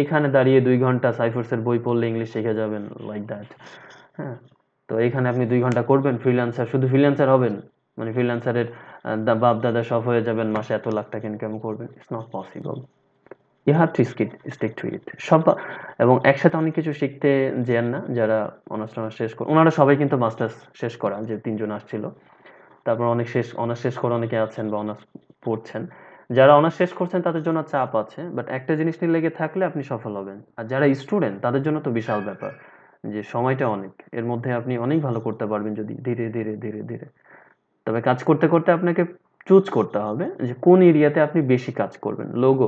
এখানে দাঁড়িয়ে 2 ঘন্টা সাইফার্সের বই পড়লে ইংলিশ শিখে যাবেন, লাইক দ্যাট। হ্যাঁ? তো এখানে আপনি 2 ঘন্টা করবেন ফ্রিল্যান্সার, শুধু ফ্রিল্যান্সার হবেন। মানে ফ্রিল্যান্সারের বাপ দাদা সব হয়ে যাবেন, মাসে এত লাখ টাকা ইনকাম করবেন। It's not possible. You have to stick to it. এবং একসাথে অনেক কিছু শিখতে যেন না। যারা অনার্স টনার্স শেষ করে, ওনারা সবাই কিন্তু মাস্টার্স শেষ করা, যে 3 জন আসছিল। তারপর অনার্স শেষ করে অনেকে আছেন বা অনার্স পড়ছেন। যারা অনার্স শেষ করছেন তাদের জন্য চাপ আছে, বাট একটা জিনিস নিয়ে লেগে থাকলে আপনি সফল হবেন। আর যারা স্টুডেন্ট তাদের জন্য তো বিশাল ব্যাপার, যে সময়টা অনেক, এর মধ্যে আপনি অনেক ভালো করতে পারবেন যদি ধীরে ধীরে ধীরে ধীরে। তবে কাজ করতে করতে আপনাকে চুজ করতে হবে যে কোন এরিয়াতে আপনি বেশি কাজ করবেন। Logo,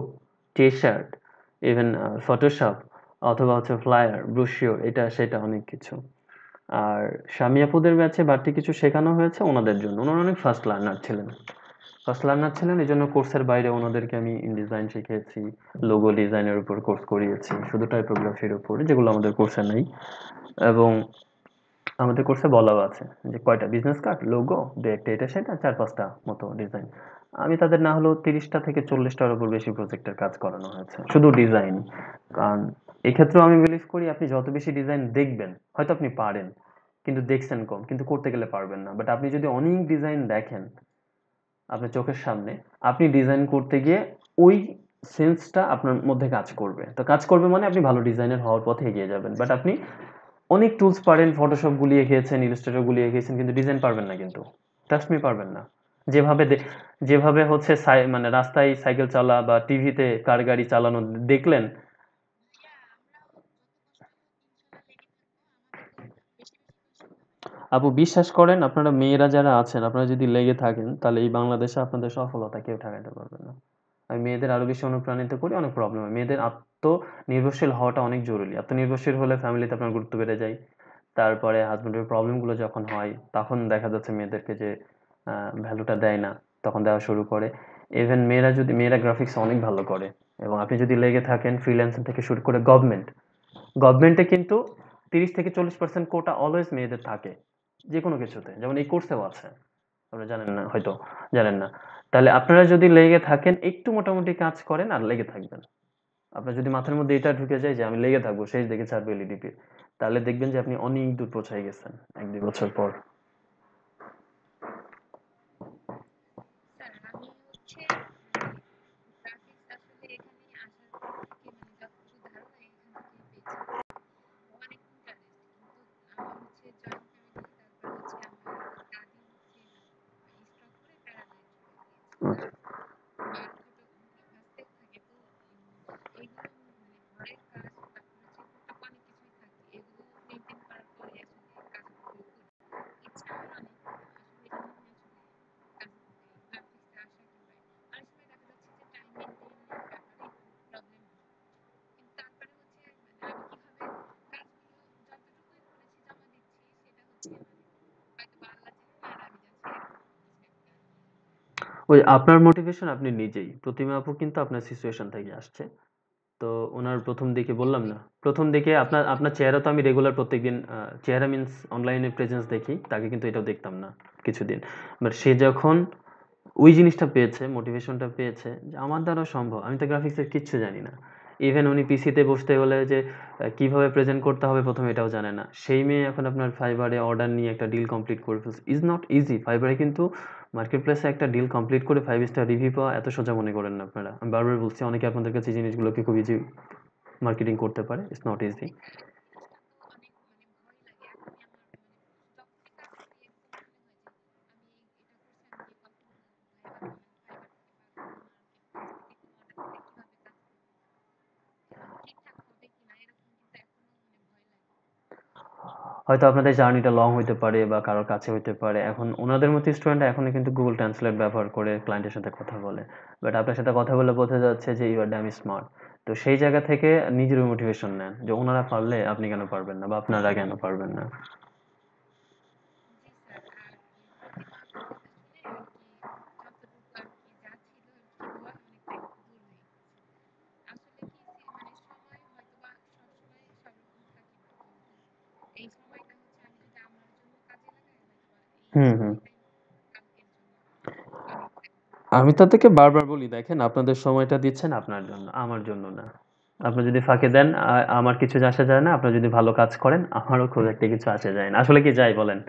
T shirt, even Photoshop, অথবা হচ্ছে ফ্লায়ার, ব্রোশিওর, এটা সেটা অনেক কিছু। আর স্বামী আপুদের ব্যাচে বাড়তি কিছু শেখানো হয়েছে ওনাদের জন্য। ওনারা অনেক ফার্স্ট লার্নার ছিলেন। ফার্স্ট লার্নার ছিলেন, এই জন্য কোর্সের বাইরে ওনাদেরকে আমি ইনডিজাইন শিখিয়েছি, লোগো ডিজাইনের উপর কোর্স করিয়েছি, শুধু টাইপোগ্রাফির উপর, যেগুলো আমাদের কোর্সে নেই। এবং আমাদের কোর্সে বলাও আছে যে কয়টা বিজনেস কার্ড, লোগো, দু একটা এটা সেটা, 4-5টা মতো ডিজাইন। আমি তাদের না হলেও 30টা থেকে 40টার উপর বেশি প্রজেক্টের কাজ করানো হয়েছে, শুধু ডিজাইন। কারণ এক্ষেত্রেও আমি বিলিভ করি আপনি যত বেশি ডিজাইন দেখবেন, হয়তো আপনি পারেন, কিন্তু দেখছেন কম, কিন্তু করতে গেলে পারবেন না। বাট আপনি যদি অনেক ডিজাইন দেখেন আপনার চোখের সামনে, আপনি ডিজাইন করতে গিয়ে ওই সেন্সটা আপনার মধ্যে কাজ করবে। তো কাজ করবে মানে আপনি ভালো ডিজাইনার হওয়ার পথে এগিয়ে যাবেন। বাট আপনি অনেক টুলস পারেন, ফটোশপ গুলিয়ে খেয়েছেন, ইলাস্ট্রেটর গুলিয়ে খেয়েছেন, কিন্তু ডিজাইন পারবেন না, কিন্তু ট্রাস্ট মি পারবেন না। যেভাবে যেভাবে হচ্ছে মানে রাস্তায় সাইকেল চালা বা টিভিতে কার গাড়ি চালানো দেখলেন। আপু বিশ্বাস করেন, আপনারা মেয়েরা যারা আছেন, আপনারা যদি লেগে থাকেন, তাহলে এই বাংলাদেশে আপনাদের সফলতা কেউ ঠেকাতে পারবে না। আমি মেয়েদের আরো বেশি অনুপ্রাণিত করি, অনেক প্রবলেম হয়। মেয়েদের আত্মনির্ভরশীল হওয়াটা অনেক জরুরি। আত্মনির্ভরশীল হলে ফ্যামিলিতে আপনার গুরুত্ব বেড়ে যায়। তারপরে হাজবেন্ডের প্রবলেম গুলো যখন হয়, তখন দেখা যাচ্ছে মেয়েদেরকে যে ভ্যালুটা দেয় না, তখন দেওয়া শুরু করে। ইভেন মেয়েরা গ্রাফিক্স অনেক ভালো করে, এবং আপনি যদি লেগে থাকেন ফ্রিল্যান্সিং থেকে শুরু করে গভর্নমেন্টে কিন্তু 30 থেকে 40% কোটা অলওয়েজ মেয়েদের থাকে, যে কোনো কিছুতে, যেমন এই কোর্সেও আছে। আপনারা জানেন না হয়তো, জানেন না। তাহলে আপনারা যদি লেগে থাকেন, একটু মোটামুটি কাজ করেন আর লেগে থাকবেন, আপনার যদি মাথার মধ্যে এটা ঢুকে যায় যে আমি লেগে থাকবো, শেষ দেখে ছাড়বো এলইডিপি, তাহলে দেখবেন যে আপনি অনেক দূর পৌঁছায় গেছেন 1-2 বছর পর। আচ্ছা। ওই আপনার মোটিভেশন আপনি নিজেই। প্রতিমা আপু কিন্তু আপনার সিচুয়েশন থেকে আসছে। তো ওনার প্রথম দিকে বললাম না, প্রথম দিকে আপনার আপনার চেহারা তো আমি রেগুলার প্রত্যেকদিন, চেহারা মিন্স অনলাইনে প্রেজেন্স দেখি, তাকে কিন্তু এটাও দেখতাম না কিছুদিন। বাট সে যখন ওই জিনিসটা পেয়েছে, মোটিভেশনটা পেয়েছে যে আমার দ্বারা সম্ভব, আমি তো গ্রাফিক্সের কিচ্ছু জানি না। ইভেন উনি পিসিতে বসতে হলে যে কিভাবে প্রেজেন্ট করতে হবে প্রথমে এটাও জানে না, সেই মেয়ে এখন আপনার ফাইবারে অর্ডার নিয়ে একটা ডিল কমপ্লিট করে ফেলছে। Is not easy. ফাইবারে কিন্তু মার্কেট প্লেসে একটা ডিল কমপ্লিট করে 5 স্টার রিভিউ পাওয়া এত সোজা মনে করেন না আপনারা। আমি বারবার বলছি, অনেকে আপনাদের কাছে এই জিনিসগুলোকে খুব ইজি মার্কেটিং করতে পারে, ইটস নট ইজি। হয়তো আপনাদের জার্নিটা লং হইতে পারে বা কারোর কাছে হইতে পারে। এখন ওনাদের মতো স্টুডেন্টরা এখনো কিন্তু গুগল ট্রান্সলেট ব্যবহার করে ক্লায়েন্টের সাথে কথা বলে। বাট আপনার সাথে কথা বলে বোঝা যাচ্ছে যে ইউ আর ড্যাম স্মার্ট। তো সেই জায়গা থেকে নিজের মোটিভেশন নেন যে ওনারা পারলে আপনি কেন পারবেন না, বা আপনারা কেন পারবেন না। হুম, হুম। আমি তাদেরকে বারবার বলি, দেখেন আপনাদের সময়টা দিচ্ছেন আপনার জন্য, আমার জন্য না। আপনার যদি ফাঁকি দেন আমার কিছু আসে যায় না, আপনার যদি ভালো কাজ করেন আমারও খুব একটা কিছু আসে যায় না, আসলে কি যাই বলেন?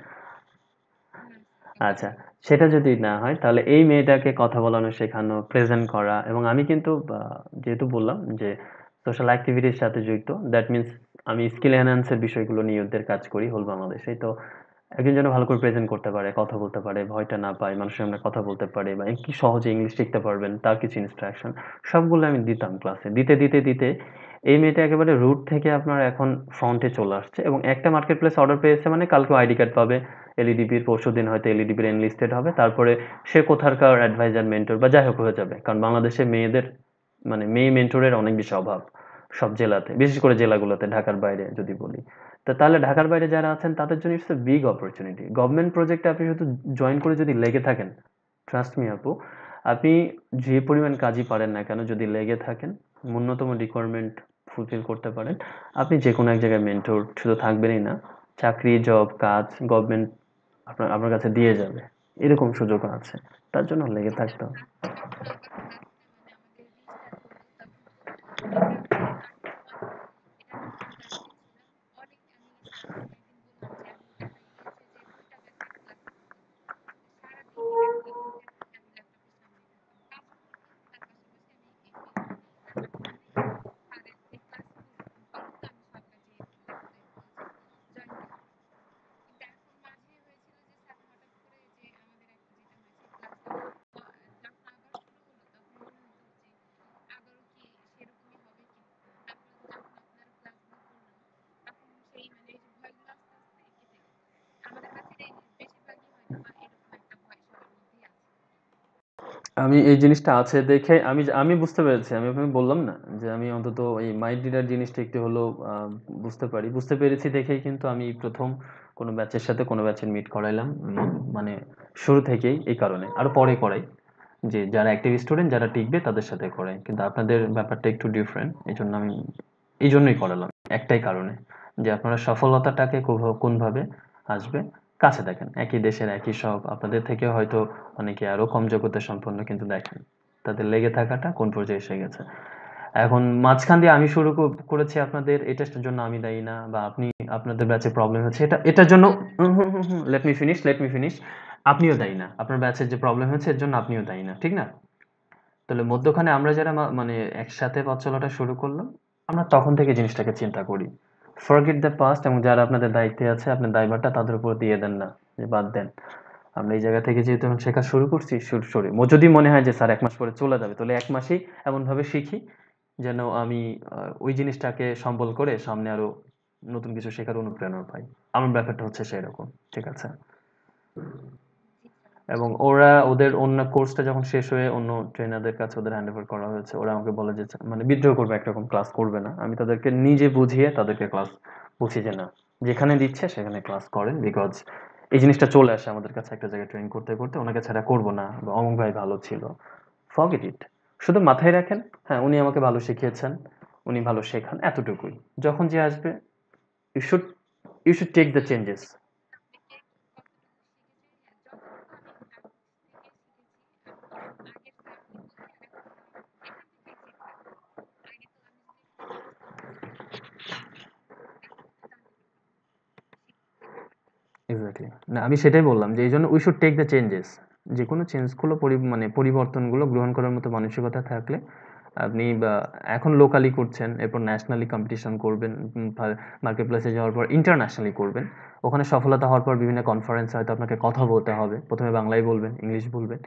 আচ্ছা, সেটা যদি না হয় তাহলে এই মেয়েটাকে কথা বলানো শেখানো, প্রেজেন্ট করা, এবং আমি কিন্তু যেহেতু বললাম যে সোশ্যাল অ্যাক্টিভিটির সাথে যুক্ত, দ্যাট মিনস আমি স্কিল এনহ্যান্সের বিষয়গুলো নিয়ে ওদের কাজ করি হোল বাংলাদেশে। তো একজন যেন ভালো করে প্রেজেন্ট করতে পারে, কথা বলতে পারে, ভয়টা না পায়, মানুষের সামনে কথা বলতে পারে, বা কি সহজে ইংলিশ শিখতে পারবেন তার কিছু ইনস্ট্রাকশন সবগুলো আমি দিতাম ক্লাসে। দিতে এই মেয়েটা একেবারে রুট থেকে আপনার এখন ফ্রন্টে চলে আসছে, এবং একটা মার্কেট প্লেস অর্ডার পেয়েছে মানে কালকে আইডি কার্ড পাবে এলইডিবির, পরশুদিন হয়তো এলইডিবির এনলিস্টেড হবে, তারপরে সে কোথাকার অ্যাডভাইজার মেন্টর বা যাই হোক হয়ে যাবে, কারণ বাংলাদেশে মেয়েদের মানে মেয়ে মেন্টরের অনেক বেশি অভাব সব জেলাতে, বিশেষ করে জেলাগুলোতে, ঢাকার বাইরে যদি বলি। তো তাহলে ঢাকার বাইরে যারা আছেন তাদের জন্য it's a big opportunity. Government প্রজেক্টে আপনি শুধু জয়েন করে যদি লেগে থাকেন, ট্রাস্ট মি আপু, আপনি যে পরিমাণ কাজই পারেন না কেন, যদি লেগে থাকেন, ন্যূনতম রিকোয়ারমেন্ট ফুলফিল করতে পারেন, আপনি যে কোনো এক জায়গায় মেন্টর শুধু থাকবেনই না, চাকরি, জব, কাজ গভর্নমেন্ট আপনার আপনার কাছে দিয়ে যাবে, এরকম সুযোগও আছে। তার জন্য লেগে থাকতে হবে। আমি এই জিনিসটা আছে দেখে আমি আমি বুঝতে পেরেছি। আমি আপনাকে বললাম না যে আমি অন্তত এই মাইন্ড রিডার জিনিসটা একটু হলেও বুঝতে পারি। বুঝতে পেরেছি দেখেই কিন্তু আমি ১ম কোনো ব্যাচের সাথে কোনো ব্যাচের মিট করাইলাম। মানে শুরু থেকেই এই কারণে। আরো পরে করাই। যে যারা অ্যাক্টিভ স্টুডেন্ট যারা টিকবে তাদের সাথে করাই। কিন্তু আপনাদের ব্যাপারটা একটু ডিফারেন্ট। এজন্য আমি এইজন্যই করালাম। একটাই কারণে। যে আপনারা সফলতাটাকে কোনভাবে আসবে কাছে দেখেন। একই দেশের একই সব, আপনাদের থেকে হয়তো অনেকে আরো কম যোগ্যতা সম্পন্ন, কিন্তু দেখেন তাদের লেগে থাকাটা কোন পর্যায়ে এসে গেছে। এখন মাঝখান দিয়ে আমি শুরু করেছি আপনাদের, এটার জন্য আমি দায়ী না, বা আপনি আপনাদের ব্যাচে প্রবলেম হচ্ছে এটার জন্য লেট মি ফিনিশ। আপনিও দায়ী না, আপনার ব্যাচের যে প্রবলেম হয়েছে এর জন্য আপনিও দায়ী না, ঠিক না? তাহলে মধ্যখানে আমরা যারা মানে একসাথে পথ চলাটা শুরু করলাম, আমরা তখন থেকে জিনিসটাকে চিন্তা করি, ফরগেট দ্য পাস্ট, এবং যারা আপনাদের দায়িত্বে আছে আপনার দায়ভারটা তাদের উপর দিয়ে দেন না, যে বাদ দেন। আমরা এই জায়গা থেকে যেহেতু এখন শেখা শুরু করছি, শুরু যদি মনে হয় যে স্যার ১ মাস পরে চলে যাবে, তাহলে ১ মাসেই এমনভাবে শিখি যেন আমি ওই জিনিসটাকে সম্বল করে সামনে আরো নতুন কিছু শেখার অনুপ্রেরণা পাই। আমার ব্যাপারটা হচ্ছে সেরকম, ঠিক আছে? এবং ওরা ওদের অন্য কোর্সটা যখন শেষ হয়ে অন্য ট্রেনারদের কাছে ওদের হ্যান্ড ওভার করা হয়েছে, ওরা আমাকে বলে যে মানে বিদ্রোহ করবে, একরকম ক্লাস করবে না। আমি তাদেরকে নিজে বুঝিয়ে তাদেরকে ক্লাস বলছি যে না, যেখানে দিচ্ছে সেখানে ক্লাস করেন, বিকজ এই জিনিসটা চলে আসে আমাদের কাছে একটা জায়গায় ট্রেন করতে করতে, ওনাকে ছাড়া করবো না, বা অমুক ভাই ভালো ছিল, ফরগেট ইট। শুধু মাথায় রাখেন, হ্যাঁ উনি আমাকে ভালো শিখিয়েছেন, উনি ভালো শেখান, এতটুকুই। যখন যে আসবে, you should you should take the changes. Exactly. না, আমি সেটাই বললাম যে এইজন্য we should take the changes. যেকোনো চেঞ্জগুলো মানে পরিবর্তনগুলো গ্রহণ করার মতো মানসিকতা থাকলে আপনি বা এখন লোকালি করছেন, এরপর ন্যাশনালি কম্পিটিশন করবেন, মার্কেট প্লেসে যাওয়ার পর ইন্টারন্যাশনালি করবেন। ওখানে সফলতা হওয়ার পর বিভিন্ন কনফারেন্সে হয়তো আপনাকে কথা বলতে হবে। ১ম এ বাংলায় বলবেন, ইংলিশ বলবেন।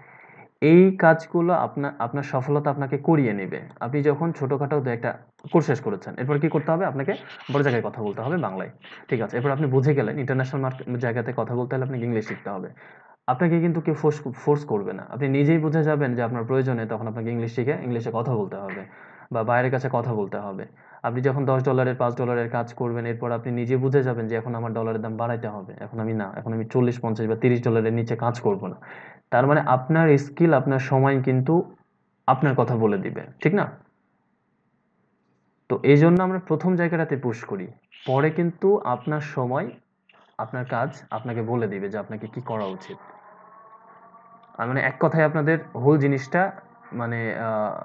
এই কাজগুলো আপনার আপনার সফলতা আপনাকে করিয়ে নেবে। আপনি যখন ছোটখাটো ২-১ টা কোর্স শেষ করেছেন, এরপর কি করতে হবে? আপনাকে বড় জায়গায় কথা বলতে হবে বাংলায়। ঠিক আছে? এরপর আপনি বুঝে গেলেন ইন্টারন্যাশনাল জায়গাতে কথা বলতে হলে আপনাকে ইংলিশ শিখতে হবে। আপনাকে কিন্তু কেউ ফোর্স করবে না। আপনি নিজেই বুঝে যাবেন যে আপনার প্রয়োজনে তখন আপনাকে ইংলিশ শিখে ইংলিশে কথা বলতে হবে, বা বাইরের কাছে কথা বলতে হবে। আপনি যখন $১০ $৫ কাজ করবেন, এরপর আপনি নিজে বুঝে যাবেন যে এখন আমার ডলারের দাম বাড়াইতে হবে। এখন আমি ৪০, ৫০ বা $৩০ নিচে কাজ করব না। তার মানে আপনার স্কিল, আপনার সময় কিন্তু আপনার কথা বলে দিবে। ঠিক না? তো এইজন্য আমরা ১ম জায়গাটাতে পুশ করি। পরে কিন্তু আপনার সময়, আপনার কাজ আপনাকে বলে দিবে যে আপনাকে কি করা উচিত। মানে এক কথায় আপনাদের হোল জিনিসটা মানে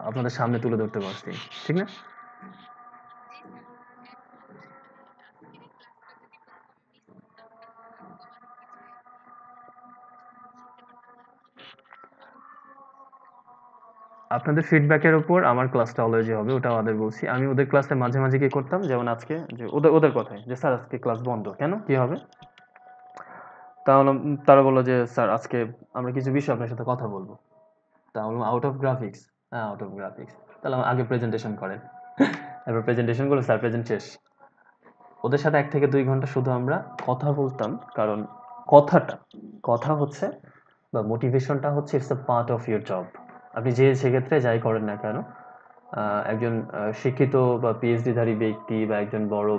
আপনাদের সামনে তুলে ধরতে পারছি। ঠিক না? আপনাদের ফিডব্যাকের উপর আমার ক্লাসটা অলওয়েজই হবে, ওটা ওদের বলছি। আমি ওদের ক্লাসে মাঝে মাঝে কি করতাম, যেমন আজকে যে ওদের ওদের কথায় যে স্যার আজকে ক্লাস বন্ধ কেন, কি হবে? তাহলে তারা বললো যে স্যার আজকে আমরা কিছু বিষয় আপনার সাথে কথা বলবো। তা বললাম আউট অফ গ্রাফিক্স, হ্যাঁ আউট অফ গ্রাফিক্স। তাহলে আগে প্রেজেন্টেশন করেন। এবার প্রেজেন্টেশন করলো, স্যার প্রেজেন্ট শেষ। ওদের সাথে 1 থেকে 2 ঘন্টা শুধু আমরা কথা বলতাম, কারণ কথাটা কথা হচ্ছে বা মোটিভেশনটা হচ্ছে it's a part of your job. আপনি যে সেক্ষেত্রে যাই করেন না কেন, একজন শিক্ষিত বা পিএইচডিধারী ব্যক্তি বা একজন বড়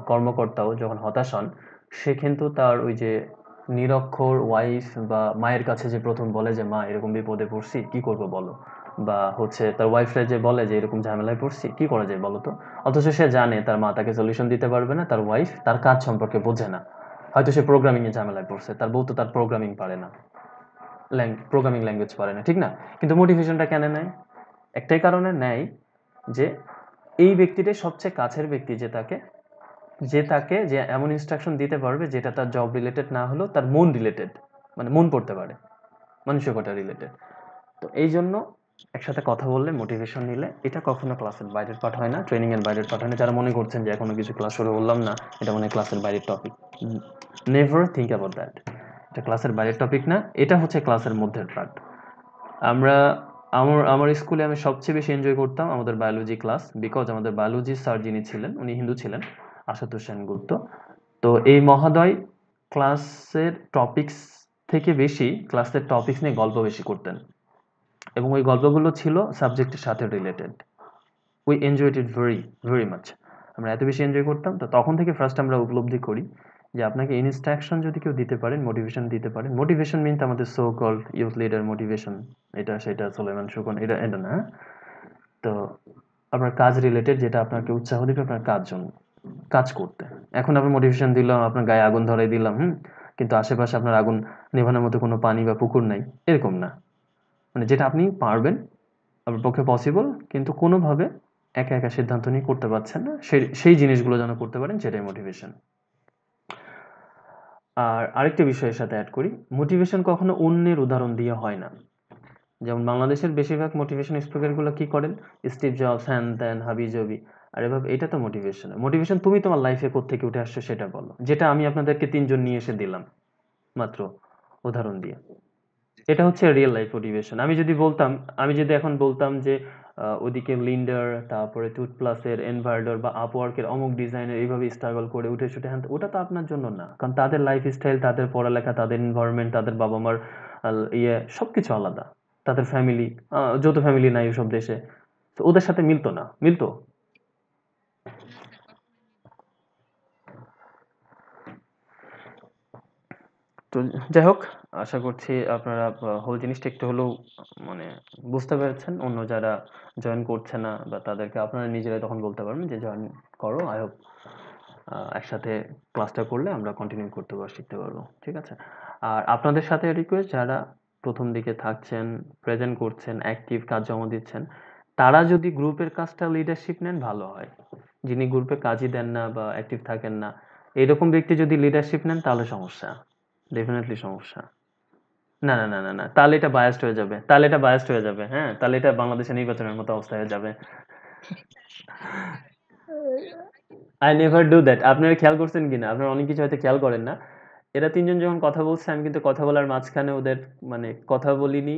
কর্মকর্তাও যখন হতাশ হন, সে কিন্তু তার ওই যে নিরক্ষর ওয়াইফ বা মায়ের কাছে যে প্রথম বলে যে মা এরকম বিপদে পড়ছি কি করবো বলো, বা হচ্ছে তার ওয়াইফরা যে বলে যে এরকম ঝামেলায় পড়ছি কি করা যায় বলো তো, অথচ সে জানে তার মা তাকে সলিউশন দিতে পারবে না, তার ওয়াইফ তার কাজ সম্পর্কে বোঝে না। হয়তো সে প্রোগ্রামিং এ ঝামেলায় পড়ছে, তার বউ তো তার প্রোগ্রামিং পারে না, প্রোগ্রামিং ল্যাঙ্গুয়েজ পারে না, ঠিক না? কিন্তু মোটিভেশনটা কেন নেয়? একটাই কারণে নেয় যে এই ব্যক্তিটাই সবচেয়ে কাছের ব্যক্তি, যে এমন ইনস্ট্রাকশন দিতে পারবে যেটা তার জব রিলেটেড না হলেও তার মন রিলেটেড, মানে মন পড়তে পারে, মানসিকতা রিলেটেড। তো এই জন্য একসাথে কথা বললে, মোটিভেশন নিলে, এটা কখনো ক্লাসের বাইরের পাঠ হয় না, ট্রেনিং এর বাইরের পাঠ হয় না। যারা মনে করছেন যে এখনো কিছু ক্লাস শুরু করলাম না, এটা মানে ক্লাসের বাইরের topic, never think about that. এটা ক্লাসের বাইরের টপিক না, এটা হচ্ছে ক্লাসের মধ্যের পার্ট। আমরা আমার আমার স্কুলে আমি সবচেয়ে বেশি এনজয় করতাম আমাদের বায়োলজি ক্লাস, বিকজ আমাদের বায়োলজি স্যার যিনি ছিলেন উনি হিন্দু ছিলেন, আশুতোষ সেনগুপ্ত। তো এই মহোদয় ক্লাসের টপিকস থেকে বেশি ক্লাসের টপিকস নিয়ে গল্প বেশি করতেন, এবং ওই গল্পগুলো ছিল সাবজেক্টের সাথে related. We enjoyed it very very much. আমরা এত বেশি এনজয় করতাম, তো তখন থেকে ফার্স্ট আমরা উপলব্ধি করি যে আপনাকে ইনস্ট্রাকশন যদি কেউ দিতে পারেন, মোটিভেশন দিতে পারেন, মোটিভেশন মিনস আমাদের so called youth leader motivation, এটা সেটা সুলেমান সুকন, এটা এটা না, হ্যাঁ? তো আপনার কাজ রিলেটেড, যেটা আপনাকে উৎসাহ দিবে আপনার কাজ জন্য, কাজ করতে। এখন আপনার মোটিভেশন দিলাম, আপনার গায়ে আগুন ধরাই দিলাম, কিন্তু আশেপাশে আপনার আগুন নেভানোর মতো কোনো পানি বা পুকুর নাই, এরকম না। মানে যেটা আপনি পারবেন, আপনার পক্ষে পসিবল, কিন্তু কোনোভাবে একা একা সিদ্ধান্ত নিয়ে করতে পারছেন না, সেই সেই জিনিসগুলো যেন করতে পারেন, সেটাই মোটিভেশন। আর আরেকটা বিষয়ের সাথে অ্যাড করি, মোটিভেশন কখনো অন্যের উদাহরণ দিয়ে হয় না। যেমন বাংলাদেশের বেশিরভাগ মোটিভেশন স্পিকারগুলো কি করেন, স্টিভ জবস, হ্যান ত্যান হাবি জাবি, আর এভাবে, এটা তো মোটিভেশন। মোটিভেশন তুমি তোমার লাইফে কোত্থেকে উঠে আসছো সেটা বলো, যেটা আমি আপনাদেরকে 3 জন নিয়ে এসে দিলাম মাত্র উদাহরণ দিয়ে। এটা হচ্ছে রিয়েল লাইফ মোটিভেশন। আমি যদি এখন বলতাম যে ওদিকে লিন্ডার, তারপরে টুথ প্লাসের, এনভার্ডর বা আপওয়ার্কের অমুক ডিজাইনের এইভাবে স্ট্রাগল করে উঠে ছুটে, হ্যান, ওটা তো আপনার জন্য না, কারণ তাদের লাইফ স্টাইল, তাদের পড়ালেখা, তাদের এনভায়রনমেন্ট, তাদের বাবা মার সবকিছু আলাদা, তাদের ফ্যামিলি, যৌথ ফ্যামিলি নাই ওসব দেশে, তো ওদের সাথে মিলতো না, মিলতো। তো যাই হোক, আশা করছি আপনারা হোল জিনিসটা একটু হলেও মানে বুঝতে পেরেছেন। অন্য যারা জয়েন করছে না বা তাদেরকে আপনারা নিজেরাই তখন বলতে পারবেন যে জয়েন করো। আই হোপ একসাথে ক্লাসটা করলে আমরা কন্টিনিউ করতে পারবো, শিখতে পারবো, ঠিক আছে? আর আপনাদের সাথে রিকোয়েস্ট, যারা প্রথম দিকে থাকছেন, প্রেজেন্ট করছেন, অ্যাক্টিভ কাজ জমা দিচ্ছেন, তারা যদি গ্রুপের কাজটা লিডারশিপ নেন ভালো হয়। যিনি গ্রুপে কাজই দেন না বা অ্যাক্টিভ থাকেন না, এরকম ব্যক্তি যদি লিডারশিপ নেন তাহলে সমস্যা, ডেফিনেটলি সমস্যা। না, না, না, না, না। তাহলে এটা বায়াসড হয়ে যাবে। তাহলে এটা বায়াসড হয়ে যাবে। হ্যাঁ? তাহলে এটা বাংলাদেশের নির্বাচনের মতো অবস্থা হয়ে যাবে। I never do that. আপনারা খেয়াল করছেন কিনা? আপনারা অনেক কিছু হয়তো খেয়াল করেন না। এরা ৩ জন যখন কথা বলছে, আমি কিন্তু কথা বলার মাঝখানে ওদের মানে কথা বলিনি,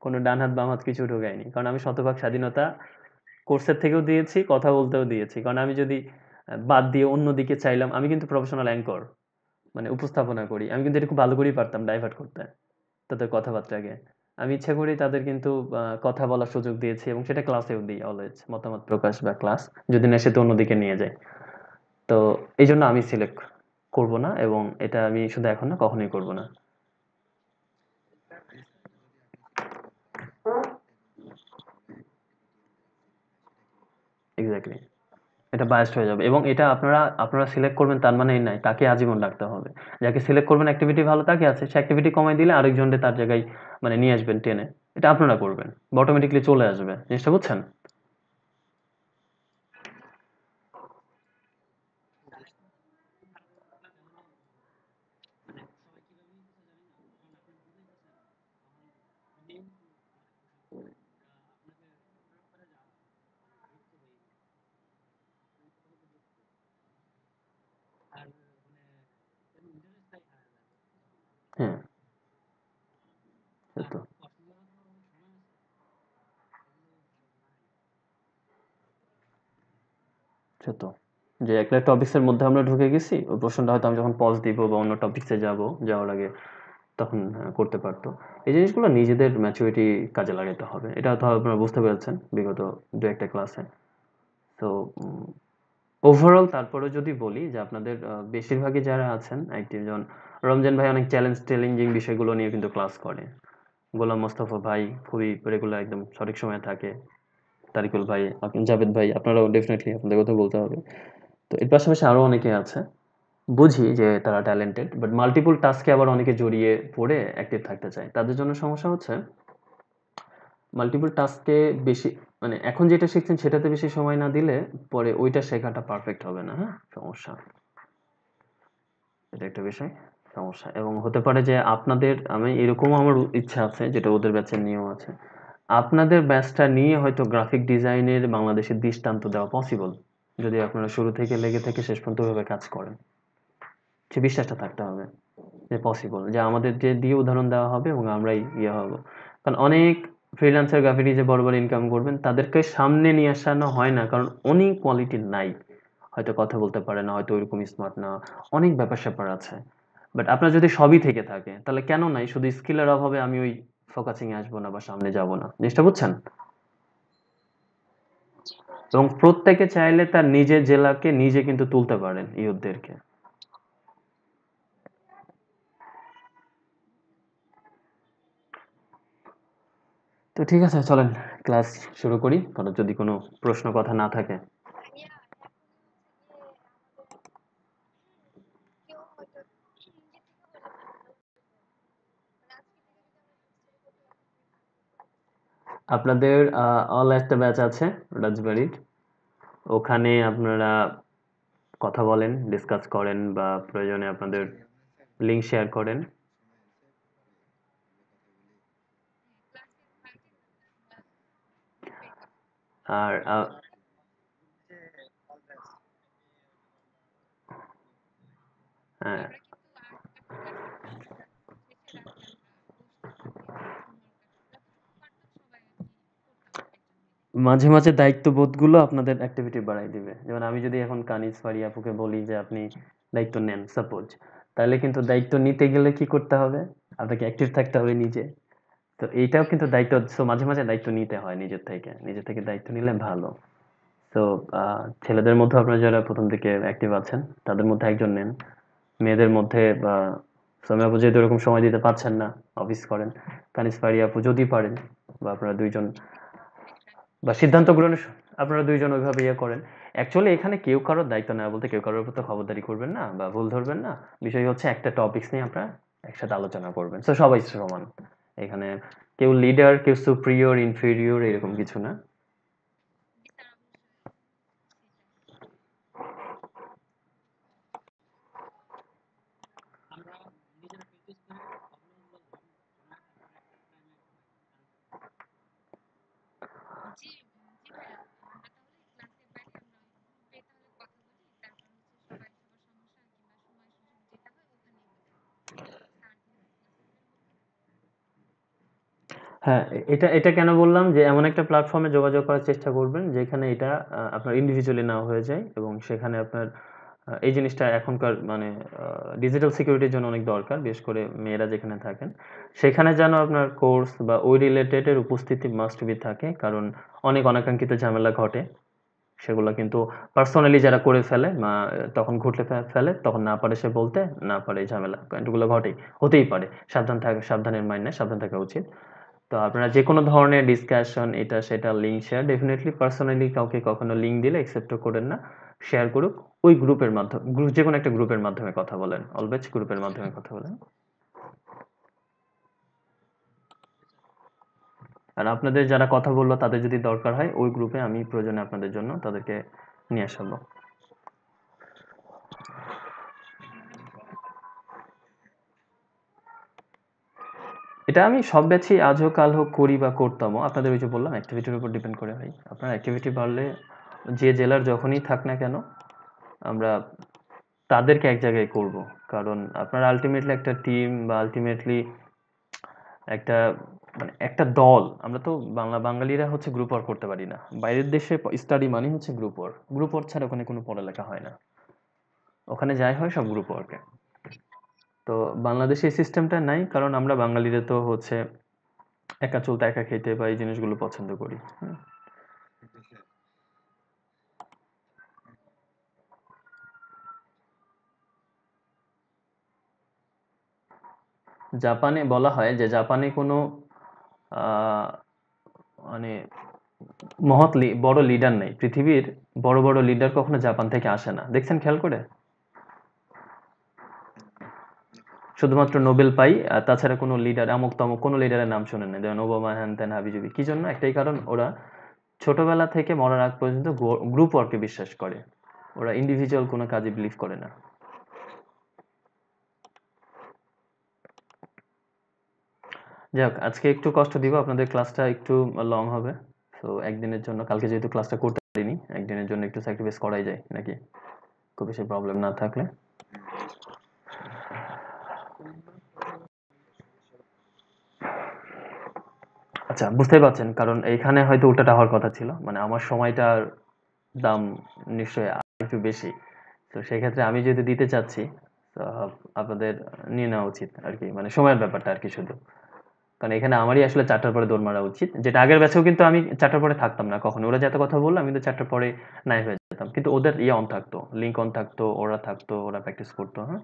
কোনো ডান হাত বাম হাত কিছু ঢোকাইনি। কারণ আমি শতভাগ স্বাধীনতা কোর্সের থেকেও দিয়েছি, কথা বলতেও দিয়েছি। কারণ আমি যদি বাদ দিয়ে অন্যদিকে চাইলাম, আমি কিন্তু প্রফেশনাল অ্যাঙ্কর, মানে উপস্থাপনা করি। আমি কিন্তু এটা খুব ভালো করেই পারতাম ডাইভার্ট করতে। তাদের কথাবার্তাকে। আমি ইচ্ছা করেই তাদের কিন্তু কথা বলার সুযোগ দিয়েছি, এবং সেটা ক্লাসেও দিই অলওয়েজ, মতামত প্রকাশ বা ক্লাস। যদি না সেটা অন্যদিকে নিয়ে যায়। তো এইজন্য আমি সিলেক্ট করব না, এবং এটা আমি শুধু এখন না, কখনোই করব না। এক্সাক্টলি। এটা বায়াসড হয়ে যাবে, এবং এটা আপনারা সিলেক্ট করবেন তার মানে এই নয় তাকে আজীবন রাখতে হবে। যাকে সিলেক্ট করবেন অ্যাক্টিভিটি ভালো তাকে আছে, সে অ্যাক্টিভিটি কমায় দিলে আরেকজনকে তার জায়গায় মানে নিয়ে আসবেন টেনে। এটা আপনারা করবেন। অটোমেটিক্যালি চলে আসবে। জিনিসটা বুঝছেন? হ্যাঁ, তো সে তো যে একটা টপিক্সের মধ্যে আমরা ঢুকে গেছি, ওই প্রশ্নটা হয়তো আমি যখন পজ দিব বা অন্য টপিক্সে যাব, যাওয়ার আগে তখন করতে পারতো। এই জিনিসগুলো নিজেদের ম্যাচুরিটি কাজে লাগাতে হবে। এটা তো আপনারা বুঝতে পেরেছেন বিগত দু একটা ক্লাসে। তো ওভারঅল তারপরে যদি বলি যে আপনাদের বেশিরভাগই যারা আছেন অ্যাক্টিভ, যেমন রমজান ভাই অনেক চ্যালেঞ্জিং বিষয়গুলো নিয়ে কিন্তু ক্লাস করে। গোলাম মোস্তফা ভাই খুবই রেগুলার, একদম সঠিক সময়ে থাকে। তারিকুল ভাই, জাভেদ ভাই, আপনারাও ডেফিনেটলি আপনাদের কথা বলতে হবে। তো এর পাশাপাশি আরো অনেকে আছে, বুঝি যে তারা ট্যালেন্টেড, বাট মাল্টিপল টাস্কে আবার অনেকে জড়িয়ে পড়ে অ্যাক্টিভ থাকতে চায়। তাদের জন্য সমস্যা হচ্ছে মাল্টিপল টাস্কে বেশি, মানে এখন যেটা শিখছেন সেটাতে বেশি সময় না দিলে পরে ওইটা শেখাটা পারফেক্ট হবে না। হ্যাঁ, সমস্যা, এটা একটা বিষয়, সমস্যা। এবং হতে পারে যে আপনাদের, আমি এরকমও আমার ইচ্ছা আছে যেটা ওদের ব্যাচের নিয়েও আছে, আপনাদের ব্যাচটা নিয়ে হয়তো গ্রাফিক ডিজাইনের বাংলাদেশের দৃষ্টান্ত দেওয়া পসিবল, যদি আপনারা শুরু থেকে লেগে থেকে শেষ পর্যন্ত ওইভাবে কাজ করেন। সে বিশ্বাসটা থাকতে হবে যে পসিবল, যে আমাদের যে দিয়ে উদাহরণ দেওয়া হবে এবং আমরাই ইয়ে হব। কারণ অনেক ফ্রিল্যান্সার গ্রাফিক যে বড় বড় ইনকাম করবেন তাদেরকে সামনে নিয়ে আসানো হয় না, কারণ অনেক কোয়ালিটি নাই। হয়তো কথা বলতে পারে না, হয়তো ওইরকম স্মার্ট না, অনেক ব্যাপার স্যাপার আছে। বাট আপনার যদি সবই থেকে থাকে তাহলে কেন নাই, শুধু স্কিলের অভাবে আমি ওই ফোকাসিং এ আসবো না বা সামনে যাব না, জিনিসটা বুঝছেন? এবং প্রত্যেকে চাইলে তার নিজের জেলাকে নিজে কিন্তু তুলতে পারেন ইউথদেরকে। তো ঠিক আছে, চলেন ক্লাস শুরু করি, কারণ যদি কোনো প্রশ্ন কথা না থাকে। আপনাদের অল একটা ব্যাচ আছে রাজবাড়ির, ওখানে আপনারা কথা বলেন, ডিসকাস করেন, বা প্রয়োজনে আপনাদের লিঙ্ক শেয়ার করেন। আর হ্যাঁ, মাঝে মাঝে দায়িত্ববোধগুলো আপনাদের অ্যাক্টিভিটি বাড়ায় দিবে। যেমন আমি যদি এখন কানিজ ফারি আপুকে বলি যে আপনি দায়িত্ব নেন সাপোজ, তাহলে কিন্তু দায়িত্ব নিতে গেলে কি করতে হবে, আপনাকে অ্যাক্টিভ থাকতে হবে নিজে। তো এইটাও কিন্তু দায়িত্ব, সো মাঝে মাঝে দায়িত্ব নিতে হয় নিজের থেকে দায়িত্ব নিলে ভালো। তো ছেলেদের মধ্যে আপনারা যারা প্রথম দিকে অ্যাক্টিভ আছেন তাদের মধ্যে একজন নেন। মেয়েদের মধ্যে সোমা আপু যেহেতু এরকম সময় দিতে পারছেন না, অফিস করেন, কানিজ ফারি আপু যদি পারেন, বা আপনারা দুইজন, বা সিদ্ধান্ত গ্রহণের আপনারা দুইজন ওইভাবে ইয়ে করেন। অ্যাকচুয়ালি এখানে কেউ কারোর দায়িত্ব নেওয়া বলতে কেউ কারোর উপর তো খবরদারি করবেন না বা ভুল ধরবেন না। বিষয় হচ্ছে একটা টপিকস নিয়ে আপনারা একসাথে আলোচনা করবেন, তো সবাই সমান এখানে। কেউ লিডার, কেউ সুপ্রিয়র, ইনফেরিয়র, এরকম কিছু না। হ্যাঁ, এটা এটা কেন বললাম যে এমন একটা প্ল্যাটফর্মে যোগাযোগ করার চেষ্টা করবেন যেখানে এটা আপনার ইন্ডিভিজুয়ালি নেওয়া হয়ে যায়, এবং সেখানে আপনার এই জিনিসটা এখনকার মানে ডিজিটাল সিকিউরিটির জন্য অনেক দরকার, বিশেষ করে মেয়েরা যেখানে থাকেন সেখানে যেন আপনার কোর্স বা ওই রিলেটেড এর উপস্থিতি মাস্ট বি থাকে, কারণ অনেক অনাকাঙ্ক্ষিত ঝামেলা ঘটে। সেগুলো কিন্তু পার্সোনালি যারা করে ফেলে তখন ঘটলে ফেলে, তখন না পারে সে বলতে, না পারে এই ঝামেলা, এগুলো ঘটেই, হতেই পারে। সাবধানের মাইন্ড নেয়, সাবধান থাকা উচিত। তো আপনারা যে কোনো ধরনের ডিসকাশন, এটা সেটা, লিঙ্ক শেয়ার ডেফিনেটলি, পার্সোনালি কাউকে কখনো লিঙ্ক দিলে অ্যাকসেপ্টও করেন না। শেয়ার করুক ওই গ্রুপের মাধ্যমে, যে কোনো একটা গ্রুপের মাধ্যমে কথা বলেন, অলওয়েজ গ্রুপের মাধ্যমে কথা বলেন। আর আপনাদের যারা কথা বললো তাদের যদি দরকার হয় ওই গ্রুপে আমি প্রয়োজনে আপনাদের জন্য তাদেরকে নিয়ে আসবো। এটা আমি সব ব্যাচই আজ হোক কাল হোক করি বা করতামও, আপনাদের ওই যে বললাম অ্যাক্টিভিটির উপর ডিপেন্ড করে ভাই। আপনার অ্যাক্টিভিটি বাড়লে যে জেলার যখনই থাক না কেন আমরা তাদেরকে এক জায়গায় করব, কারণ আপনারা আলটিমেটলি একটা টিম বা আলটিমেটলি একটা মানে একটা দল। আমরা তো বাঙালিরা হচ্ছে গ্রুপ ওয়ার্ক করতে পারি না। বাইরের দেশে স্টাডি মানে হচ্ছে গ্রুপ ওয়ার্ক। গ্রুপ ওয়ার্ক ছাড়া ওখানে কোনো পড়ালেখা হয় না। ওখানে যাই হয় সব গ্রুপ ওয়ার্কে। তো বাংলাদেশে এই সিস্টেমটা নাই, কারণ আমরা বাঙালিরা তো হচ্ছে একা চলতে একা খেতে বা এই জিনিসগুলো পছন্দ করি। জাপানে বলা হয় যে জাপানে কোনো আহ, মানে বড় লিডার নেই। পৃথিবীর বড় বড় লিডার কখনো জাপান থেকে আসে না, দেখছেন খেয়াল করে? শুধুমাত্র নোবেল পাই, আর তাছাড়া কোনো লিডার আমুক তমুক কোনো লিডারের নাম শুনেন না, যেমন ওবামা হ্যান ত্যান হাবিজাবি। কি জন্য? একটাই কারণ, ওরা ছোটবেলা থেকে মরার আগ পর্যন্ত গ্রুপ ওয়ার্কে বিশ্বাস করে। ওরা ইন্ডিভিজুয়াল কোনো কাজে বিলিভ করে না। যাই হোক, আজকে একটু কষ্ট দিব, আপনাদের ক্লাসটা একটু লং হবে। তো একদিনের জন্য, কালকে যেহেতু ক্লাসটা করতে পারিনি, একদিনের জন্য একটু স্যাক্রিফাইস করাই যায় নাকি, খুব বেশি প্রবলেম না থাকলে। আচ্ছা, বুঝতেই পারছেন, কারণ এইখানে হয়তো উল্টাটা হওয়ার কথা ছিল, মানে আমার সময়টার দাম নিশ্চয়ই একটু বেশি। তো সেক্ষেত্রে আমি যদি দিতে চাচ্ছি, তো আপনাদের নিয়ে নেওয়া উচিত আর কি, মানে সময়ের ব্যাপারটা আর কি শুধু। কারণ এখানে আমারই আসলে 4টার পরে দৌড় মারা উচিত, যেটা আগের ব্যাচেও কিন্তু আমি 4টার পরে থাকতাম না কখনো। ওরা যত কথা বললো আমি কিন্তু 4টার পরে নাই হয়ে যেতাম, কিন্তু ওদের ইয়ে অন থাকতো, লিঙ্ক অন থাকতো, ওরা থাকতো, ওরা প্র্যাকটিস করতো। হ্যাঁ,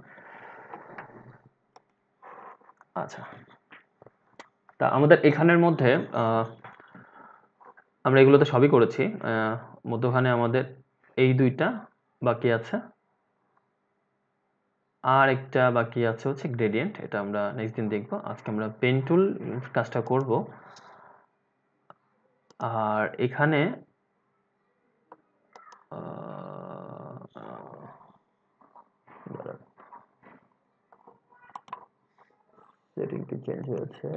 আচ্ছা। তা আমাদের এখানের মধ্যে আমরা এগুলো তো সবই করেছি। মধ্যখানে আমাদের এই দুইটা বাকি আছে, আর একটা বাকি আছে হচ্ছে গ্রেডিয়েন্ট। এটা আমরা নেক্সট দিন দেখবো। আজকে আমরা পেন টুল কাজটা করব। আর এখানে সেটিংটি চেঞ্জ হয়েছে।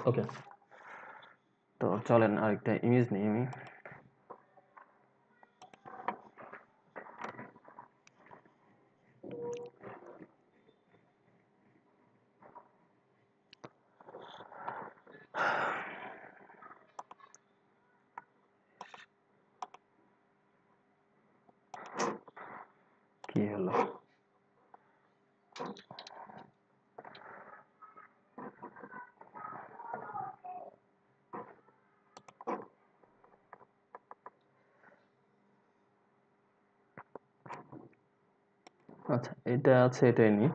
ওকে, তো চলেন আরেকটা ইমেজ নিই আমি। কি হলো? আচ্ছা, এটা আছে, এটাই নিই।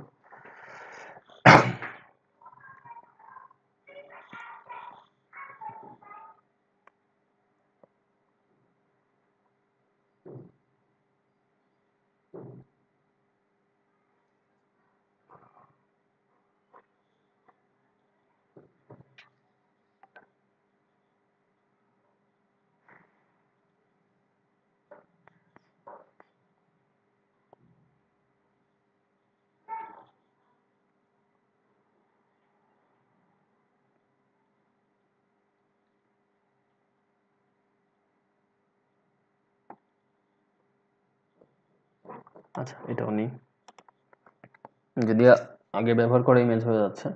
আচ্ছা, এটাও নিই, যদি আগে ব্যবহার করা ইমেজ হয়ে যাচ্ছে।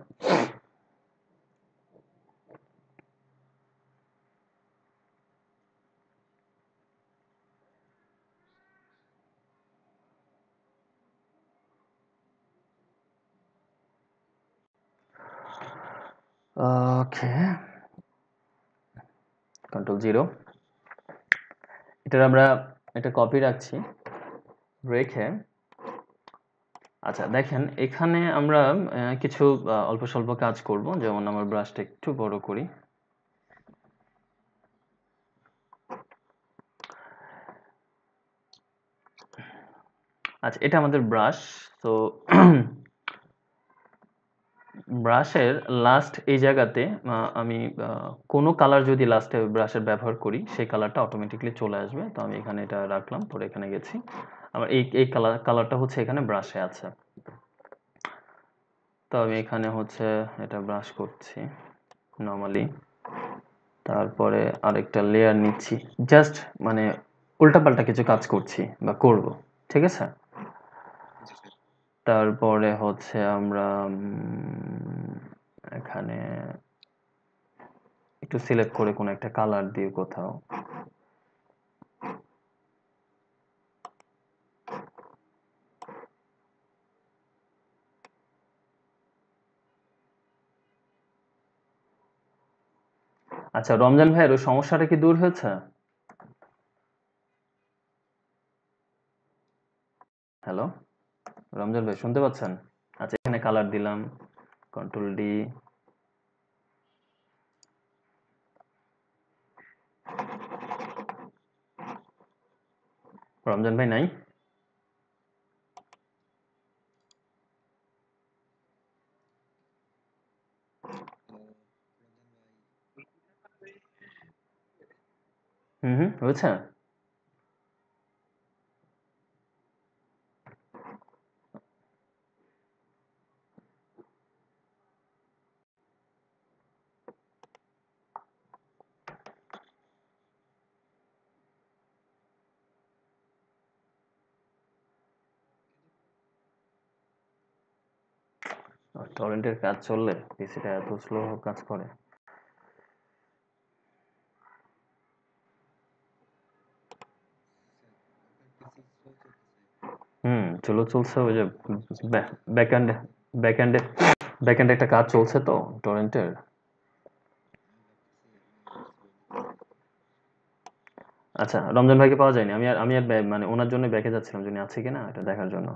ওকে, Ctrl 0। এটার আমরা একটা কপি রাখছি, রেখে আচ্ছা দেখেন এখানে আমরা কিছু অল্প স্বল্প কাজ করব। যেমন আমার ব্রাশটা একটু বড় করি। আচ্ছা, এটা আমাদের ব্রাশ। তো ব্রাশের লাস্ট এই জায়গাতে আমি কোনো কালার যদি লাস্টে ব্রাশের ব্যবহার করি সেই কালারটা অটোমেটিকলি চলে আসবে। তো আমি এখানে এটা রাখলাম, পরে এখানে গেছি। আমার এই কালারটা হচ্ছে এখানে ব্রাশে আছে। তো আমি এখানে হচ্ছে এটা ব্রাশ করছি নর্মালি, তারপরে আরেকটা লেয়ার নিচ্ছি, জাস্ট মানে উল্টাপাল্টা কিছু কাজ করছি বা করব, ঠিক আছে। তারপরে হচ্ছে আমরা এখানে একটু সিলেক্ট করে কোনো একটা কালার দিয়ে কোথাও, আচ্ছা রমজান ভাইয়ের ওই সমস্যাটা কি দূর হয়েছে? হ্যালো রমজান ভাই, শুনতে পাচ্ছেন? আচ্ছা, এখানে কালার দিলাম, কন্ট্রোল ডি। রমজান ভাই নাই? হুম, হয়েছে। টরেন্টের কাজ চললে পিসিটা এত স্লো কাজ করে? চলছে ওই যে ব্যাকএন্ডে ব্যাকএন্ডে ব্যাকএন্ডে একটা কাজ চলছে তো টরেন্টের। আচ্ছা, রমজান ভাইকে পাওয়া যায়নি। আমি আর মানে ওনার জন্য ব্যাকে যাচ্ছিলাম, যিনি আছে কিনা এটা দেখার জন্য।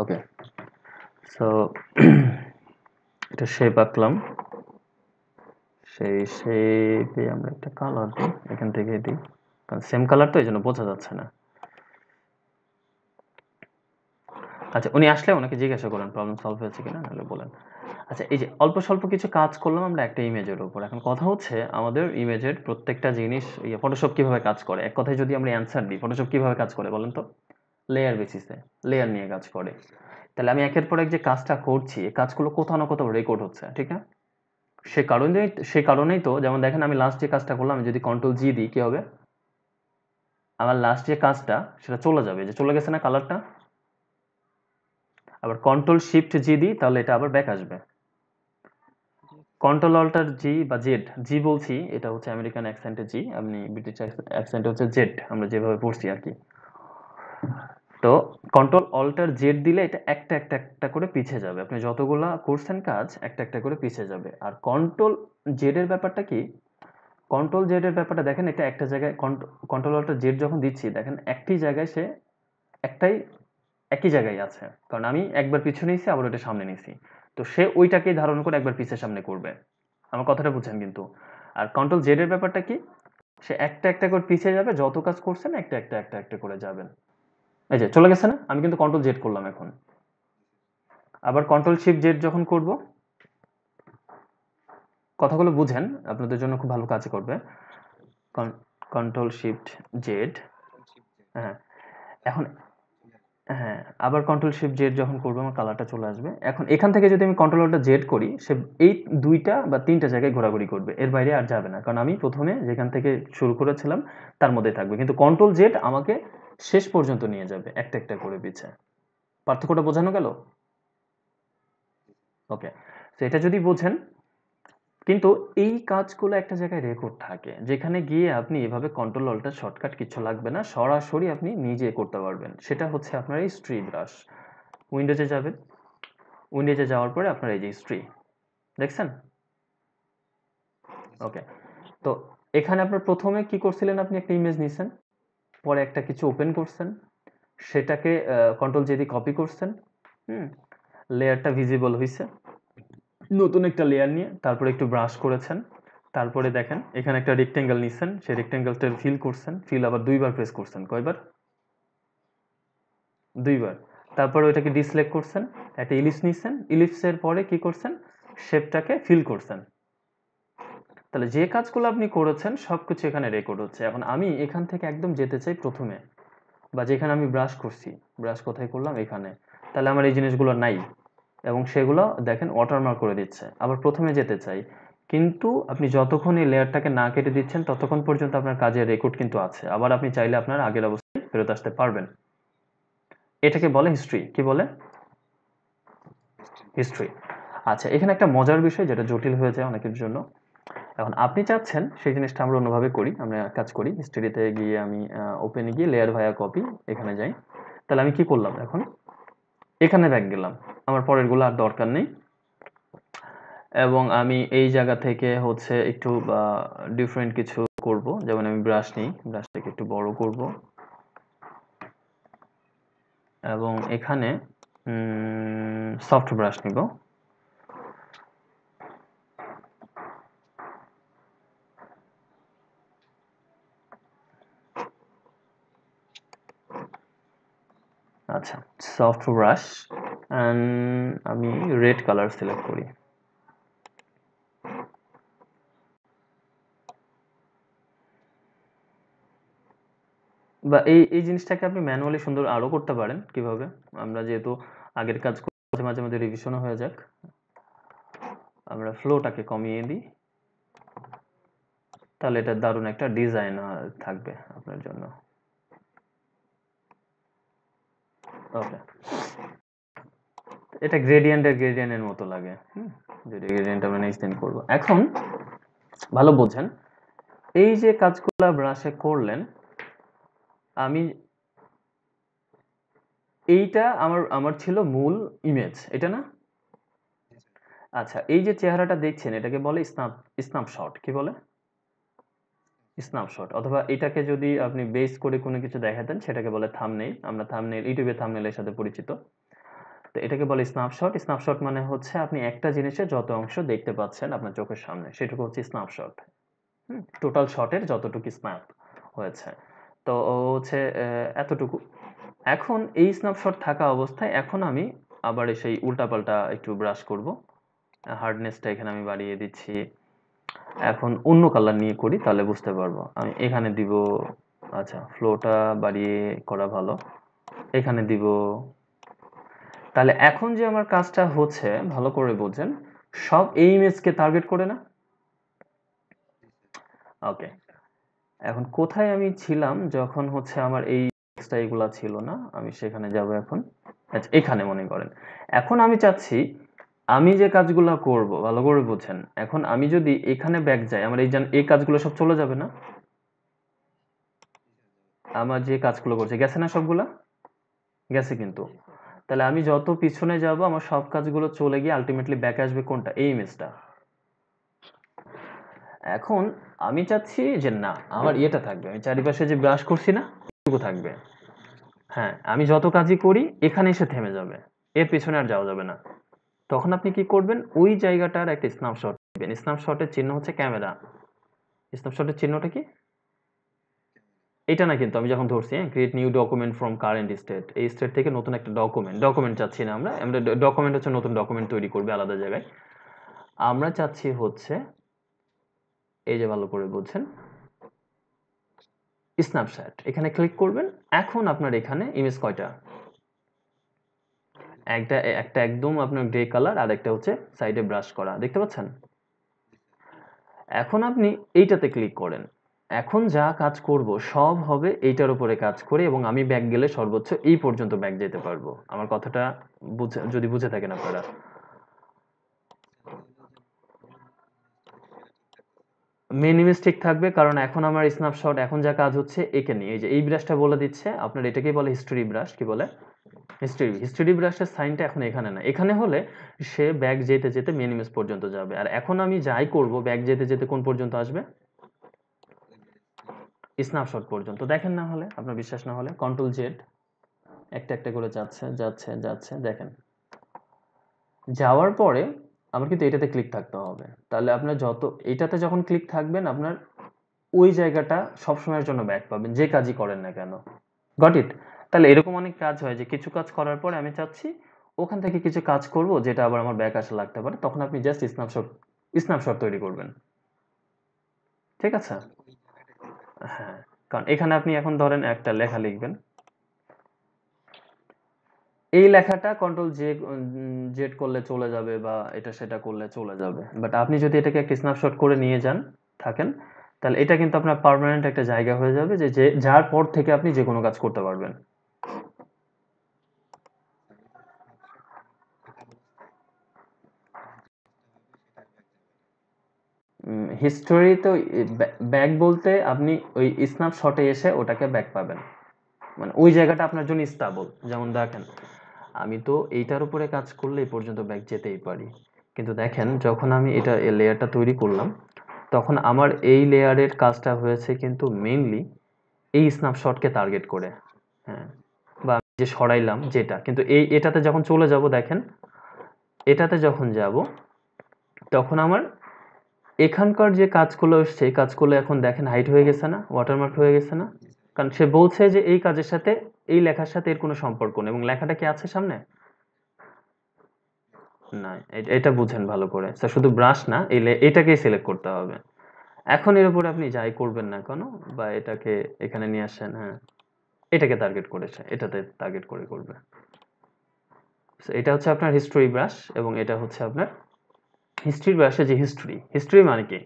ওকে, সো এটা শেপ আঁকলাম, সেই শেপে আমরা একটা কালার দিই, এখান থেকে দিই, কারণ সেম কালার তো এই জন্য বোঝা যাচ্ছে না। আচ্ছা, উনি আসলে ওনাকে জিজ্ঞাসা করেন প্রবলেম সলভ হয়েছে কিনা, নাহলে বলেন। আচ্ছা, এই যে অল্প স্বল্প কিছু কাজ করলাম আমরা একটা ইমেজের উপর। এখন কথা হচ্ছে আমাদের ইমেজের প্রত্যেকটা জিনিস ফটোশপ কিভাবে কাজ করে। এক কথায় যদি আমরা অ্যান্সার দিই, ফটোশপ কিভাবে কাজ করে বলেন তো? লেয়ার বেসিসে, লেয়ার নিয়ে কাজ করে। তাহলে আমি একের পর এক যে কাজটা করছি, এই কাজগুলো কোথাও না কোথাও রেকর্ড হচ্ছে, ঠিক না? সে কারণেই তো, যেমন দেখেন আমি লাস্ট যে কাজটা করলাম, আমি যদি কন্ট্রোল জি দিই কি হবে? আমার লাস্ট যে কাজটা সেটা চলে যাবে, যে চলে গেছে না কালারটা। আবার কন্ট্রোল শিফট জি দিই, তাহলে এটা আবার ব্যাক আসবে। কন্ট্রোল অল্টার জি বা জেড, জি বলছি এটা হচ্ছে আমেরিকান অ্যাকসেন্টে জি, আপনি ব্রিটিশ অ্যাকসেন্টে হচ্ছে জেড, আমরা যেভাবে পড়ছি আর কি। তো কন্ট্রোল অল্টার জেড দিলে এটা একটা একটা একটা করে পিছিয়ে যাবে, আপনি যতগুলা করছেন কাজ একটা একটা করে পিছিয়ে যাবে। আর কন্ট্রোল জেড এর ব্যাপারটা কি? কন্ট্রোল জেড এর ব্যাপারটা দেখেন, এটা একটা জায়গায় কন্ট্রোল অল্টার জেড যখন দিচ্ছি দেখেন একটি জায়গায় সে একটাই একই জায়গায় আছে, কারণ আমি একবার পিছনে নিয়েছি আবার ওটা সামনে নিয়েছি। তো সে ওইটাকেই ধারণ করে একবার পিছের সামনে করবে। আমার কথাটা বুঝছেন কিন্তু? আর কন্ট্রোল জেড এর ব্যাপারটা কি? সে একটা একটা করে পিছিয়ে যাবে, যত কাজ করছেন একটা একটা একটা একটা করে যাবেন। এই যে চলে গেছে না, আমি কিন্তু কন্ট্রোল জেড করলাম এখন। আবার কন্ট্রোল শিফট জেড যখন করব, কথাগুলো বুঝেন, আপনাদের জন্য খুব ভালো কাজ করবে। কন্ট্রোল শিফট জেড, হ্যাঁ। এখন হ্যাঁ, আবার কন্ট্রোল শিফট জেড যখন করবো আমার কালারটা চলে আসবে। এখন এখান থেকে যদি আমি কন্ট্রোল অল্টার জেড করি, সে এই দুইটা বা তিনটা জায়গায় ঘোরাঘুরি করবে, এর বাইরে আর যাবে না, কারণ আমি প্রথমে যেখান থেকে শুরু করেছিলাম তার মধ্যে থাকবে। কিন্তু কন্ট্রোল জেড আমাকে শেষ পর্যন্ত নিয়ে যাবে একটা একটা করে পিছে। পার্থক্যটা বোঝানো গেল? ওকে, তো এটা যদি বোঝেন, কিন্তু এই কাজগুলো একটা জায়গায় রেকর্ড থাকে, যেখানে গিয়ে আপনি এভাবে কন্ট্রোল অল্টার শর্টকাট কিছু লাগবে না, সরাসরি আপনি নিজে করতে পারবেন। সেটা হচ্ছে আপনার এই স্ট্রি ব্রাশ। উইন্ডোজে যাবেন, উইন্ডোজে যাওয়ার পরে আপনার এই যে স্ট্রি দেখছেন? ওকে, তো এখানে আপনার প্রথমে কি করছিলেন, আপনি একটা ইমেজ নিছেন, পরে একটা কিছু ওপেন করছেন, সেটাকে কন্ট্রোল জে দিয়ে কপি করছেন, হুম, লেয়ারটা ভিজিবল হয়েছে, নতুন একটা লেয়ার নিয়ে তারপরে একটু ব্রাশ করেছেন, তারপরে দেখেন এখানে একটা রেক্টেঙ্গেল নিচ্ছেন, সেই রেক্টেঙ্গেলটা ফিল করছেন, ফিল আবার 2 বার প্রেস করছেন। কয়বার? 2 বার। তারপরে ওইটাকে ডিসিলেক্ট করছেন, একটা ইলিপস নিচ্ছেন, ইলিপসের পরে কি করছেন? শেপটাকে ফিল করছেন। তাহলে যে কাজগুলো আপনি করেছেন সবকিছু এখানে রেকর্ড হচ্ছে। এখন আমি এখান থেকে একদম যেতে চাই প্রথমে, বা যেখানে আমি ব্রাশ করছি, ব্রাশ কোথায় করলাম? এখানে। তাহলে আমার এই জিনিসগুলো নাই এবং সেগুলো দেখেন ওয়াটারমার্ক করে দিচ্ছে। আবার প্রথমে যেতে চাই, কিন্তু আপনি যতক্ষণ এই লেয়ারটাকে না কেটে দিচ্ছেন ততক্ষণ পর্যন্ত আপনার কাজের রেকর্ড কিন্তু আছে। আবার আপনি চাইলে আপনার আগের অবস্থায় ফেরত আসতে পারবেন। এটাকে বলে হিস্ট্রি। কি বলে? হিস্ট্রি। আচ্ছা, এখানে একটা মজার বিষয় যেটা জটিল হয়ে যায় অনেকের জন্য। এখন আপনি চাচ্ছেন সেই জিনিসটা আমরা অন্যভাবে করি, আমরা কাজ করি। হিস্ট্রিতে গিয়ে আমি ওপেনে গিয়ে লেয়ার ভায়া কপি, এখানে যাই। তাহলে আমি কি করলাম? এখন এখানে ব্যাক গেলাম, আমার পরেরগুলো আর দরকার নেই। এবং আমি এই জায়গা থেকে হচ্ছে একটু ডিফারেন্ট কিছু করব। যেমন আমি ব্রাশ নিই, ব্রাশটাকে একটু বড় করব এবং এখানে সফট ব্রাশ নিব। আচ্ছা, সফট ব্রাশ, আমি রেড কালার সিলেক্ট করি। বা এই জিনিসটাকে আপনি ম্যানুয়ালি সুন্দর আরো করতে পারেন। কিভাবে? আমরা যেহেতু আগের কাজ করছি, মাঝে মাঝে রিভিশনও হয়ে যাক। আমরা ফ্লোটাকে কমিয়ে দিই, তাহলে এটা দারুণ একটা ডিজাইন থাকবে আপনার জন্য। ওকে, এটা গ্রেডিয়েন্টের মতো লাগে। যদি গ্রেডিয়েন্ট আমরা নেক্সট দিন করবো। এখন ভালো বোঝেন, এই যে কাজগুলো ব্রাশে করলেন, আমি এইটা আমার আমার ছিল মূল ইমেজ, এটা না? আচ্ছা, এই যে চেহারাটা দেখছেন এটাকে বলে স্ন্যাপশট। কি বলে? স্ন্যাপশট। অথবা এটাকে যদি আপনি বেস করে কোনো কিছু দেখাতেন সেটাকে বলে থাম্বনেইল। আমরা থাম্বনেইল, ইউটিউবে থাম্বনেইলের সাথে পরিচিত। তো এটাকে বলে স্ন্যাপশট। স্ন্যাপশট মানে হচ্ছে আপনি একটা জিনিসের যত অংশ দেখতে পাচ্ছেন আপনার চোখের সামনে, সেটুকু হচ্ছে স্ন্যাপশট। টোটাল শটের যতটুকু স্ন্যাপ হয়েছে। তো ও হচ্ছে এতটুকু। এখন এই স্ন্যাপশট থাকা অবস্থায় এখন আমি আবার সেই উল্টাপাল্টা একটু ব্রাশ করব। হার্ডনেসটা এখানে আমি বাড়িয়ে দিচ্ছি। এখন অন্য কালার নিয়ে করি, তাহলে বুঝতে পারবো। আমি এখানে দিব, আচ্ছা ফ্লোটা বাড়িয়ে করা ভালো, এখানে দিব। তাহলে এখন যে আমার কাজটা হচ্ছে ভালো করে বোঝেন, সব এই ইমেজকে টার্গেট করে না? ওকে, এখন কোথায় আমি ছিলাম যখন হচ্ছে আমার এই টেক্সটটা এগুলা ছিল না? আমি সেখানে যাব এখন। আচ্ছা, এখানে মনে করেন। এখন আমি চাচ্ছি আমি যে কাজগুলো করব ভালো করে বুঝেন। এখন আমি যদি এখানে ব্যাক যাই, আমার এই কাজগুলো সব চলে যাবে না? আমার যে কাজগুলো করছে গেছে না সবগুলা? গেছে কিন্তু। তাহলে আমি যত পিছনে যাব আমার সব কাজগুলো চলে গিয়ে আলটিমেটলি ব্যাক আসবে কোনটা? এই ইমেজটা। এখন আমি চাচ্ছি যে না, আমার ইয়েটা থাকবে, আমি চারিপাশে যে ব্রাশ করছি না এটুকু থাকবে। হ্যাঁ, আমি যত কাজই করি এখানে এসে থেমে যাবে, এর পেছনে আর যাওয়া যাবে না। তখন আপনি কি করবেন? ওই জায়গাটার একটা স্ন্যাপশট নেবেন। স্ন্যাপশটের চিহ্ন হচ্ছে ক্যামেরা। স্ন্যাপশটের চিহ্নটা কি? এটা না, কিন্তু আমি যখন ধরছি create new document from current state, এই স্টেট থেকে নতুন একটা ডকুমেন্ট চাচ্ছি না আমরা। আমরা ডকুমেন্ট হচ্ছে নতুন ডকুমেন্ট তৈরি করবে আলাদা জায়গায়। আমরা চাচ্ছি হচ্ছে এই যে ভালো করে বুঝছেন, স্ন্যাপশট। এখানে ক্লিক করবেন। এখন আপনার এখানে ইমেজ কয়টা? একটা একটা একদম আপনার গ্রে কালার, আর একটা হচ্ছে সাইডে ব্রাশ করা, দেখতে পাচ্ছেন? এখন আপনি এইটাতে ক্লিক করেন। এখন যা কাজ করব সব হবে এইটার উপরে কাজ করে, এবং আমি ব্যাক গেলে সর্বোচ্চ এই পর্যন্ত ব্যাক যেতে পারবো। আমার কথাটা যদি বুঝে থাকেন আপনারা। মেন ইমেজ ঠিক থাকবে, কারণ এখন আমার স্ন্যাপশট, এখন যা কাজ হচ্ছে একে নিয়ে। এই যে এই ব্রাশটা বলে দিচ্ছে আপনার, এটাকেই বলে হিস্টোরি ব্রাশ। কি বলে? হিস্টোরি ব্রাশের সাইনটা এখন এখানে না, এখানে হলে সে ব্যাক যেতে যেতে মেন ইমেজ পর্যন্ত যাবে। আর এখন আমি যাই করব ব্যাক যেতে যেতে কোন পর্যন্ত আসবে? স্ন্যাপশট পর্যন্ত। দেখেন, না হলে আপনার বিশ্বাস না হলে কন্ট্রোল জেড, একটা একটা করে যাচ্ছে যাচ্ছে যাচ্ছে, দেখেন। যাওয়ার পরে আমার কিন্তু এটাতে ক্লিক থাকতে হবে। তাহলে আপনার এটাতে যখন ক্লিক থাকবেন আপনার ওই জায়গাটা সবসময়ের জন্য ব্যাক পাবেন, যে কাজই করেন না কেন। Got it? তাহলে এরকম অনেক কাজ হয় যে কিছু কাজ করার পরে আমি চাচ্ছি ওখান থেকে কিছু কাজ করব যেটা আবার আমার ব্যাক আসে লাগতে পারে, তখন আপনি জাস্ট স্ন্যাপশট তৈরি করবেন। ঠিক আছে? হ্যাঁ, কারণ এখানে আপনি এখন ধরেন একটা লেখা লিখবেন, এই লেখাটা কন্ট্রোল জেড করলে চলে যাবে বা এটা সেটা করলে চলে যাবে, বাট আপনি যদি এটাকে একটা স্ন্যাপশট করে নিয়ে থাকেন, তাহলে এটা কিন্তু আপনার পার্মানেন্ট একটা জায়গা হয়ে যাবে যে যার পর থেকে আপনি যে কোনো কাজ করতে পারবেন। হিস্টোরি তো ব্যাক বলতে আপনি ওই স্ন্যাপশটে এসে ওটাকে ব্যাক পাবেন, মানে ওই জায়গাটা আপনার জন্য স্টেবল। যেমন দেখেন, আমি তো এইটার উপরে কাজ করলে এই পর্যন্ত ব্যাক যেতেই পারি, কিন্তু দেখেন যখন আমি এটা এই লেয়ারটা তৈরি করলাম, তখন আমার এই লেয়ারের কাজটা হয়েছে কিন্তু মেইনলি এই স্ন্যাপশটকে টার্গেট করে। হ্যাঁ, বা আমি যে সরাইলাম যেটা, কিন্তু এটাতে যখন চলে যাব, দেখেন এটাতে যখন যাব তখন আমার এখানকার যে কাজগুলো এসছে এই কাজগুলো এখন দেখেন হাইড হয়ে গেছে না, ওয়াটারমার্ক হয়ে গেছে না, কারণ সে বলছে যে এই কাজের সাথে এই লেখার সাথে এর কোনো সম্পর্ক নেই, এবং লেখাটা কি আছে সামনে না। এটা বুঝেন ভালো করে, তো শুধু ব্রাশ না, এটাকেই সিলেক্ট করতে হবে। এখন এর উপরে আপনি যাই করবেন না কেন, বা এটাকে এখানে নিয়ে আসেন, হ্যাঁ এটাকে টার্গেট করেছে, এটাতে টার্গেট করে করবে। So, এটা হচ্ছে আপনার হিস্টোরি ব্রাশ, এবং এটা হচ্ছে আপনার হিস্ট্রি ব্রাশে যে হিস্ট্রি মানে কি,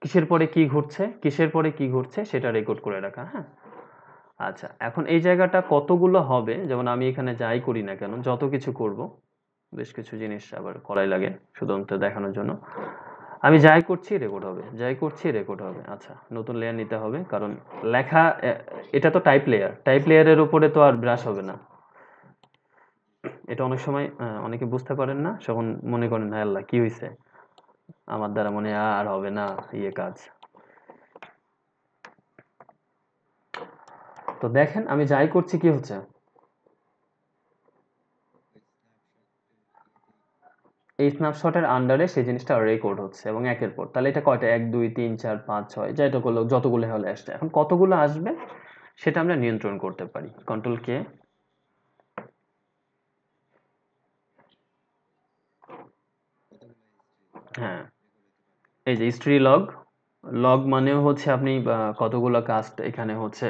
কিসের পরে কি ঘটছে, কিসের পরে কি ঘটছে সেটা রেকর্ড করে রাখা। হ্যাঁ, আচ্ছা এখন এই জায়গাটা কতগুলো হবে, যেমন আমি এখানে যাই করি না কেন, যত কিছু করব, বেশ কিছু জিনিস আবার করাই লাগে শুধুমাত্র দেখানোর জন্য, আমি যাই করছি রেকর্ড হবে, যাই করছি রেকর্ড হবে। আচ্ছা, নতুন লেয়ার নিতে হবে, কারণ লেখা এটা তো টাইপ লেয়ারের উপরে তো আর ব্রাশ হবে না। এটা অনেক সময় অনেকে বুঝতে পারেন না, তখন মনে করেন হ্যাঁ আল্লাহ কি হয়েছে, আমার দ্বারা মনে হয় আর হবে না কাজ। তো দেখেন আমি যাই করছি কি হচ্ছে, এই স্ন্যাপশটের আন্ডারে সেই জিনিসটা রেকর্ড হচ্ছে, এবং একের পর, তাহলে এটা কয়টা, 1 2 3 4 5 6, যতগুলো হলে আসছে, এখন কতগুলো আসবে সেটা আমরা নিয়ন্ত্রণ করতে পারি। কন্ট্রোল কে, হ্যাঁ এই যে হিস্ট্রি লগ, লগ মানেও হচ্ছে আপনি কতগুলো কাজ এখানে হচ্ছে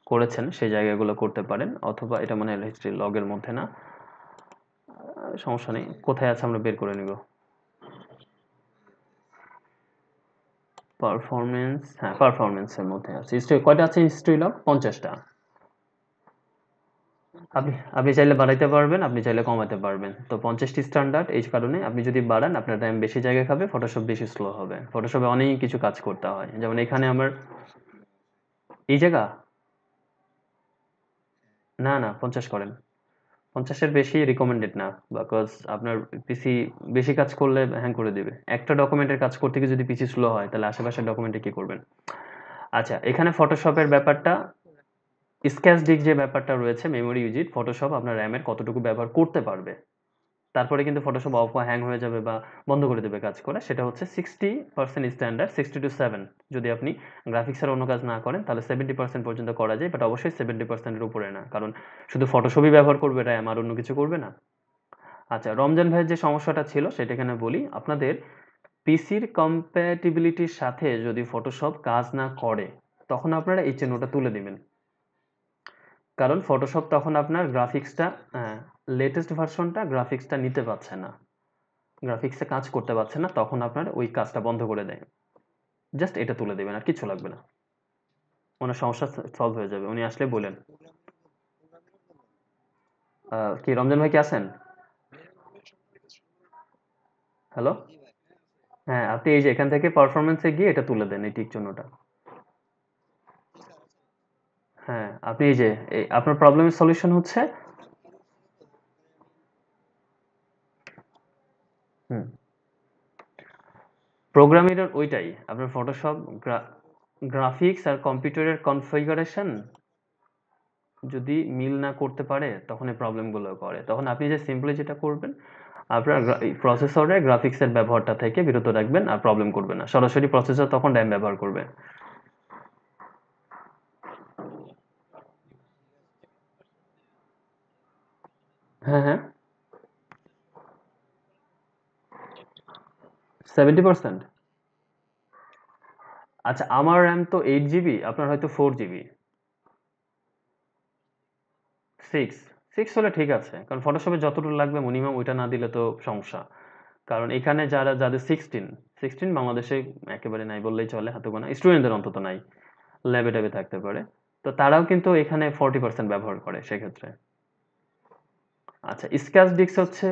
করেছেন সেই জায়গাগুলো করতে পারেন, অথবা এটা মানে হিস্ট্রি লগের মধ্যে না, সমস্যা নেই, কোথায় আছে আমরা বের করে নিব। পারফরমেন্স, হ্যাঁ পারফরমেন্সের মধ্যে আছে হিস্ট্রি, কয়টা আছে হিস্ট্রি লগ, 50টা। আপনি আপনি চাইলে বাড়াইতে পারবেন, আপনি চাইলে কমাতে পারবেন, তো 50টি স্ট্যান্ডার্ড, এই কারণে আপনি যদি বাড়ান আপনার টাইম বেশি জায়গা খাবে, ফটোশপ বেশি স্লো হবে, ফটোশপে অনেক কিছু কাজ করতে হয়, যেমন এখানে আমার এই জায়গা, না না 50 করেন, 50-এর বেশি রিকমেন্ডেড না, বিকজ আপনার পিসি বেশি কাজ করলে হ্যাং করে দিবে, একটা ডকুমেন্টের কাজ করতে গিয়ে যদি পিসি স্লো হয় তাহলে আশেপাশের ডকুমেন্টে কি করবেন। আচ্ছা, এখানে ফটোশপের ব্যাপারটা, স্ক্যাচ ডিক যে ব্যাপারটা রয়েছে, মেমোরি ইউজিট, ফটোশপ আপনার র্যামের কতটুকু ব্যবহার করতে পারবে, তারপরে কিন্তু ফটোশপ অফ হ্যাং হয়ে যাবে বা বন্ধ করে দেবে কাজ করা, সেটা হচ্ছে 60% স্ট্যান্ডার্ড, 60 to 7, যদি আপনি গ্রাফিক্সের অন্য কাজ না করেন তাহলে 70% পর্যন্ত করা যায়, বাট অবশ্যই 70%-এর উপরে না, কারণ শুধু ফটোশপই ব্যবহার করবে র্যাম, আর অন্য কিছু করবে না। আচ্ছা, রমজান ভাইয়ের যে সমস্যাটা ছিল সেটা এখানে বলি, আপনাদের পিসির কম্প্যাটিবিলিটির সাথে যদি ফটোশপ কাজ না করে তখন আপনারা এই চিহ্নটা তুলে দিবেন, কারণ ফটোশপ তখন আপনার গ্রাফিক্সটা, লেটেস্ট ভার্সনটা গ্রাফিক্সটা নিতে পারছে না, গ্রাফিক্সে কাজ করতে পারছে না, তখন আপনার ওই কাজটা বন্ধ করে দেয়। জাস্ট এটা তুলে দেবেন, আর কিছু লাগবে না, ওনার সমস্যা সলভ হয়ে যাবে, উনি আসলে বলেন। কি রমজান ভাই কি আছেন? হ্যালো, হ্যাঁ আপনি এই যে এখান থেকে পারফরমেন্সে গিয়ে এটা তুলে দেন, এই টিক চিহ্নটা। হ্যাঁ, আপনি এই যে আপনার প্রবলেমের সলিউশন হচ্ছে, হুম, প্রোগ্রামিং এর ওইটাই, আপনার ফটোশপ গ্রাফিক্স আর কম্পিউটারের কনফিগারেশন যদি মিল না করতে পারে তখন এই প্রবলেমগুলো করে, তখন আপনি যে সিম্পলি যেটা করবেন, আপনার প্রসেসরে গ্রাফিক্সের ব্যবহারটা থেকে বিরত রাখবেন, আর প্রবলেম করবে না। সরাসরি প্রসেসর তখন র্যাম ব্যবহার করবে। হ্যাঁ হ্যাঁ, 70%। আচ্ছা, আমার র্যাম তো 8 জিবি, আপনার হয়তো 4 জিবি। 6, 6 হলে ঠিক আছে, কারণ ফটোশপে যতটুকু লাগবে মিনিমাম ওইটা না দিলে তো সমস্যা। কারণ এখানে যাদের 16 বাংলাদেশে একেবারে নাই বললেই চলে, হাতে গোনা স্টুডেন্টদের অন্তত নাই, ল্যাবে ট্যাবে থাকতে পারে। তো তারাও কিন্তু এখানে 40% ব্যবহার করে সেক্ষেত্রে। আচ্ছা, স্ক্যাচ ডিস্ক হচ্ছে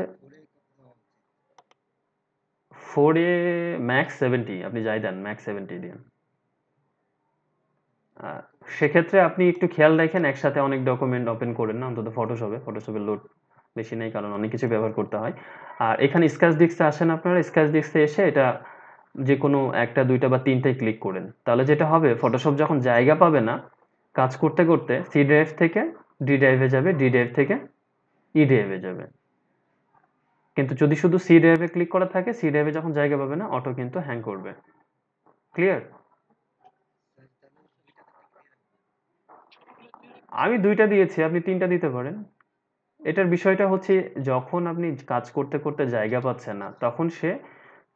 4 এ ম্যাক্স 70, আপনি যাই দেন ম্যাক্স 70 দিন। আহ, সেক্ষেত্রে আপনি একটু খেয়াল রাখেন একসাথে অনেক ডকুমেন্ট ওপেন করেন না, অন্তত ফটোশপের লোড বেশি নেই, কারণ অনেক কিছু ব্যবহার করতে হয়। আর এখানে স্ক্যাচ ডিস্কে আসেন, আপনারা স্ক্যাচ ডিস্কে এসে এটা যে কোনো একটা দুইটা বা তিনটায় ক্লিক করেন, তাহলে যেটা হবে ফটোশপ যখন জায়গা পাবে না কাজ করতে করতে সি ড্রাইভ থেকে ডি ড্রাইভে যাবে, ডি ড্রাইভ থেকে ই ড্রাইভে যাবে। কিন্তু যদি শুধু সি ড্রাইভে ক্লিক করা থাকে, সি ড্রাইভে যখন জায়গা পাবে না অটো কিন্তু হ্যাং করবে। ক্লিয়ার? আমি দুইটা দিয়েছি, আপনি তিনটা দিতে পারেন। এটার বিষয়টা হচ্ছে যখন আপনি কাজ করতে করতে জায়গা পাচ্ছেন না, তখন সে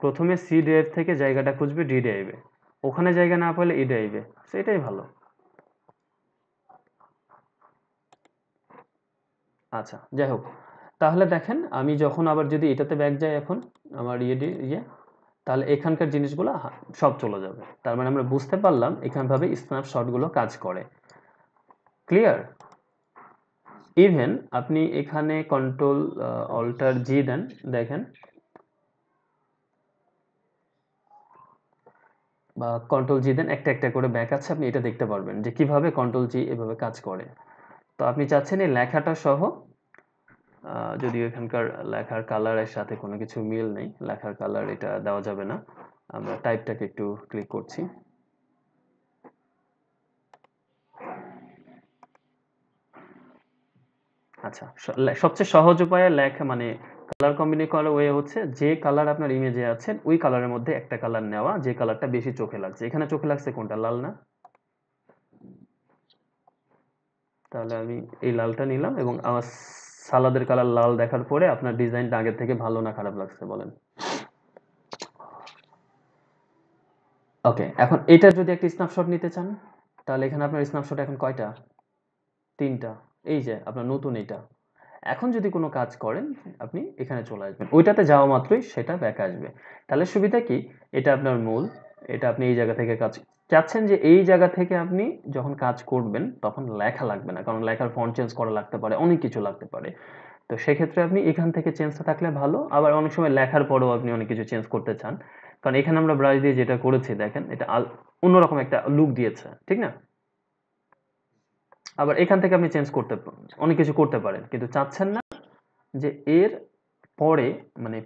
প্রথমে সি ড্রাইভ থেকে জায়গাটা খুঁজবে ডি ড্রাইভে, ওখানে জায়গা না পেলে ই ড্রাইভে, সেটাই ভালো। আচ্ছা, যাই হোক, তাহলে দেখেন আমি যখন আবার যদি এটাতে ব্যাক যাই এখন, আমার তাহলে এখানকার জিনিসগুলো সব চলে যাবে। তার মানে আমরা বুঝতে পারলাম এখানভাবে স্ন্যাপশটগুলো কাজ করে। ক্লিয়ার? ইভেন আপনি এখানে কন্ট্রোল অল্টার জি দেন, দেখেন, বা কন্ট্রোল জি দেন, একটা একটা করে ব্যাক আছে, আপনি এটা দেখতে পারবেন যে কিভাবে কন্ট্রোল জি এভাবে কাজ করে। তো আপনি চাচ্ছেন এই লেখাটা সহ, যদিও এখানকার লেখার কালারের সাথে কোনো কিছু মিল নেই, লেখার কালার এটা দেওয়া যাবে না। আমরা টাইপটাকে একটু ক্লিক করছি। আচ্ছা, সবচেয়ে সহজ উপায়ে লেখা মানে কালার কম্বিনেশন করার ওয়ে হচ্ছে যে কালার আপনার ইমেজে আছে ওই কালারের মধ্যে একটা কালার নেওয়া, যে কালারটা বেশি চোখে লাগছে। এখানে চোখে লাগছে কোনটা? লাল না? তাহলে আমি এই লালটা নিলাম, এবং আমার সালাদের কালার লাল দেখার পরে আপনার ডিজাইনটা আগের থেকে ভালো না খারাপ লাগছে বলেন? ওকে, এখন এটার যদি একটা স্ন্যাপশট নিতে চান, তাহলে এখানে আপনার স্ন্যাপশট এখন কয়টা? তিনটা। এই যে আপনার নতুন এটা। এখন যদি কোনো কাজ করেন আপনি এখানে চলে আসবেন, ওইটাতে যাওয়া মাত্রই সেটা ব্যাক আসবে। তাহলে সুবিধা কি? এটা আপনার মূল, এটা আপনি এই জায়গা থেকে কাজ চাচ্ছেন যে এই জায়গা থেকে আপনি যখন কাজ করবেন তখন লেখা লাগবে না, কারণ লেখার ফন্ট চেঞ্জ করা লাগতে পারে, অনেক কিছু লাগতে পারে। তো সেক্ষেত্রে আপনি এখান থেকে চেঞ্জটা থাকলে ভালো। আবার অনেক সময় লেখার পরেও আপনি অনেক কিছু চেঞ্জ করতে চান, কারণ এখানে আমরা ব্রাশ দিয়ে যেটা করেছি দেখেন, এটা অন্যরকম একটা লুক দিয়েছে, ঠিক না? আবার এখান থেকে আপনি চেঞ্জ করতে অনেক কিছু করতে পারেন, কিন্তু চাচ্ছেন না যে এর পরে মানে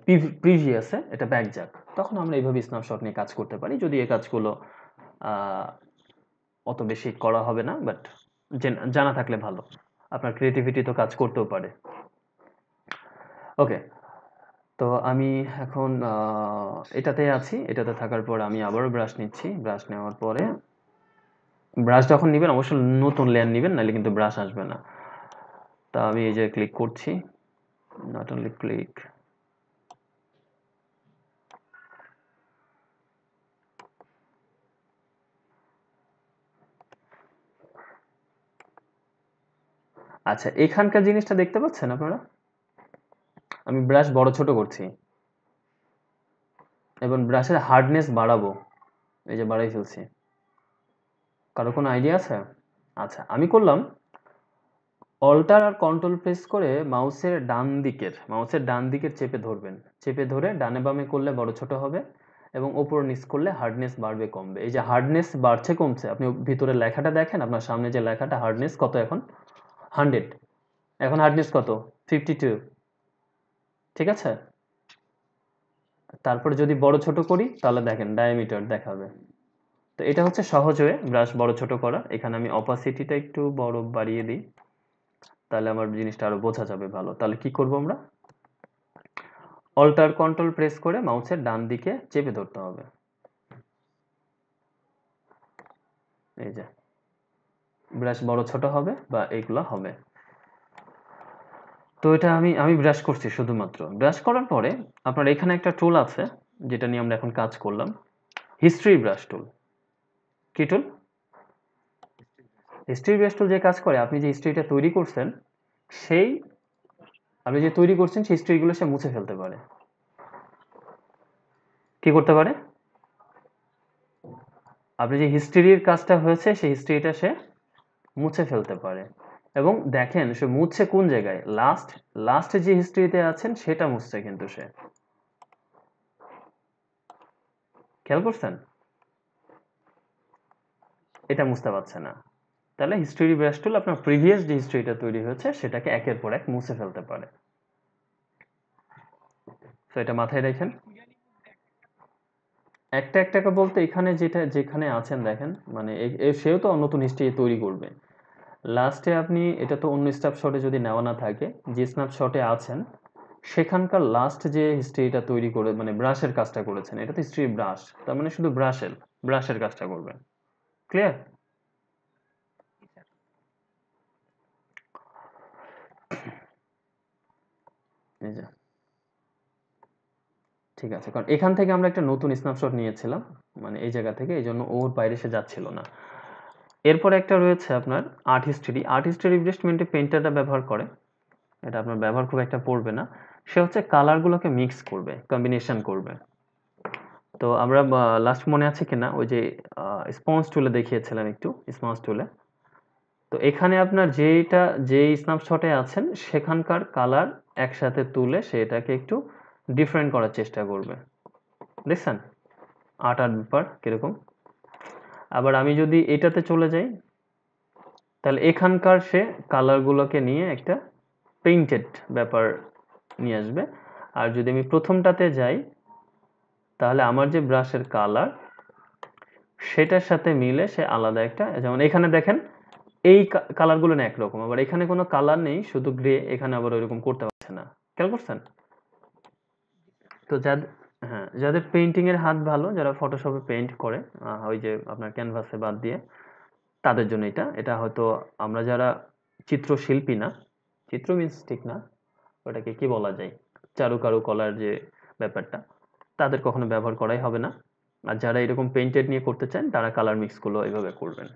প্রিভিয়াসে এটা ব্যাক যাক, তখন আমরা এইভাবে স্ন্যাপশট নিয়ে কাজ করতে পারি। যদি এই কাজগুলো আহ, অত বেশি করা হবে না, বাট জানা থাকলে ভালো, আপনার ক্রিয়েটিভিটি তো কাজ করতেও পারে। ওকে, তো আমি এখন এটাতে আছি, এটাতে থাকার পর আমি আবারও ব্রাশ নিচ্ছি। ব্রাশ নেওয়ার পরে ব্রাশ যখন নেবেন অবশ্যই নতুন লেয়ার নেবেন, নাহলে কিন্তু ব্রাশ আসবে না। তা আমি এই যে ক্লিক করছি, নট অনলি ক্লিক, আচ্ছা এখানকার জিনিসটা দেখতে পাচ্ছেন আপনারা? আমি ব্রাশ বড় ছোট করছি এবং ব্রাশের হার্ডনেস বাড়াবো, এই যে বাড়াই ফেলছি। কারো কোনো আইডিয়া আছে? আচ্ছা, আমি করলাম অল্টার আর কন্ট্রোল প্রেস করে মাউসের ডান দিকের চেপে ধরবেন, চেপে ধরে ডানে বামে করলে বড় ছোট হবে, এবং ওপর নিচ করলে হার্ডনেস বাড়বে কমবে। এই যে হার্ডনেস বাড়ছে কমছে, আপনি ভিতরে লেখাটা দেখেন, আপনার সামনে যে লেখাটা হার্ডনেস কত এখন? 100। এখন হার্ডনেস কত? 52। ঠিক আছে? তারপরে যদি বড় ছোট করি তাহলে দেখেন ডায়ামিটার দেখাবে। তো এটা হচ্ছে সহজ ওয়ে ব্রাশ বড় ছোট করা। এখানে আমি অপাসিটিটা একটু বড় বাড়িয়ে দিই, তাহলে আমার জিনিসটা আরো বোঝা যাবে ভালো। তাহলে কি করব আমরা? অল্টার কন্ট্রোল প্রেস করে মাউসের ডান দিকে চেপে ধরতে হবে। এই যে ব্রাশ বড় ছোট হবে বা এইগুলা হবে। তো এটা আমি ব্রাশ করছি শুধুমাত্র। ব্রাশ করার পরে আপনার এখানে একটা টুল আছে যেটা নিয়ে আমরা এখন কাজ করলাম, হিস্ট্রি ব্রাশ টুল। কি টুল? হিস্ট্রি ব্রাশ টুল যে কাজ করে, আপনি যে হিস্ট্রিটা তৈরি করছেন সেই আপনি যে তৈরি করছেন সেই হিস্ট্রিগুলো সে মুছে ফেলতে পারে। কি করতে পারে? আপনি যে হিস্ট্রির কাজটা হয়েছে সেই হিস্ট্রিটা সে মুছে ফেলতে পারে। এবং দেখেন সে মুছছে কোন জায়গায়, লাস্টে যে হিস্ট্রিতে আছেন সেটা মুছছে কিন্তু সে। খেয়াল করছেন? এটা মুছতে পারছে না। তাহলে হিস্ট্রি ব্রাশ টুল আপনার প্রিভিয়াস যে হিস্ট্রিটা তৈরি হয়েছে সেটাকে একের পর এক মুছে ফেলতে পারে। তো এটা মাথায় রাখেন। একটা একটা বলতে এখানে যেখানে আছেন দেখেন, মানে সেও তো নতুন হিস্ট্রি তৈরি করবে। লাস্টে আপনি এটা তো অন্য স্ন্যাপশটে যদি নেওয়া না থাকে, যে স্ন্যাপশটে আছেন সেখানকার লাস্ট যে হিস্ট্রিটা তৈরি করে মানে ব্রাশের কাজটা করেছেন, এটা তো হিস্ট্রি ব্রাশ, তার মানে শুধু ব্রাশের কাজটা করবেন। ক্লিয়ার? এই যে ঠিক আছে, কারণ এখান থেকে আমরা একটা নতুন স্ন্যাপশট নিয়েছিলাম, মানে এই জায়গা থেকে, এই জন্য ওর বাইরে সে যাচ্ছিল না। এরপর একটা রয়েছে আপনার আর্ট হিস্ট্রি রিপ্লেসমেন্টে পেইন্টারটা ব্যবহার করে, এটা আপনার ব্যবহার খুব একটা পড়বে না। সে হচ্ছে কালারগুলোকে মিক্স করবে, কম্বিনেশন করবে। তো আমরা লাস্ট মনে আছে কিনা ওই যে স্পঞ্জ টুলে দেখিয়েছিলাম একটু, স্পঞ্জ টুলে। তো এখানে আপনার যেই স্ন্যাপশটে আছেন সেখানকার কালার একসাথে তুলে সেটাকে একটু ডিফারেন্ট করার চেষ্টা করবে। দেখছেন আর্ট ব্যাপার কিরকম? আবার আমি যদি এটাতে চলে যাই, তাহলে এখানকার সে কালারগুলোকে নিয়ে একটা পেইন্টেড ব্যাপার নিয়ে আসবে। আর যদি আমি প্রথমটাতে যাই, তাহলে আমার যে ব্রাশের কালার সেটার সাথে মিলে সে আলাদা একটা, যেমন এখানে দেখেন এই কালারগুলো না একরকম, আবার এখানে কোনো কালার নেই শুধু গ্রে, এখানে আবার ওইরকম করতে পারছে না। খেয়াল করছেন? তো হ্যাঁ, যাদের পেইন্টিং এর হাত ভালো, যারা ফটোশপে পেইন্ট করে ওই যে আপনার ক্যানভাসে বাদ দিয়ে, তাদের জন্য এটা হয়তো আমরা যারা চিত্রশিল্পী না, চিত্র মিন্স ঠিক না, ওটাকে কি বলা যায়, কারুকলার যে ব্যাপারটা, তাদের কখনো ব্যবহার করাই হবে না। আর যারা এরকম পেইন্টেড নিয়ে করতে চান তারা কালার মিক্স গুলো এইভাবে করবেন।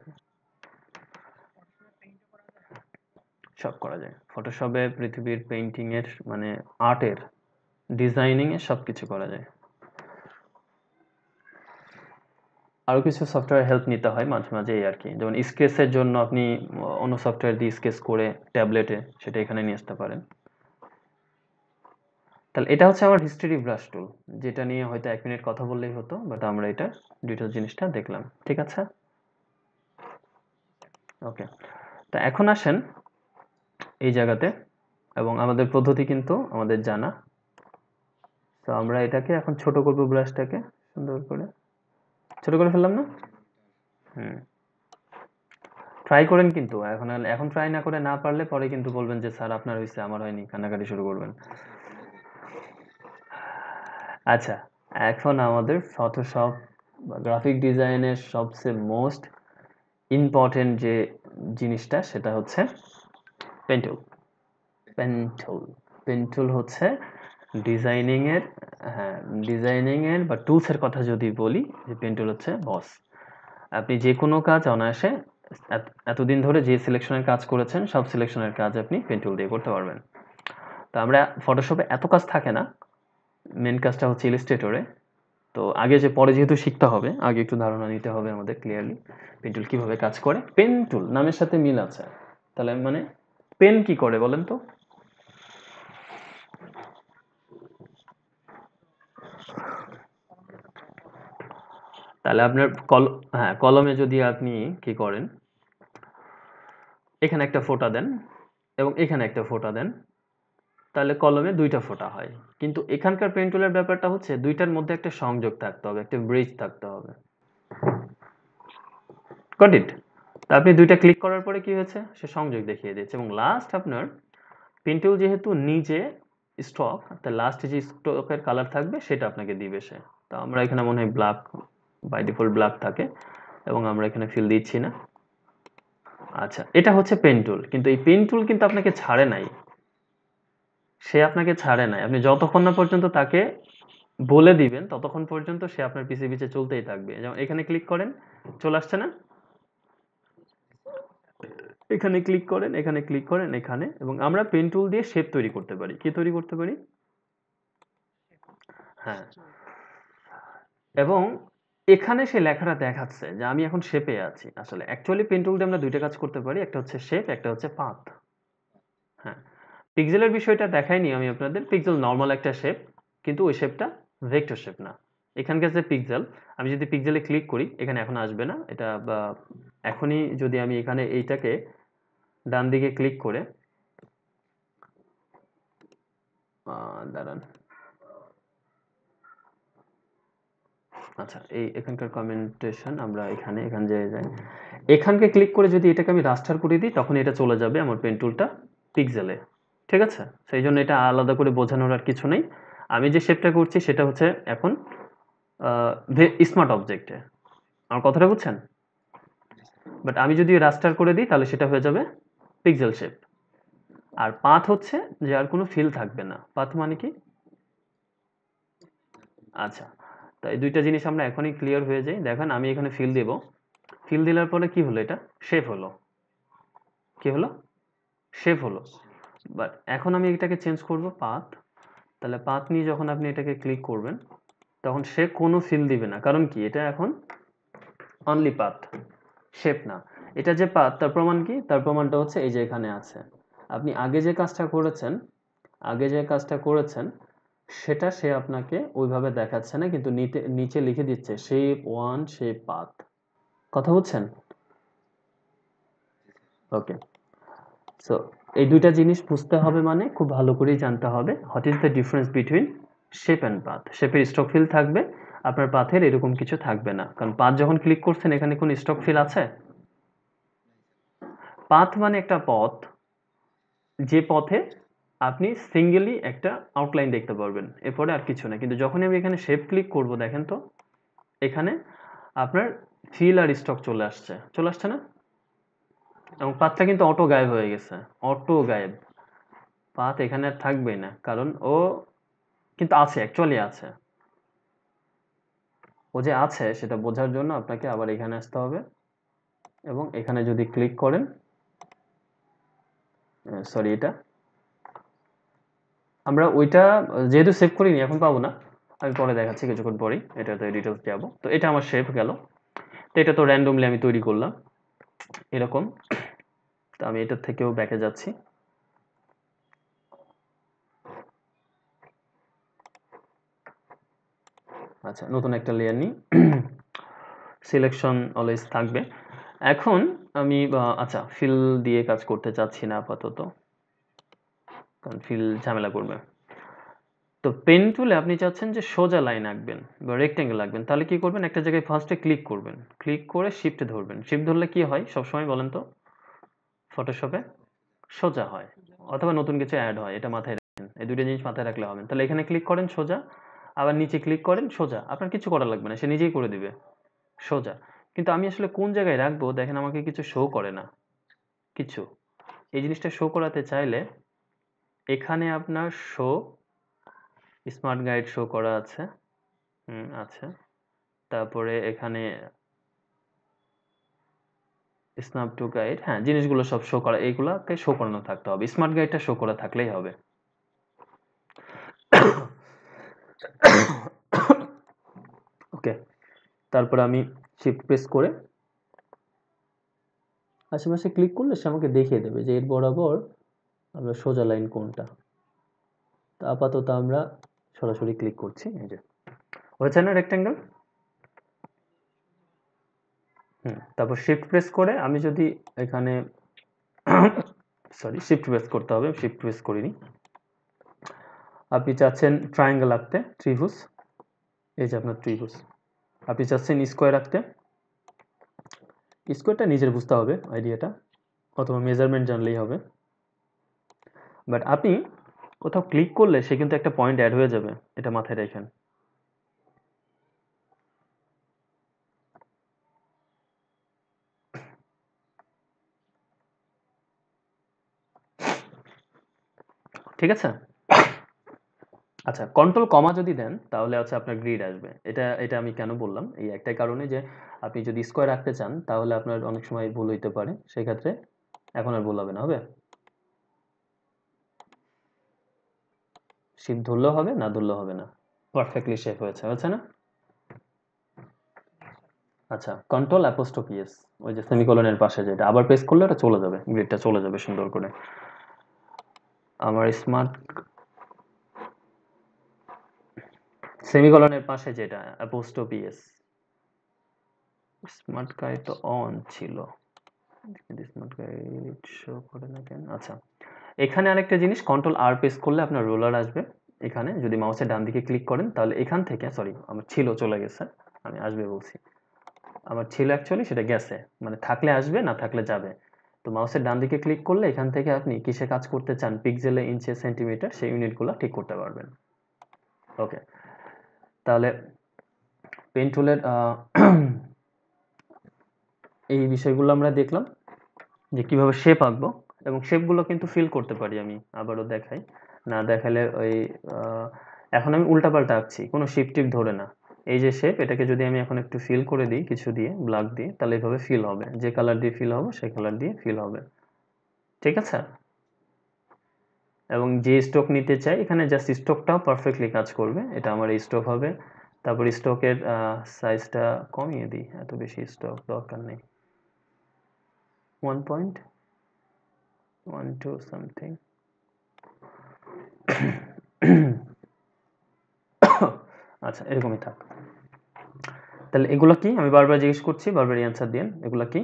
সব করা যায় ফটোশপে, পৃথিবীর পেইন্টিং এর মানে আর্টের ডিজাইনিং এর সবকিছু করা যায়। আরো কিছু সফটওয়্যার হেল্প নিতে হয় মাঝে মাঝে, এই আর কি। যেমন স্কেচের জন্য আপনি অন্য সফটওয়্যার দিয়ে স্কেচ করে ট্যাবলেটে সেটা এখানে নিয়ে আসতে পারেন। তাহলে এটা হচ্ছে আমার হিস্টরি ব্রাশ টুল, যেটা নিয়ে হয়তো 1 মিনিট কথা বললেই হতো, বাট আমরা এটা ডিটেলস জিনিসটা দেখলাম। ঠিক আছে, ওকে। তা এখন আসেন এই জায়গাতে, এবং আমাদের পদ্ধতি কিন্তু আমাদের জানা। তো আমরা এটাকে এখন ছোট করবো, ব্রাশটাকে সুন্দর করে ছোট করে ফেললাম না? হুম, ট্রাই করেন কিন্তু, এখন ট্রাই না করে না পারলে পরে কিন্তু বলবেন যে স্যার আপনার হয়েছে আমার হয়নি, কান্নাকাটি শুরু করবেন। আচ্ছা, এখন আমাদের ফটোশপ বা গ্রাফিক ডিজাইনের সবচেয়ে মোস্ট ইম্পর্টেন্ট যে জিনিসটা সেটা হচ্ছে pen tool. Pen tool pen tool হচ্ছে ডিজাইনিং এর, হ্যাঁ, ডিজাইনিং এর বা টুলস এর কথা যদি বলি, যে পেন টুল হচ্ছে বস। আপনি যে কোনো কাজ অনায়াসে এতদিন ধরে যে সিলেকশনের কাজ করেছেন সব সিলেকশনের কাজ আপনি পেন টুল দিয়ে করতে পারবেন। তো আমরা ফটোশপে এত কাজ থাকে না, মেন কাজটা হচ্ছে ইলাস্ট্রেটরে। তো পরে যেহেতু শিখতে হবে, আগে একটু ধারণা নিতে হবে আমাদের ক্লিয়ারলি পেন টুল কিভাবে কাজ করে। পেন টুল নামের সাথে মিল আছে, তাহলে মানে পেন কি করে বলেন তো? তাহলে আপনার হ্যাঁ, কলমে যদি আপনি কি করেন, এখানে একটা ফোঁটা দেন এবং এখানে একটা ফোঁটা দেন, তাহলে কলমে দুইটা ফোঁটা হয়। কিন্তু এখানকার পেন টুলের ব্যাপারটা হচ্ছে দুইটার মধ্যে একটা সংযোগ থাকতে হবে, একটা ব্রিজ থাকতে হবে। Got it? আপনি দুইটা ক্লিক করার পরে কি হয়েছে, সে সংযোগ দেখিয়ে দিয়েছে। এবং লাস্ট আপনার পেন টুল যেহেতু নিজে স্ট্রোক, তো লাস্টে যে স্ট্রোকের কালার থাকবে সেটা আপনাকে দিবে সে। তো আমরা এখানে মনে হয় ব্ল্যাক, বাই ডিফল্ট ব্ল্যাক থাকে, এবং আমরা এখানে ফিল দিচ্ছি না। আচ্ছা, এটা হচ্ছে পেন টুল, কিন্তু এই পেন টুল কিন্তু আপনাকে ছাড়ে নাই, সে আপনাকে ছাড়ে নাই। আপনি যতক্ষণ না পর্যন্ত তাকে বলে দিবেন ততক্ষণ পর্যন্ত সে আপনার পিছে পিছে চলতেই থাকবে। যেমন এখানে ক্লিক করেন, চলে আসছে না? এখানে ক্লিক করেন, এখানে ক্লিক করেন, এখানে, এবং আমরা পেন টুল দিয়ে শেপ তৈরি করতে পারি। কি তৈরি করতে পারি? হ্যাঁ, এবং এখানে সে লেখাটা দেখাচ্ছে যে আমি এখন শেপে আছি। আসলে অ্যাকচুয়ালি পেন টুল দিয়ে আমরা দুইটা কাজ করতে পারি, একটা হচ্ছে শেপ, একটা হচ্ছে পাথ। হ্যাঁ, পিক্সেলের বিষয়টা দেখাইনি আমি আপনাদের। পিক্সেল নরমাল একটা শেপ, কিন্তু ওই শেপটা ভেক্টর শেপ না। এখানকার যে পিক্সেল, আমি যদি পিক্সেলে ক্লিক করি এখানে এখন আসবে না এটা, বা এখনই যদি আমি এখানে এইটাকে ডান দিকে ক্লিক করে দাঁড়ান, আচ্ছা এই এখানকার কমেন্টেশন আমরা এখান যে যাই, এখানকে ক্লিক করে যদি এটাকে আমি রাস্টার করে দিই তখন এটা চলে যাবে আমার পেন টুলটা পিক্সেলে। ঠিক আছে, সেই জন্য এটা আলাদা করে বোঝানোর আর কিছু নেই। আমি যে শেপটা করছি সেটা হচ্ছে এখন স্মার্ট অবজেক্টে। আমার কথাটা বুঝছেন? বাট আমি যদি রাস্টার করে দিই তাহলে সেটা হয়ে যাবে পিক্সেল শেপ। আর পাথ হচ্ছে যে আর কোনো ফিল থাকবে না। পাথ মানে কি? আচ্ছা, তো এই দুইটা জিনিস আমরা এখনই ক্লিয়ার হয়ে যাই। দেখেন আমি এখানে ফিল দেব, ফিল দেওয়ার পরে কি হলো? এটা শেপ হলো। কি হলো? শেপ হলো। বাট এখন আমি এটাকে চেঞ্জ করব পাথ। তাহলে পাথ নিয়ে যখন আপনি এটাকে ক্লিক করবেন তখন সে কোনো ফিল দিবে না। কারণ কি? এটা এখন অনলি পাথ, শেপ না। এটা যে পাথ তার প্রমাণ কি? তার প্রমাণটা হচ্ছে এই যে এখানে আছে। আপনি আগে যে কাজটা করেছেন, আগে যে কাজটা করেছেন সেটা সে আপনাকে ওইভাবে দেখাচ্ছে না, কিন্তু নিচে লিখে দিচ্ছে শেপ 1 শেপ পাথ। কথা বুঝছেন? ওকে, সো এই দুইটা জিনিস বুঝতে হবে, মানে খুব ভালো করেই জানতে হবে what is the difference between shape and path. শেপের স্টক ফিল থাকবে, আপনার পাথের এরকম কিছু থাকবে না। কারণ পাথ যখন ক্লিক করছেন এখানে কোন স্টক ফিল আছে? পাথ মানে একটা পথ, যে পথে আপনি সিঙ্গেলি একটা আউটলাইন দেখতে পারবেন, এরপরে আর কিছু না। কিন্তু যখন আমি এখানে শেপ ক্লিক করব দেখেন তো এখানে আপনার ফিল আর স্টক চলে আসছে না? এবং পাথটা কিন্তু অটো গায়েব হয়ে গেছে, অটো গায়েব। পাথ এখানে আর থাকবেই না, কারণ ও কিন্তু আছে, অ্যাকচুয়ালি আছে। ও যে আছে সেটা বোঝার জন্য আপনাকে আবার এখানে আসতে হবে, এবং এখানে যদি ক্লিক করেন, সরি এটা আমরা ওইটা যেহেতু সেভ করিনি এখন পাবো না, আমি পরে দেখাচ্ছি কিছুক্ষণ পরেই। এটাতে ডিটেলস যাবো। তো এটা আমার শেপ গেল। তো এটা তো র্যান্ডমলি আমি তৈরি করলাম এরকম। তো আমি এটার থেকেও ব্যাকে যাচ্ছি। আচ্ছা, নতুন একটা লেয়ার নিই। সিলেকশন অলওয়েজ থাকবে। এখন আমি আচ্ছা ফিল দিয়ে কাজ করতে চাচ্ছি না আপাতত, কারণ ফিল ঝামেলা করবে। তো পেন টুলে আপনি চাচ্ছেন যে সোজা লাইন আঁকবেন বা রেক্টেঙ্গেল আঁকবেন, তাহলে কি করবেন? একটা জায়গায় ফার্স্টে ক্লিক করবেন, ক্লিক করে শিফট ধরবেন। শিফট ধরলে কি হয় সবসময় বলেন তো? ফটোশপে সোজা হয়, অথবা নতুন কিছু অ্যাড হয়, এটা মাথায় রাখবেন। এই দুটো জিনিস মাথায় রাখলে হবেন। তাহলে এখানে ক্লিক করেন সোজা, আবার নিচে ক্লিক করেন সোজা। আপনার কিছু করা লাগবে না, সে নিজেই করে দিবে সোজা। কিন্তু আমি আসলে কোন জায়গায় রাখবো দেখেন, আমাকে কিছু শো করে না কিছু। এই জিনিসটা শো করাতে চাইলে এখানে আপনার শো স্মার্ট গাইড শো করা আছে, আছে। তারপরে এখানে স্ন্যাপ টু গাইড, হ্যাঁ জিনিসগুলো সব শো করা, এইগুলাকে শো করানো থাকতে হবে। স্মার্ট গাইডটা শো করা থাকলেই হবে। ওকে, তারপরে আমি শিফট প্রেস করে আশেপাশে ক্লিক করলে সে আমাকে দেখিয়ে দেবে যে এর বরাবর আমরা সোজা লাইন কোনটা। তো আপাতত আমরা সরাসরি ক্লিক করছি, এই যে হয়েছে না রেক্টেঙ্গেল। তারপর শিফট প্রেস করে আমি যদি এখানে সরি শিফট প্রেস করতে হবে, শিফট প্রেস করিনি। আপনি চাচ্ছেন ট্রায়াঙ্গেল আঁকতে, ত্রিভুজ, এই যে আপনার ত্রিভুজ। আপনি চাচ্ছেন স্কোয়ার আঁকতে, স্কোয়ারটা নিজের বুঝতে হবে আইডিয়াটা, অথবা মেজারমেন্ট জানলেই হবে। বাট আপনি কোথাও ক্লিক করলে সে কিন্তু একটা পয়েন্ট অ্যাড হয়ে যাবে, এটা মাথায় রাখেন। ঠিক আছে? আচ্ছা, কন্ট্রোল কমা যদি দেন তাহলে হচ্ছে আপনার গ্রিড আসবে। এটা আমি কেন বললাম, এই একটাই কারণে যে আপনি যদি স্কোয়ার রাখতে চান তাহলে আপনার অনেক সময় ভুল হইতে পারে, সেক্ষেত্রে এখন আর ভুল হবে না। হবে? শিপ ধরলেও হবে, না ধরলেও হবে না, পারফেক্টলি শেপ হয়েছে না? আচ্ছা, কন্ট্রোল অ্যাপোস্ট্রোফি এস, ওই যে সেমিকোলনের পাশে যেটা, আবার প্রেস করলে ওটা চলে যাবে, গ্রিডটা চলে যাবে সুন্দর করে। আমার স্মার্ট সেমিকোলনের পাশে যেটা অ্যাপোস্ট্রোফি এস, স্মার্ট গাইড তো অন ছিল, স্মার্ট গাইড শো করে না কেন? আচ্ছা, এখানে আরেকটা জিনিস, কন্ট্রোল আর প্রেস করলে আপনার রোলার আসবে। এখানে যদি মাউসের ডান দিকে ক্লিক করেন তাহলে এখান থেকে, সরি আমার ছিল চলে গেছে, আমি আসবে বলছি, আমার ছিল অ্যাকচুয়ালি, সেটা গেছে, মানে থাকলে আসবে, না থাকলে যাবে। তো মাউসের ডান দিকে ক্লিক করলে এখান থেকে আপনি কিসে কাজ করতে চান, পিক্সেলে, ইঞ্চে, সেন্টিমিটার, সেই ইউনিটগুলো ঠিক করতে পারবেন। ওকে, তাহলে পেন টুলের এই বিষয়গুলো আমরা দেখলাম যে কিভাবে শেপ আঁকবো, এবং শেপগুলো কিন্তু ফিল করতে পারি। আমি আবারও দেখাই, না দেখালে ওই এখন আমি উল্টাপাল্টা আঁকছি, কোনো শিপ টিপ ধরে না। এই যে শেপ, এটাকে যদি আমি এখন একটু ফিল করে দিই কিছু দিয়ে, ব্ল্যাক দিয়ে, তাহলে এইভাবে ফিল হবে, যে কালার দিয়ে ফিল হবে সেই কালার দিয়ে ফিল হবে। ঠিক আছে? এবং যে স্ট্রোক নিতে চাই, এখানে জাস্ট স্ট্রোকটাও পারফেক্টলি কাজ করবে। এটা আমার এই স্ট্রোক হবে, তারপর স্ট্রোকের সাইজটা কমিয়ে দিই, এত বেশি স্ট্রোক দরকার নেই, 1.12 সামথিং। আচ্ছা, এরকমই থাক। তাহলে এগুলো কি, আমি বারবার জিজ্ঞেস করছি, বারবার অ্যান্সার দিন, এগুলো কি?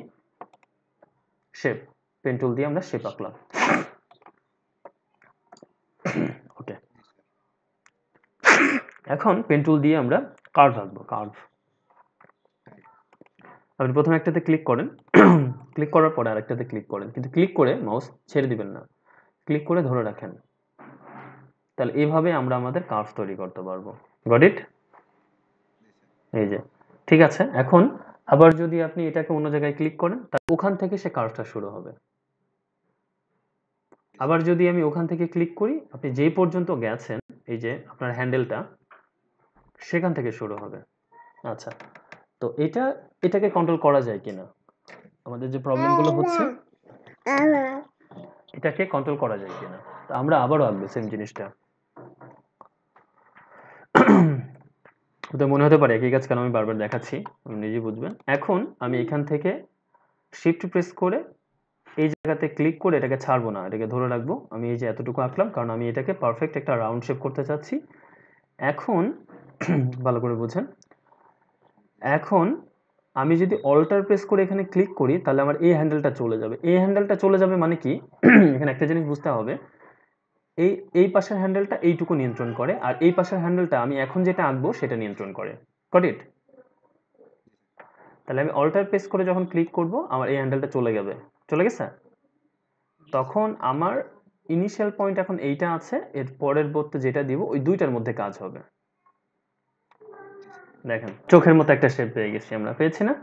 শেপ, পেন টুল দিয়ে আমরা শেপ আঁকলাম। ওকে, এখন পেন টুল দিয়ে আমরা কার্ভ আঁকবো। কার্ভ, আপনি প্রথমে একটাতে ক্লিক করেন, ক্লিক করার পরে আরেকটাতে ক্লিক করেন, কিন্তু ক্লিক করে মাউস ছেড়ে দিবেন না, ক্লিক করে ধরে রাখেন। তাহলে এইভাবে আমরা আমাদের কার্ভ তৈরি করতে পারবো। Got it? এই যে, ঠিক আছে। এখন আবার যদি আপনি এটাকে অন্য জায়গায় ক্লিক করেন, তাহলে ওখান থেকে সে কার্ভটা শুরু হবে। আবার যদি আমি ওখান থেকে ক্লিক করি, আপনি যেই পর্যন্ত গেছেন, এই যে আপনার হ্যান্ডেলটা, সেখান থেকে শুরু হবে। আচ্ছা, তো এটাকে কন্ট্রোল করা যায় কিনা, আমাদের যে প্রবলেমগুলো হচ্ছে, এটাকে কন্ট্রোল করা যায় কিনা। তো আমরা আবারও আঁকবো সেম জিনিসটা। তো মনে হতে পারে একই কাজ কেন আমি বারবার দেখাচ্ছি, আপনি নিজেই বুঝবেন। এখন আমি এখান থেকে শিফট প্রেস করে এই জায়গাতে ক্লিক করে এটাকে ছাড়বো না, এটাকে ধরে রাখবো। আমি এই যে এতটুকু আঁকলাম, কারণ আমি এটাকে পারফেক্ট একটা রাউন্ড শেপ করতে চাচ্ছি। এখন ভালো করে বুঝেন, এখন আমি যদি অল্টার প্রেস করে এখানে ক্লিক করি, তাহলে আমার এই হ্যান্ডেলটা চলে যাবে। এই হ্যান্ডেলটা চলে যাবে মানে কি, এখানে একটা জিনিস বুঝতে হবে, এই এই পাশের হ্যান্ডেলটা এইটুকু নিয়ন্ত্রণ করে, আর এই পাশের হ্যান্ডেলটা আমি এখন যেটা আঁকবো সেটা নিয়ন্ত্রণ করে। Got it? তাহলে আমি অল্টার প্রেস করে যখন ক্লিক করব, আমার এই হ্যান্ডেলটা চলে গেছে। তখন আমার ইনিশিয়াল পয়েন্ট এখন এইটা আছে, এর পরের বর্তে যেটা দিব ওই দুইটার মধ্যে কাজ হবে। দেখেন, চোখের মতো একটা শেপ পেয়ে গেছি আমরা, পেয়েছি না?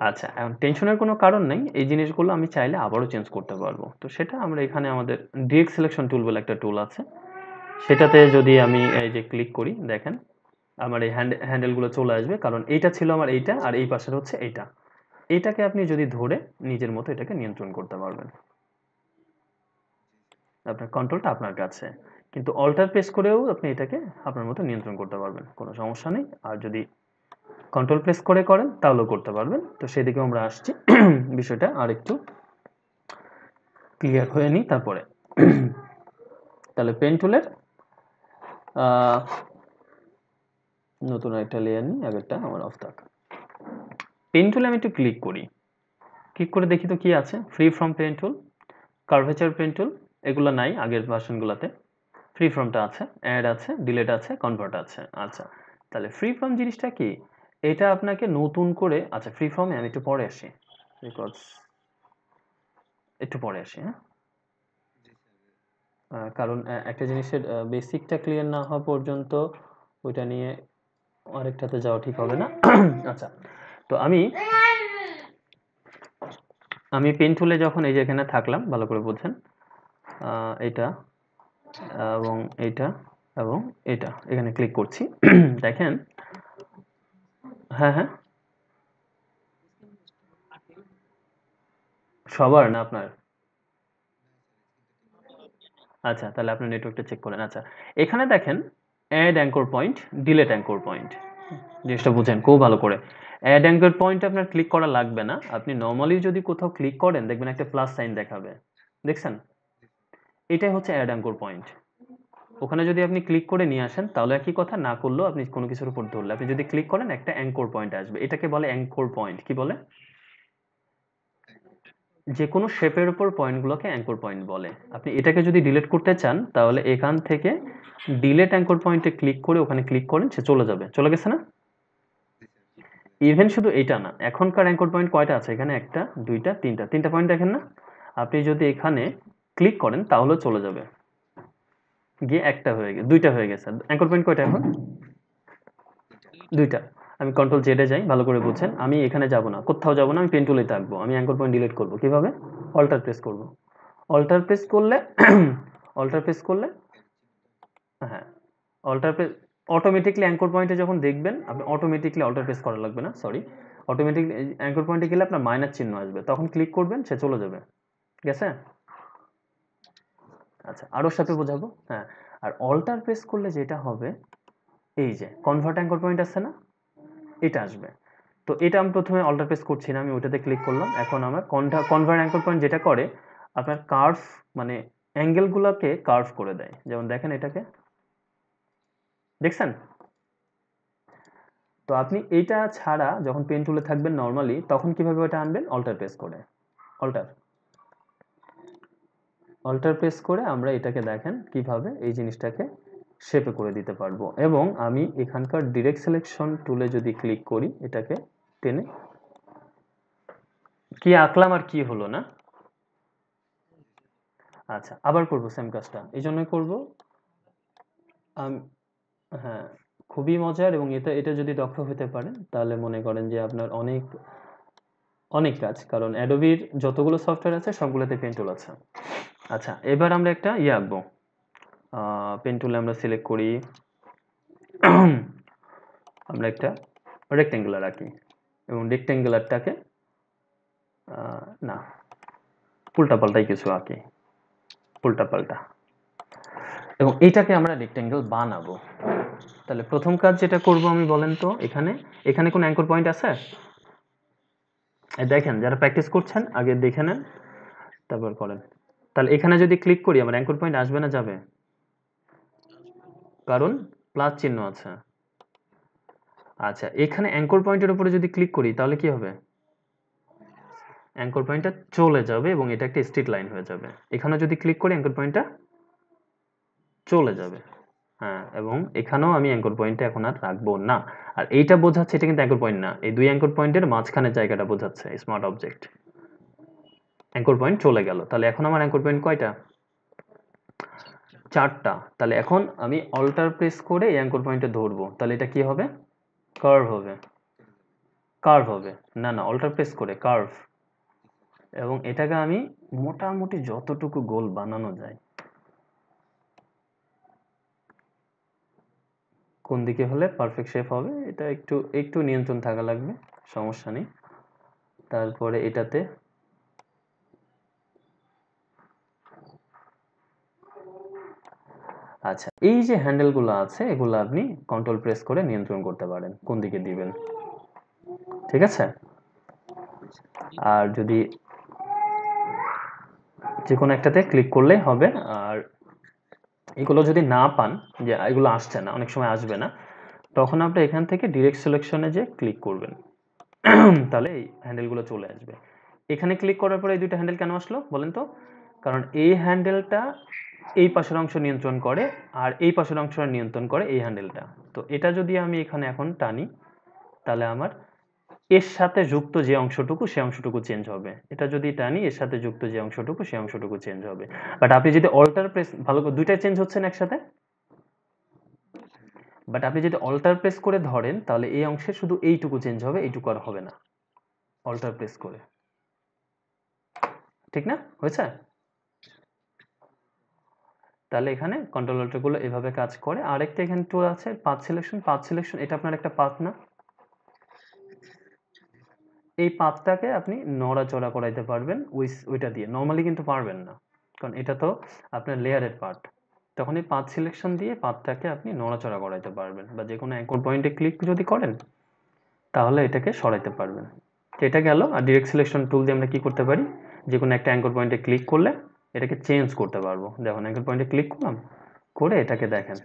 আচ্ছা, এখন টেনশনের কোনো কারণ নেই, এই জিনিসগুলো আমি চাইলে আবারও চেঞ্জ করতে পারবো। তো সেটা আমরা এখানে আমাদের ডিরেক্ট সিলেকশন টুল বলে একটা টুল আছে, সেটাতে যদি আমি এই যে ক্লিক করি, দেখেন আমার এই হ্যান্ডেলগুলো চলে আসবে, কারণ এইটা ছিল আমার এইটা, আর এই পাশের হচ্ছে এইটা। এটাকে আপনি যদি ধরে নিজের মতো এটাকে নিয়ন্ত্রণ করতে পারবেন। আপনার কন্ট্রোলটা আপনার কাছে, কিন্তু অল্টার প্রেস করেও আপনি এটাকে আপনার মতো নিয়ন্ত্রণ করতে পারবেন, কোনো সমস্যা নেই। আর যদি কন্ট্রোল প্রেস করে করেন তাহলেও করতে পারবেন। তো সেদিকেও আমরা আসছি, বিষয়টা আর একটু ক্লিয়ার হয়ে নিই তারপরে। তাহলে পেন টুলের নতুন একটা লেয়ার নিই, আগেরটা আমার অফ থাক। পেন টুলে আমি একটু ক্লিক করি, ক্লিক করে দেখি তো কি আছে। Free from pen tool, curvature pen tool, এগুলো নাই আগের ভার্সনগুলোতে। ফ্রি ফ্রমটা আছে, অ্যাড আছে, ডিলেট আছে, কনভার্ট আছে। আচ্ছা, তাহলে ফ্রি ফ্রম জিনিসটা কি, এটা আপনাকে নতুন করে, আচ্ছা ফ্রি ফ্রমে আমি একটু পরে আসি, বিকজ একটু পরে আসি, হ্যাঁ। কারণ একটা জিনিসের বেসিকটা ক্লিয়ার না হওয়া পর্যন্ত ওইটা নিয়ে আরেকটাতে যাওয়া ঠিক হবে না। আচ্ছা, তো আমি পেন টুলে যখন এই যে এখানে থাকলাম, ভালো করে বুঝছেন, এটা এবং এটা এবং এটা এখানে ক্লিক করছি। দেখেন, হ্যাঁ হ্যাঁ, সবার না আপনার? আচ্ছা, তাহলে আপনার নেটওয়ার্কটা চেক করেন। আচ্ছা, এখানে দেখেন add anchor point, delete anchor point, জিনিসটা বুঝেন খুব ভালো করে। অ্যাড অ্যাঙ্কর পয়েন্ট আপনার ক্লিক করা লাগবে না। আপনি নর্মালি যদি কোথাও ক্লিক করেন দেখবেন একটা প্লাস সাইন দেখাবে, দেখছেন? এটাই হচ্ছে অ্যাড অ্যাঙ্কর পয়েন্ট। ওখানে যদি আপনি ক্লিক করে নিয়ে আসেন তাহলে একই কথা, না করলেও আপনি কোনো কিছুর উপর ধরলে আপনি যদি ক্লিক করেন একটা অ্যাঙ্কর পয়েন্ট আসবে। এটাকে বলে অ্যাঙ্কর পয়েন্ট। কি বলে? যে কোনো শেপের উপর পয়েন্টগুলোকে অ্যাঙ্কর পয়েন্ট বলে। আপনি এটাকে যদি ডিলিট করতে চান তাহলে এখান থেকে ডিলিট অ্যাঙ্কর পয়েন্টে ক্লিক করে ওখানে ক্লিক করেন, সে চলে যাবে। চলে গেছে না? ইভেন শুধু এটা না, এখনকার অ্যাঙ্কর পয়েন্ট কয়টা আছে এখানে? একটা, দুইটা, তিনটা পয়েন্ট দেখেন না? আপনি যদি এখানে ক্লিক করেন তাহলেও চলে যাবে, গিয়ে একটা হয়ে গেছে, দুইটা হয়ে গেছে। অ্যাঙ্কর পয়েন্ট কয়টা এখন? দুইটা। আমি কন্ট্রোল জেডে যাই, ভালো করে বুঝছেন। আমি এখানে যাব না, কোথাও যাব না, আমি পেন টুলে থাকবো। আমি অ্যাঙ্কর পয়েন্ট ডিলিট করবো কিভাবে? অল্টার প্রেস করব। অল্টার প্রেস করলে অল্টার প্রেস করলে হ্যাঁ, অল্টার প্রেস অটোমেটিকলি অ্যাঙ্কর পয়েন্টে যখন দেখবেন আপনি, অটোমেটিকলি অল্টার প্রেস করা লাগবে না, সরি, অটোমেটিকলি অ্যাঙ্কর পয়েন্টে গেলে আপনার মাইনাস চিহ্ন আসবে, তখন ক্লিক করবেন, সে চলে যাবে। ঠিক আছে? আচ্ছা, আরো সাথে বোঝাবো। হ্যাঁ, আর অল্টার প্রেস করলে যেটা হবে, এই যে কনভার্ট অ্যাঙ্কর পয়েন্ট আছে না, এটা আসবে। তো এটা আমি প্রথমে অল্টার প্রেস করছি না, আমি ওটাতে ক্লিক করলাম। এখন আমার কনভার্ট অ্যাঙ্কর পয়েন্ট যেটা করে, আপনার কার্ভ মানে অ্যাঙ্গেলগুলোকে কার্ভ করে দেয়। যেমন দেখেন এটাকে, দেখছেন? তো আপনি এইটা ছাড়া যখন পেন টুলে থাকবেন নর্মালি, তখন কিভাবে ওটা আনবেন? অল্টার প্রেস করে। অল্টার অল্টার প্রেস করে আমরা এটাকে দেখেন কিভাবে এই জিনিসটাকে শেপে করে দিতে পারবো। এবং আমি এখানকার ডিরেক্ট সিলেকশন টুলে যদি ক্লিক করি, এটাকে টেনে, কি আঁকলাম আর কি হলো না? আচ্ছা, আবার করব সেম কাজটা। এই জন্যই করবো হ্যাঁ, খুবই মজার। এবং এটা এটা যদি দক্ষ হতে পারেন তাহলে মনে করেন যে আপনার অনেক অনেক কাজ, কারণ অ্যাডোবির যতগুলো সফটওয়্যার আছে সবগুলোতে পেন টুল আছে। আচ্ছা, এবার আমরা একটা ইয়ে আঁকবো। পেন টুলে আমরা সিলেক্ট করি, আমরা একটা রেক্টেঙ্গুলার আঁকি এবং রেক্টেঙ্গুলারটাকে না, উল্টাপাল্টাই কিছু আঁকি, উল্টাপাল্টা, এবং এইটাকে আমরা রেক্টেঙ্গেল বানাবো। তাহলে প্রথম কাজ যেটা করব আমি, বলেন তো, এখানে এখানে কোনো অ্যাঙ্কর পয়েন্ট আছে? দেখেন, যারা প্র্যাকটিস করছেন আগে দেখে নেন, তারপর করেন। তাহলে এখানে যদি ক্লিক করি আমার অ্যাঙ্কর পয়েন্ট আসবে না যাবে? কারণ প্লাস চিহ্ন আছে। আচ্ছা, এখানে অ্যাঙ্কর পয়েন্টের উপরে যদি ক্লিক করি তাহলে কি হবে? অ্যাঙ্কর পয়েন্টটা চলে যাবে এবং এটা একটা স্ট্রেট লাইন হয়ে যাবে। এখানে যদি ক্লিক করি অ্যাঙ্কর পয়েন্টটা চলে যাবে। হ্যাঁ, এবং এখানেও আমি অ্যাঙ্কর পয়েন্টটা এখন আর রাখবো না। আর এইটা বোঝাচ্ছে এটা কিন্তু অ্যাঙ্কর পয়েন্ট না, এই দুই অ্যাঙ্কর পয়েন্টের মাঝখানে জায়গাটা বোঝাচ্ছে স্মার্ট অবজেক্ট। অ্যাঙ্কর পয়েন্ট চলে গেল। তাহলে এখন আমার অ্যাঙ্কর পয়েন্ট কয়টা? চারটা। তাহলে এখন আমি অল্টার প্রেস করে এই অ্যাঙ্কর পয়েন্টে ধরবো, তাহলে এটা কি হবে? কার্ভ হবে। কার্ভ হবে। না না, অল্টার প্রেস করে কার্ভ। এবং এটাকে আমি মোটামুটি যতটুকু গোল বানানো যায়, কোন দিকে হলে পারফেক্ট শেপ হবে এটা একটু একটু নিয়ন্ত্রণ থাকা লাগবে, সমস্যা নেই। তারপরে এটাতে আচ্ছা, এই যে হ্যান্ডেলগুলো আছে এগুলো আপনি কন্ট্রোল প্রেস করে নিয়ন্ত্রণ করতে পারেন কোন দিকে দিবেন। ঠিক আছে? আর যদি যে কোনো একটাতে ক্লিক করলেই হবে। আর এগুলো যদি না পান, যে এগুলো আসছে না, অনেক সময় আসবে না, তখন আপনি এখান থেকে ডিরেক্ট সিলেকশনে যে ক্লিক করবেন, তাহলে এই হ্যান্ডেলগুলো চলে আসবে। এখানে ক্লিক করার পরে এই দুইটা হ্যান্ডেল কেন আসলো বলেন তো? কারণ এই হ্যান্ডেলটা এই পাশের অংশ নিয়ন্ত্রণ করে, আর এই পাশের অংশ নিয়ন্ত্রণ করে এই হ্যান্ডেলটা। তো এটা যদি আমি এখানে এখন টানি তাহলে আমার এর সাথে যুক্ত যে অংশটুকু সে অংশটুকু চেঞ্জ হবে। এটা যদি টানি এর সাথে যুক্ত যে অংশটুকু সে অংশটুকু চেঞ্জ হবে। বাট আপনি যদি অল্টার প্রেস ভালো করে দুইটাই চেঞ্জ হচ্ছে না একসাথে, বাট আপনি যদি অল্টার প্রেস করে ধরেন তাহলে এই অংশে শুধু এইটুকু চেঞ্জ হবে, এইটুকু আর হবে না অল্টার প্রেস করে, ঠিক না? হয়েছে? তাহলে এখানে কন্ট্রোল অল্টার গুলো এভাবে কাজ করে। আরেকটা এখানে টুল আছে পাথ সিলেকশন, এটা আপনার একটা পাথ না? এই পাথটাকে আপনি নড়াচড়া করাইতে পারবেন ওইটা দিয়ে, নর্মালি কিন্তু পারবেন না, কারণ এটা তো আপনার লেয়ারের পার্ট। তখন এই পাথ সিলেকশন দিয়ে পাথটাকে আপনি নড়াচড়া করাইতে পারবেন, বা যে কোনো অ্যাঙ্কর পয়েন্টে ক্লিক যদি করেন তাহলে এটাকে সরাইতে পারবেন। তো এটা গেল। আর ডিরেক্ট সিলেকশন টুল দিয়ে আমরা কি করতে পারি, যে কোনো একটা অ্যাঙ্কর পয়েন্টে ক্লিক করলে এটাকে চেঞ্জ করতে পারবো। দেখুন অ্যাঙ্কর পয়েন্টে ক্লিক করলাম, করে এটাকে দেখেন।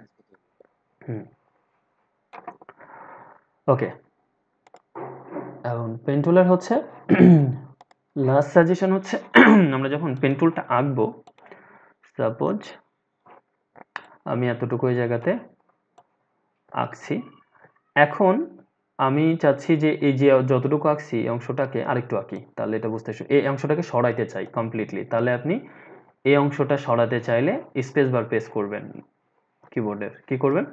ওকে, এখন পেন টুলের হচ্ছে লাস্ট সাজেশন হচ্ছে আমরা যখন পেন টুলটা আঁকবো, সাপোজ আমি এতটুকু এই জায়গাতে আঁকছি, এখন আমি চাচ্ছি যে এই যে যতটুকু আঁকছি এই অংশটাকে আরেকটু আঁকি, তাহলে এটা বুঝতে এই অংশটাকে সরাইতে চাই কমপ্লিটলি, তাহলে আপনি এই অংশটা সরাতে চাইলে স্পেস বার প্রেস করবেন কিবোর্ডের, কি করবেন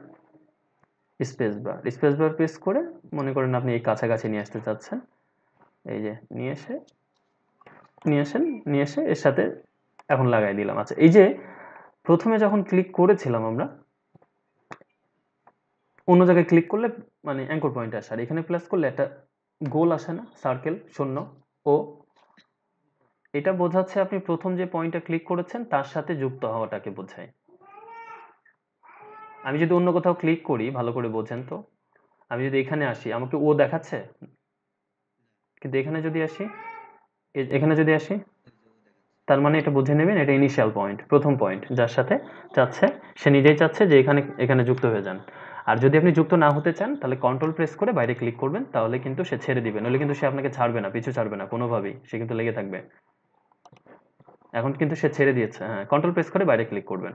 স্পেস বার প্রেস করে মনে করেন আপনি এই কাছাকাছি নিয়ে আসতে চাচ্ছেন, এই যে নিয়ে এসে এর সাথে এখন লাগাই দিলাম। আচ্ছা, এই যে প্রথমে যখন ক্লিক করেছিলাম আমরা অন্য জায়গায় ক্লিক করলে মানে অ্যাঙ্কর পয়েন্ট আসে, আর এখানে প্লাস করলে একটা গোল আসে না, সার্কেল শূন্য ও, এটা বোঝাচ্ছে আপনি প্রথম যে পয়েন্টটা ক্লিক করেছেন তার সাথে যুক্ত হওয়াটাকে বোঝায়। আমি যদি অন্য কোথাও ক্লিক করি, ভালো করে বোঝেন তো, আমি যদি এখানে আসি আমাকে ও দেখাচ্ছে, কিন্তু এখানে যদি আসি তার মানে এটা বুঝে নেবেন এটা ইনিশিয়াল পয়েন্ট, প্রথম পয়েন্ট যার সাথে চাচ্ছে, সে নিজেই চাচ্ছে যে এখানে যুক্ত হয়ে যান। আর যদি আপনি যুক্ত না হতে চান তাহলে কন্ট্রোল প্রেস করে বাইরে ক্লিক করবেন, তাহলে কিন্তু সে ছেড়ে দিবে, নইলে কিন্তু সে আপনাকে ছাড়বে না, পিছু ছাড়বে না কোনোভাবেই, সে কিন্তু লেগে থাকবে। এখন কিন্তু সে ছেড়ে দিয়েছে। হ্যাঁ, কন্ট্রোল প্রেস করে বাইরে ক্লিক করবেন,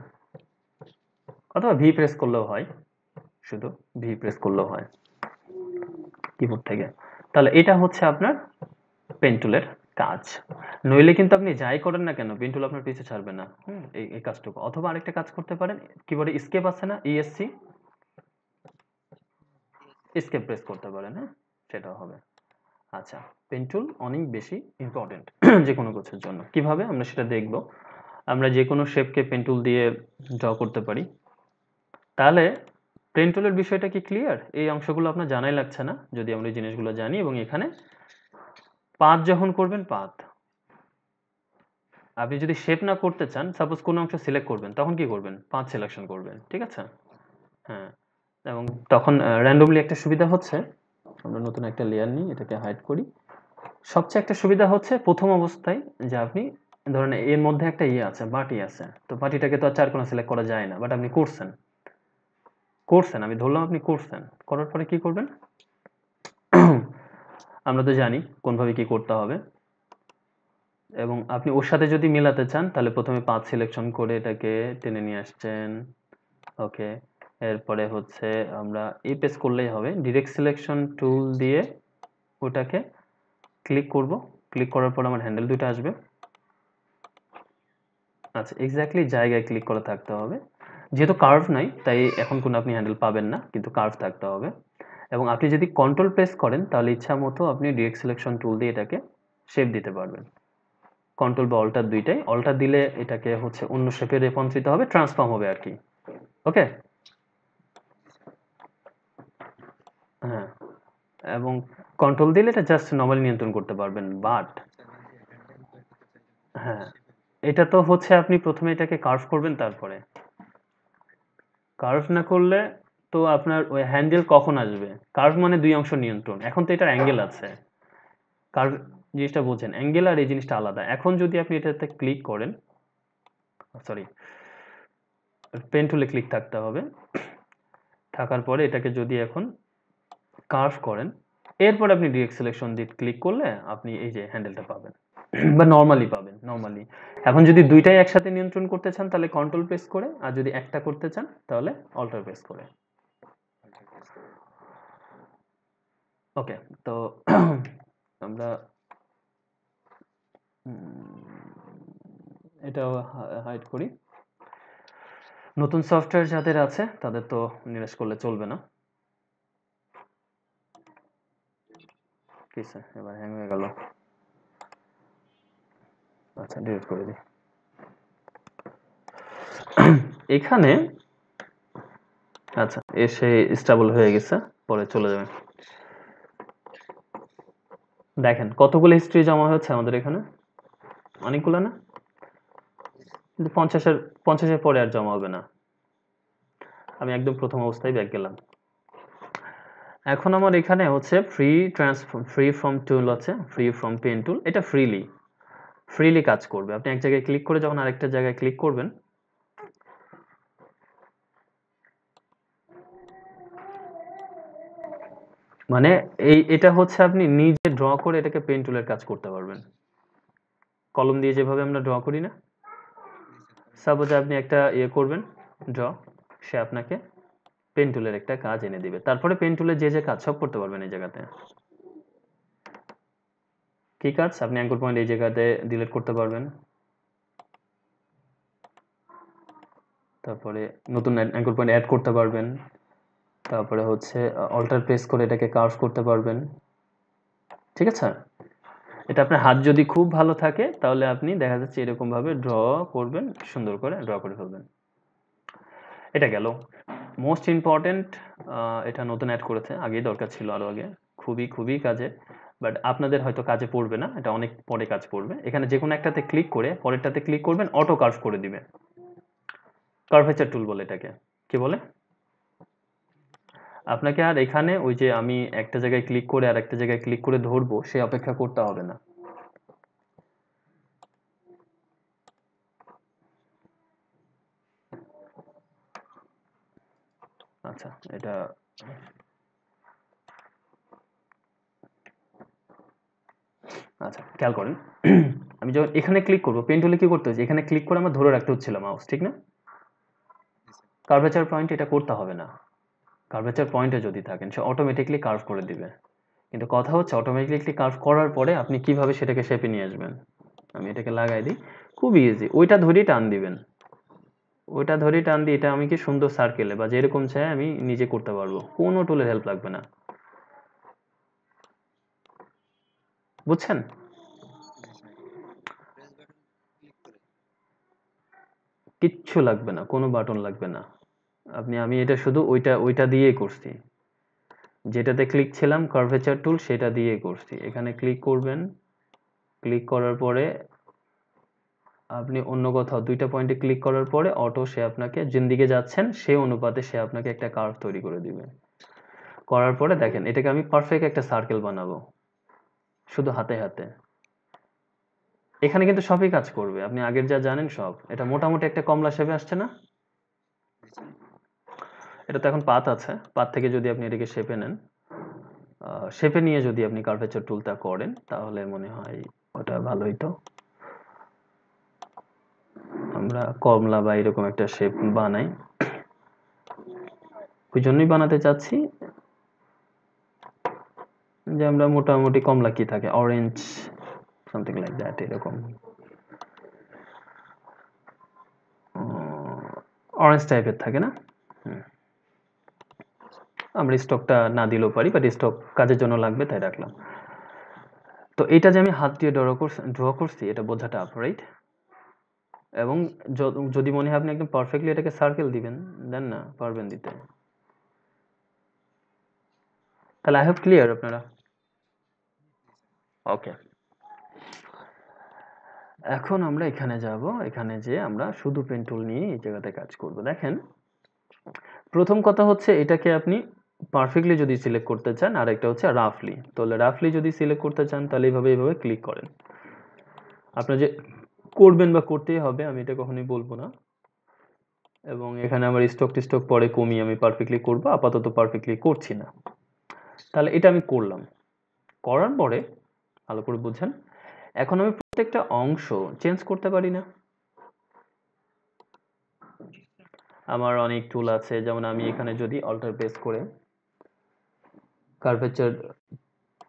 অথবা ভি প্রেস করলেও হয়, শুধু ভি প্রেস করলেও হয় কিবোর্ড থেকে। তাহলে এটা হচ্ছে আপনার পেন টুলের কাজ। নইলে কিন্তু আপনি যাই করেন না কেন পেন টুল আপনার পিছু ছাড়বে না। এই কাজটুকু। অথবা আরেকটা কাজ করতে পারেন, কিবোর্ডে এস্কেপ আছে না, ইএসসি, এস্কেপ প্রেস করতে পারেন, হ্যাঁ, সেটাও হবে। আচ্ছা, পেন টুল অনেক বেশি ইম্পর্টেন্ট যে কোনো কিছুর জন্য। কিভাবে আমরা সেটা দেখব। আমরা যে কোনো শেপকে পেন টুল দিয়ে ড্র করতে পারি। তাহলে পেন টুলের বিষয়টা কি ক্লিয়ার? এই অংশগুলো আপনার জানাই লাগছে না, যদি আমরা এই জিনিসগুলো জানি। এবং এখানে পাথ যখন করবেন, পাথ আপনি যদি শেপ না করতে চান, সাপোজ কোনো অংশ সিলেক্ট করবেন, তখন কি করবেন, পাথ সিলেকশন করবেন, ঠিক আছে? হ্যাঁ, এবং তখন র্যান্ডমলি একটা সুবিধা হচ্ছে, আমরা নতুন একটা লেয়ার নিই, এটাকে হাইড করি। সবচেয়ে একটা সুবিধা হচ্ছে প্রথম অবস্থায় যে আপনি ধরেন এর মধ্যে একটা ইয়ে আছে, বাটি আছে, তো বাটিটাকে তো আর চার কোণা সিলেক্ট করা যায় না, বাট আপনি করছেন, আমি ধরলাম আপনি করছেন, করার পরে কি করবেন আমরা তো জানি কোনভাবে কি করতে হবে। এবং আপনি ওর সাথে যদি মেলাতে চান তাহলে প্রথমে পাথ সিলেকশন করে এটাকে টেনে নিয়ে আসছেন। ওকে, এরপরে হচ্ছে আমরা এই পেজ করলেই হবে, ডিরেক্ট সিলেকশন টুল দিয়ে ওটাকে ক্লিক করব, ক্লিক করার পর আমার হ্যান্ডেল দুটো আসবে। আচ্ছা, এক্স্যাক্টলি জায়গায় ক্লিক করা থাকতে হবে, যেহেতু কার্ভ নাই তাই এখন কোনো আপনি হ্যান্ডেল পাবেন না, কিন্তু কার্ভ থাকতে হবে। এবং আপনি যদি কন্ট্রোল প্রেস করেন তাহলে ইচ্ছা মতো আপনি ডিরেক্ট সিলেকশন টুল দিয়ে এটাকে শেপ দিতে পারবেন। কন্ট্রোল বা অল্টার দুইটাই, অল্টার দিলে এটাকে হচ্ছে অন্য শেপে রূপান্তরিত হবে, ট্রান্সফর্ম হবে আর কি। ওকে, হ্যাঁ, এবং কন্ট্রোল দিলে এটা জাস্ট নর্মালি নিয়ন্ত্রণ করতে পারবেন। বাট হ্যাঁ, এটা তো হচ্ছে আপনি প্রথমে এটাকে কার্ভ করবেন, তারপরে কার্ভ না করলে তো আপনার ওই হ্যান্ডেল কখন আসবে? কার্ভ মানে দুই অংশ নিয়ন্ত্রণ, এখন তো এটার অ্যাঙ্গেল আছে। কার্ভ জিনিসটা বোঝেন, অ্যাঙ্গেল আর এই জিনিসটা আলাদা। এখন যদি আপনি এটাতে ক্লিক করেন, সরি, পেন টুলে ক্লিক থাকতে হবে, থাকার পরে এটাকে যদি এখন কার্ভ করেন, এরপর আপনি ডিরেক্ট সিলেকশন দিয়ে ক্লিক করলে আপনি এই যে হ্যান্ডেলটা পাবেন বা নর্মালি পাবেন, নর্মালি। এখন যদি দুইটাই একসাথে নিয়ন্ত্রণ করতে চান তাহলে কন্ট্রোল প্রেস করে, আর যদি একটা করতে চান তাহলে অল্টার প্রেস করে। ওকে, তো আমরা এটাও হাইড করি। নতুন সফটওয়্যার যাদের আছে তাদের তো নিরাশ করলে চলবে না। কিসে এবার হ্যাং হয়ে গেল? আচ্ছা, ডিলিট করে দিই। এখানে আচ্ছা এসে স্টেবল হয়ে গেছে, পরে চলে যাবে। দেখেন কতগুলো হিস্ট্রি জমা হচ্ছে আমাদের এখানে, অনেকগুলো না? কিন্তু 50-এর পরে আর জমা হবে না। আমি একদম প্রথম অবস্থায় ব্যাক গেলাম। এখন আমার এখানে হচ্ছে ফ্রি ফ্রম টুল আছে, ফ্রি ফ্রম পেন টুল। এটা ফ্রিলি কাজ করবে। আপনি এক জায়গায় ক্লিক করে যখন আরেকটা জায়গায় ক্লিক করবেন, মানে এটা হচ্ছে আপনি নিজে ড্র করে এটাকে পেন টুলের কাজ করতে পারবেন। কলম দিয়ে যেভাবে আমরা ড্র করি না, সাপোজ আপনি একটা করবেন ড্র, সে আপনাকে পেন টুলের একটা কাজ এনে দিবে। তারপরে পেন টুলের যে কাজ সব করতে পারবেন এই জায়গাতে। কি কাজ? আপনি অ্যাঙ্কর পয়েন্ট এই জায়গাতে ডিলিট করতে পারবেন, তারপরে নতুন অ্যাঙ্কর পয়েন্ট অ্যাড করতে পারবেন, তারপরে হচ্ছে অল্টার প্রেস করে এটাকে কার্ভ করতে পারবেন। ঠিক আছে? এটা আপনার হাত যদি খুব ভালো থাকে তাহলে আপনি দেখা যাচ্ছে এরকম ভাবে ড্র করবেন, সুন্দর করে ড্র করে ফেলবেন। এটা গেল। মোস্ট ইম্পর্টেন্ট, এটা নতুন অ্যাড করেছে, আগেই দরকার ছিল আরো আগে। খুবই খুবই কাজে, বাট আপনাদের হয়তো কাজে পড়বে না, এটা অনেক পরে কাজ পড়বে। এখানে যে কোনো একটাতে ক্লিক করে পরেরটাতে ক্লিক করবেন, অটো কার্ভ করে দিবে। কার্ভেচার টুল বলে এটাকে। কি বলে? আপনাকে আর এখানে ওই যে আমি একটা জায়গায় ক্লিক করে আর একটা জায়গায় ক্লিক করে ধরবো সে অপেক্ষা করতে হবে না। আচ্ছা, এটা আচ্ছা খেয়াল করেন। আমি যখন এখানে ক্লিক করবো, পেন টুলে কি করতে হচ্ছে, এখানে ক্লিক করে আমার ধরে রাখতে হচ্ছিল মাউস, ঠিক না? কার্ভেচার পয়েন্ট এটা করতে হবে না। কার্ভেচার পয়েন্টে যদি থাকেন সে অটোমেটিকলি কার্ভ করে দিবে। কিন্তু কথা হচ্ছে অটোমেটিকলি কার্ভ করার পরে আপনি কিভাবে সেটাকে শেপে নিয়ে আসবেন। আমি এটাকে লাগাই দিই, খুব ইজি। ওইটা ধরেই টান দিবেন, ওইটা ধরেই টান দিয়ে এটা আমি কি সুন্দর সার্কেলে বা যেরকম চাই আমি নিজে করতে পারবো, কোনো টুলের হেল্প লাগবে না। বুঝছেন? কিচ্ছু লাগবে না, কোনো বাটন লাগবে না। আমি এটা শুধু ওইটা দিয়েই করছি, যেটাতে ক্লিক ছিলাম কার্ভেচার টুল সেটা দিয়ে করছি। এখানে ক্লিক করবেন, ক্লিক করার পরে আপনি অন্য কোথাও দুইটা পয়েন্টে ক্লিক করার পরে অটো সে আপনাকে যেদিকে যাচ্ছেন সেই অনুপাতে সে আপনাকে একটা কার্ভ তৈরি করে দিবে। করার পরে দেখেন এটাকে আমি পারফেক্ট একটা সার্কেল বানাবো শুধু হাতে হাতে। এখানে কিন্তু সবই কাজ করবে, আপনি আগের যা জানেন সব। এটা মোটামুটি একটা কমলা শেপে আসছে না? এটা তো এখন পাত আছে, পাত থেকে যদি আপনি এটাকে শেপে নেন, শেপে নিয়ে যদি আপনি কার্ভেচার টুলটা করেন তাহলে মনে হয় ওটা ভালোই। তো আমরা কমলা বা এরকম একটা শেপ বানাই, ওই জন্যই বানাতে চাচ্ছি যে আমরা মোটামুটি কমলা কি থাকে, অরেঞ্জ সামথিং লাইক দ্যাট, এরকম অরেঞ্জ টাইপের থাকে না? আমরা স্টকটা না দিলেও পারি, বাট স্টক কাজের জন্য লাগবে তাই রাখলাম। তো এটা যে আমি হাত দিয়ে ড্র করছি এটা বোঝাটা আপ, রাইট? এবং যদি মনে হয় আপনি একদম পারফেক্টলি এটাকে সার্কেল দিবেন, দেন না পারবেন দিতে। তাহলে আই হোপ ক্লিয়ার আপনারা। ওকে, এখন আমরা এখানে যাব, এখানে যে আমরা শুধু পেন টুল নিয়ে এই জায়গাতে কাজ করব। দেখেন প্রথম কথা হচ্ছে এটাকে আপনি পারফেক্টলি যদি সিলেক্ট করতে চান, আর একটা হচ্ছে রাফলি। তাহলে রাফলি যদি সিলেক্ট করতে চান তাহলে এইভাবে ক্লিক করেন। আপনার যে করবেন বা করতেই হবে আমি এটা কখনোই বলবো না। এবং এখানে আমার স্টক টিস্টক পরে কমিয়ে আমি পারফেক্টলি করব, আপাতত পারফেক্টলি করছি না। তাহলে এটা আমি করলাম, করার পরে ভালো করে বুঝেন, এখন আমি প্রত্যেকটা অংশ চেঞ্জ করতে পারি না? আমার অনেক টুল আছে, যেমন আমি এখানে যদি অল্টার প্রেস করে কার্ভেচার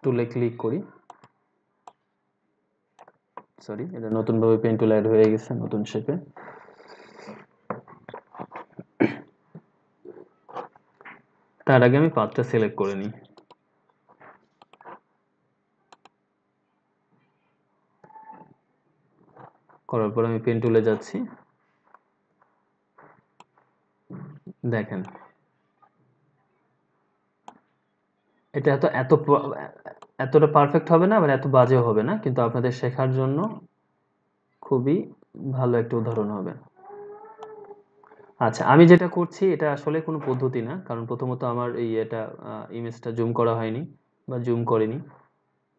টুলে ক্লিক করি, সরি এটা নতুনভাবে পেন টুল অ্যাড হয়ে গেছে নতুন শেপে। তার আগে আমি পাথটা সিলেক্ট করে নিই। করার পর আমি পেন টুলে যাচ্ছি, দেখেন এটা এতটা পারফেক্ট হবে না, আবার এত বাজেও হবে না, কিন্তু আপনাদের শেখার জন্য খুবই ভালো একটা উদাহরণ হবে। আচ্ছা, আমি যেটা করছি এটা আসলে কোনো পদ্ধতি না, কারণ প্রথমত আমার এটা ইমেজটা জুম করা হয়নি বা জুম করিনি,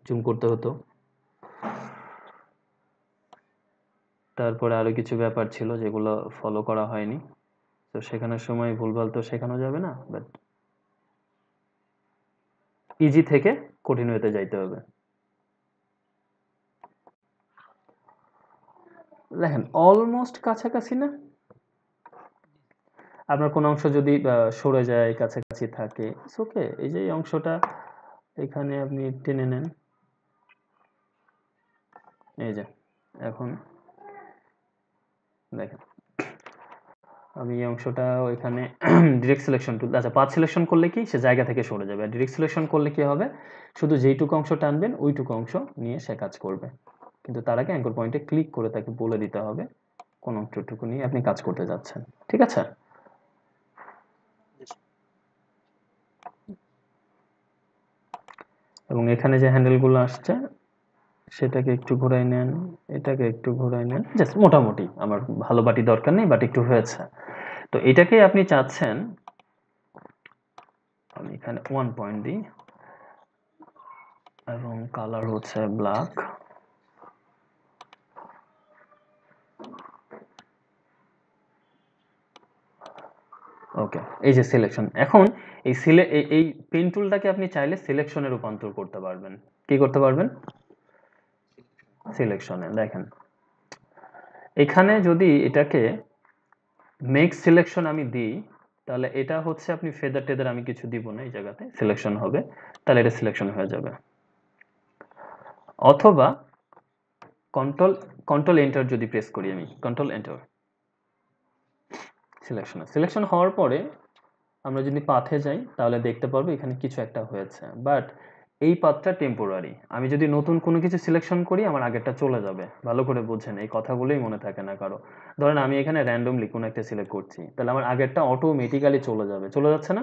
জুম করতে হতো। তারপরে আরো কিছু ব্যাপার ছিল যেগুলো ফলো করা হয়নি, তো শেখানোর সময় ভুলভাল তো শেখানো যাবে না, বাট ইজি থেকে কঠিন হতে যাইতে হবে। দেখেন অলমোস্ট কাছাকাছি না? আপনার কোন অংশ যদি সরে যায়, কাছাকাছি থাকে, ওকে, এই যে এই অংশটা এখানে আপনি টেনে নেন, এই যে এখন দেখেন আমি এই অংশটা এখানে ডিরেক্ট সিলেকশন টুল, আচ্ছা পাথ সিলেকশন করলে কি সে জায়গা থেকে সরে যাবে, আর ডিরেক্ট সিলেকশন করলে কি হবে, শুধু যেইটুকু অংশ টানবেন ওইটুকু অংশ নিয়ে সে কাজ করবে। কিন্তু তার আগে অ্যাঙ্কর পয়েন্টে ক্লিক করে তাকে বলে দিতে হবে কোন অংশটুকু নিয়ে আপনি কাজ করতে যাচ্ছেন, ঠিক আছে? এবং এখানে যে হ্যান্ডেলগুলো আসছে সেটাকে একটু ঘোরাই নেন, এটাকে একটু ঘোরাই নেন, জাস্ট মোটামুটি, আমার ভালো বাটি দরকার নেই, বাট একটু হয়েছে। তো এটাকে আপনি চাচ্ছেন, আমি এখানে 1 পয়েন্ট দিই এবং কালার হচ্ছে ব্ল্যাক। ওকে, এই যে সিলেকশন, এখন এই পেন টুলটাকে আপনি চাইলে সিলেকশনে রূপান্তর করতে পারবেন। কি করতে পারবেন? সিলেকশনে দেখেন এখানে যদি এটাকে মেক সিলেকশন আমি দিই, তাহলে এটা হচ্ছে আপনি ফেদার টেদার আমি কিছু দিব না, এই জায়গাতে সিলেকশন হবে, তাহলে এটা সিলেকশন হয়ে যাবে। অথবা কন্ট্রোল এন্টার যদি প্রেস করি, আমি কন্ট্রোল এন্টার, সিলেকশন হওয়ার পরে আমরা যদি পাথে যাই তাহলে দেখতে পারবো এখানে কিছু একটা হয়েছে, বাট এই পাথটা টেম্পোরারি। আমি যদি নতুন কোনো কিছু সিলেকশন করি আমার আগেরটা চলে যাবে। ভালো করে বুঝেন, এই কথাগুলোই মনে থাকে না কারো। ধরেন আমি এখানে র্যান্ডমলি কোনো একটা সিলেক্ট করছি, তাহলে আমার আগেরটা অটোমেটিক্যালি চলে যাবে, চলে যাচ্ছে না?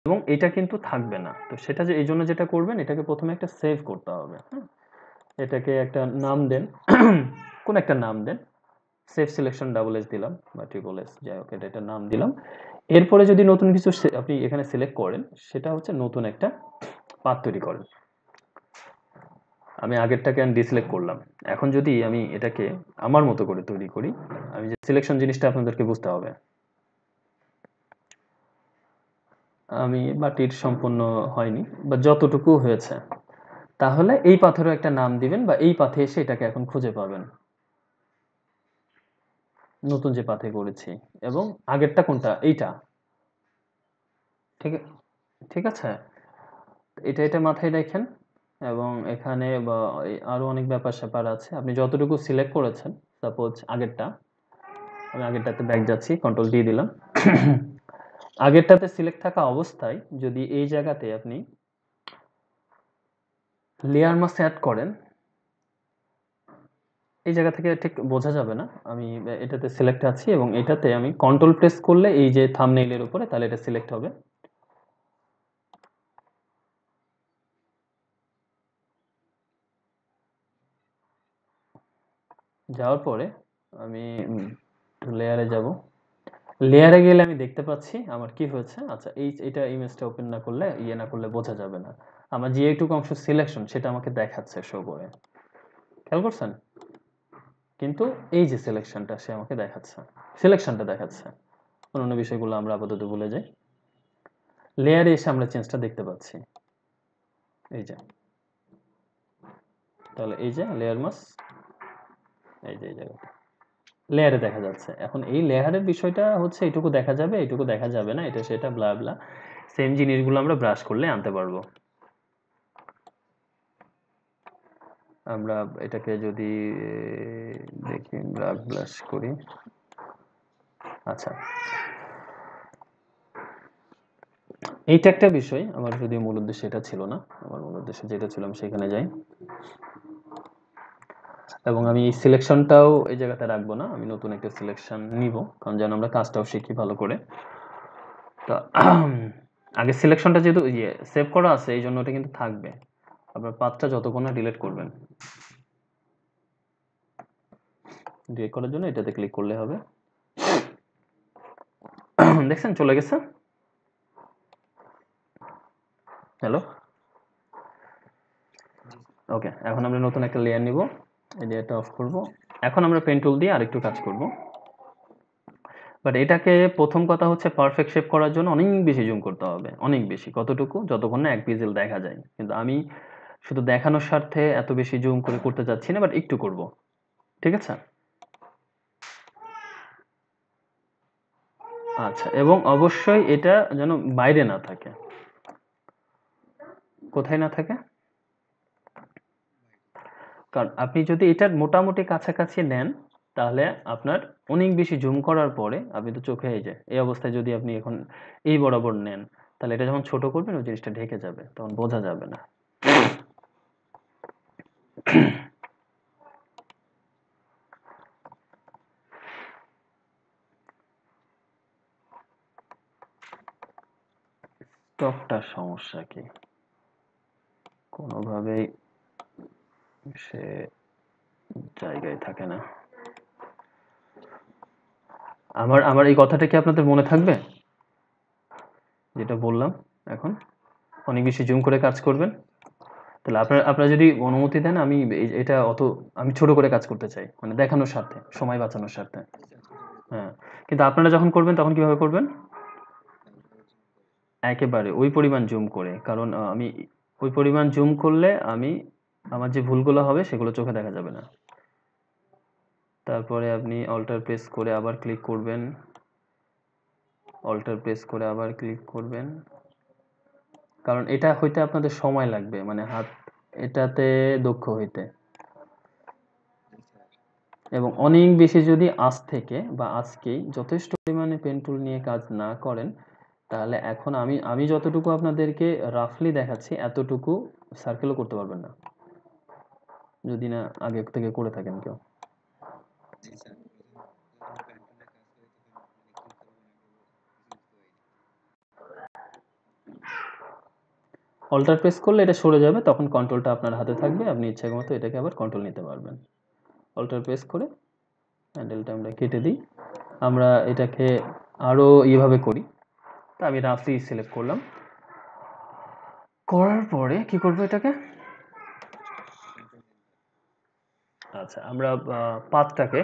এবং এটা কিন্তু থাকবে না। তো সেটা যে এই জন্য যেটা করবেন, এটাকে প্রথমে একটা সেভ করতে হবে, হ্যাঁ? এটাকে একটা নাম দেন, কোন একটা নাম দেন, সেভ সিলেকশন ডাবল এস দিলাম বা ট্রিপল এস, যাই হোক এটা নাম দিলাম। এরপরে যদি নতুন কিছু আপনি এখানে সিলেক্ট করেন, সেটা হচ্ছে নতুন একটা পাথ তৈরি করেন। আমি আগেরটাকে আমি ডিসিলেক্ট করলাম, এখন যদি আমি এটাকে আমার মতো করে তৈরি করি, আমি যে সিলেকশন জিনিসটা আপনাদেরকে বুঝতে হবে, আমি বাটির সম্পূর্ণ হয়নি বা যতটুকু হয়েছে, তাহলে এই পাথরেও একটা নাম দিবেন বা এই পাথে এসে এটাকে এখন খুঁজে পাবেন, নতুন যে পাথে করেছি। এবং আগেরটা কোনটা, এইটা, ঠিক ঠিক আছে? এটা মাথায় রাখেন। এবং এখানে আরো অনেক ব্যাপার স্যাপার আছে, আপনি যতটুকু সিলেক্ট করেছেন, সাপোজ আগেরটা, আমি আগেরটাতে ব্যাক যাচ্ছি, কন্ট্রোল ডি দিলাম। আগেরটাতে সিলেক্ট থাকা অবস্থায় যদি এই জায়গাতে আপনি লেয়ার মাস্ক অ্যাড করেন, এই জায়গা থেকে ঠিক বোঝা যাবে না, আমি এটাতে সিলেক্ট আছি এবং এটাতে আমি কন্ট্রোল প্রেস করলে এই যে থাম্বনেইলের উপরে, তাহলে এটা সিলেক্ট হবে। যাওয়ার পরে আমি লেয়ারে যাব, লেয়ারে গেলে আমি দেখতে পাচ্ছি আমার কি হয়েছে। আচ্ছা, এটা ইমেজটা ওপেন না করলে, না করলে বোঝা যাবে না। আমার যে এইটুকু অংশ সিলেকশন সেটা আমাকে দেখাচ্ছে, শো করে, খেয়াল করছেন? কিন্তু এই যে সিলেকশনটা সে আমাকে দেখাচ্ছে, সিলেকশনটা দেখাচ্ছে। অন্যান্য বিষয়গুলো আমরা আপাতত ভুলে যাই। লেয়ারে এসে আমরা চেঞ্জটা দেখতে পাচ্ছি, এই যে, তাহলে এই যে লেয়ার মাস্ক, এই যে এই জায়গাটা লেয়ারে দেখা যাচ্ছে। এখন এই লেয়ারের বিষয়টা হচ্ছে এইটুকু দেখা যাবে, এইটুকু দেখা যাবে না, এটা সেটা ব্লা ব্লা, সেম জিনিসগুলো আমরা ব্রাশ করলে আনতে পারবো। আমরা এটাকে যদি দেখি ব্ল্যাক ব্লাশ করি, আচ্ছা এইটা একটা বিষয়। আমার যদি মূল উদ্দেশ্য এটা ছিল না, আমার মূল উদ্দেশ্য যেটা ছিল আমি সেখানে যাই, এবং আমি এই সিলেকশনটাও এই জায়গাতে রাখবো না, আমি নতুন একটা সিলেকশন নিব, কারণ যেন আমরা কাজটাও শিখি ভালো করে। তো আগে সিলেকশনটা যেহেতু সেভ করা আছে এই জন্য ওটা কিন্তু থাকবে। আপনার পাথটা যতক্ষণ না ডিলিট করবেন, ডিলিট করার জন্য এটাতে ক্লিক করলে হবে। দেখছেন চলে গেছে। হ্যালো, ওকে, এখন আমরা নতুন একটা লেয়ার নিব, এই লেয়ারটা অফ করব। এখন আমরা পেন টুল দিয়ে আরেকটু কাজ করব, বাট এটাকে প্রথম কথা হচ্ছে পারফেক্ট শেপ করার জন্য অনেক বেশি জুম করতে হবে, অনেক বেশি, কতটুকু যতক্ষণ না এক পিক্সেল দেখা যায়। কিন্তু আমি শুধু দেখানোর স্বার্থে এত বেশি জুম করে করতে যাচ্ছি না, বাট একটু করব, ঠিক আছে। আচ্ছা, এবং অবশ্যই এটা যেন বাইরে না থাকে। কোথায় না থাকে? কারণ আপনি যদি এটার মোটামুটি কাছাকাছি নেন, তাহলে আপনার অনেক বেশি জুম করার পরে আপনি তো চোখে এই যে এই অবস্থায় যদি আপনি এখন এই বরাবর নেন, তাহলে এটা যখন ছোট করবেন ওই জিনিসটা ঢেকে যাবে, তখন বোঝা যাবে না। স্টকটার সমস্যা কি? কোনোভাবেই সে জায়গায় থাকে না। আমার আমার এই কথাটা কি আপনাদের মনে থাকবে, যেটা বললাম? এখন অনেক বেশি জুম করে কাজ করবেন, তাহলে আপনারা যদি অনুমতি দেন আমি এটা অত আমি ছোট করে কাজ করতে চাই, মানে দেখানোর স্বার্থে, সময় বাঁচানোর স্বার্থে। হ্যাঁ, কিন্তু আপনারা যখন করবেন তখন কিভাবে করবেন? একেবারে ওই পরিমাণ জুম করে, কারণ আমি ওই পরিমাণ জুম করলে আমি আমার যে ভুলগুলো হবে সেগুলো চোখে দেখা যাবে না। তারপরে আপনি অল্টার প্রেস করে আবার ক্লিক করবেন, অল্টার প্রেস করে আবার ক্লিক করবেন, কারণ এটা হইতে আপনাদের সময় লাগবে, মানে হাত এটাতে দক্ষ হইতে। এবং অনেক বেশি যদি আজ থেকে বা আজকেই যথেষ্ট পরিমাণে পেন টুল নিয়ে কাজ না করেন, তাহলে এখন আমি আমি যতটুকু আপনাদেরকে রাফলি দেখাচ্ছি এতটুকু সার্কেলও করতে পারবেন না, যদি না আগে থেকে করে থাকেন কেউ। অল্টার প্রেস করলে এটা সরে যাবে, তখন কন্ট্রোলটা আপনার হাতে থাকবে, আপনি ইচ্ছা মতো এটাকে আবার কন্ট্রোল নিতে পারবেন। অল্টার প্রেস করে হ্যান্ডেলটা আমরা কেটে দিই, আমরা এটাকে আরো এইভাবে করি। তা আমি রাফলি সিলেক্ট করলাম, করার পরে কি করবো এটাকে, আচ্ছা আমরা পাথটাকে,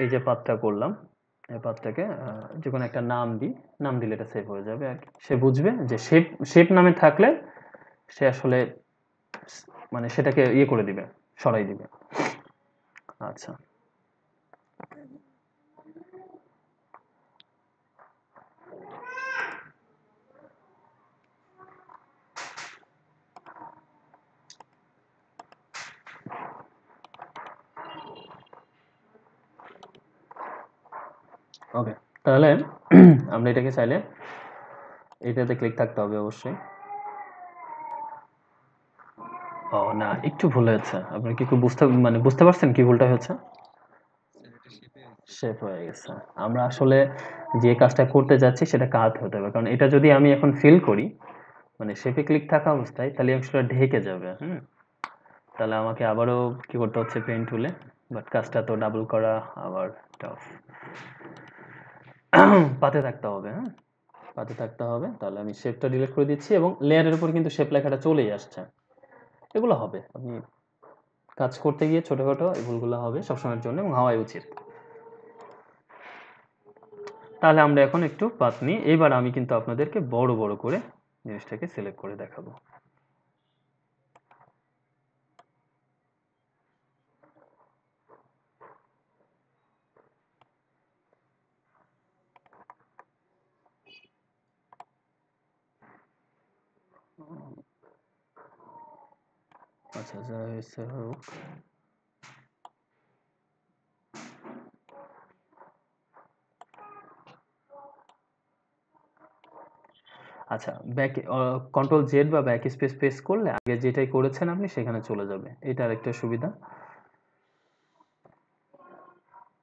এই যে পাথটা করলাম, এই পাথটাকে যে কোনো একটা নাম দিই, নাম দিলে এটা সেভ হয়ে যাবে আর কি। সে বুঝবে যে শেপ শেপ নামে থাকলে সে আসলে মানে সেটাকে ইয়ে করে দিবে, সরাই দিবে। আচ্ছা, ওকে, তাহলে আমরা এটাকে চাইলে এটাতে ক্লিক থাকতে হবে অবশ্যই। ও না, একটু ভুল হয়েছে, আপনি কি একটু বুঝতে পারছেন কি ভুলটা হয়েছে? শেপ হয়ে গেছে। আমরা আসলে যে কাজটা করতে যাচ্ছি সেটা কাত হতে হবে, কারণ এটা যদি আমি এখন ফিল করি, মানে শেপে ক্লিক থাকা অবস্থায়, তাহলে এই অংশটা ঢেকে যাবে। তাহলে আমাকে আবারও কি করতে হচ্ছে পেন টুলে, বাট কাজটা তো ডাবল করা আবার টাফ। পাতে থাকতে হবে, পাতে থাকতে হবে। তাহলে আমি শেপটা ডিলিট করে দিচ্ছি, এবং লেয়ারের উপর কিন্তু শেপ লেখাটা চলেই আসছে। এগুলো হবে, আপনি কাজ করতে গিয়ে ছোটখাটো এই ভুলগুলো হবে সবসময়ের জন্য, এবং হওয়াই উচিত। তাহলে আমরা এখন একটু পাত নিই, এইবার আমি কিন্তু আপনাদেরকে বড় বড় করে জিনিসটাকে সিলেক্ট করে দেখাবো। আচ্ছা যা হয়েছে হোক। আচ্ছা ব্যাক কন্ট্রোল জেড বা ব্যাক স্পেস প্রেস করলে আগে যেটাই করেছেন আপনি সেখানে চলে যাবে, এটা আরেকটা সুবিধা।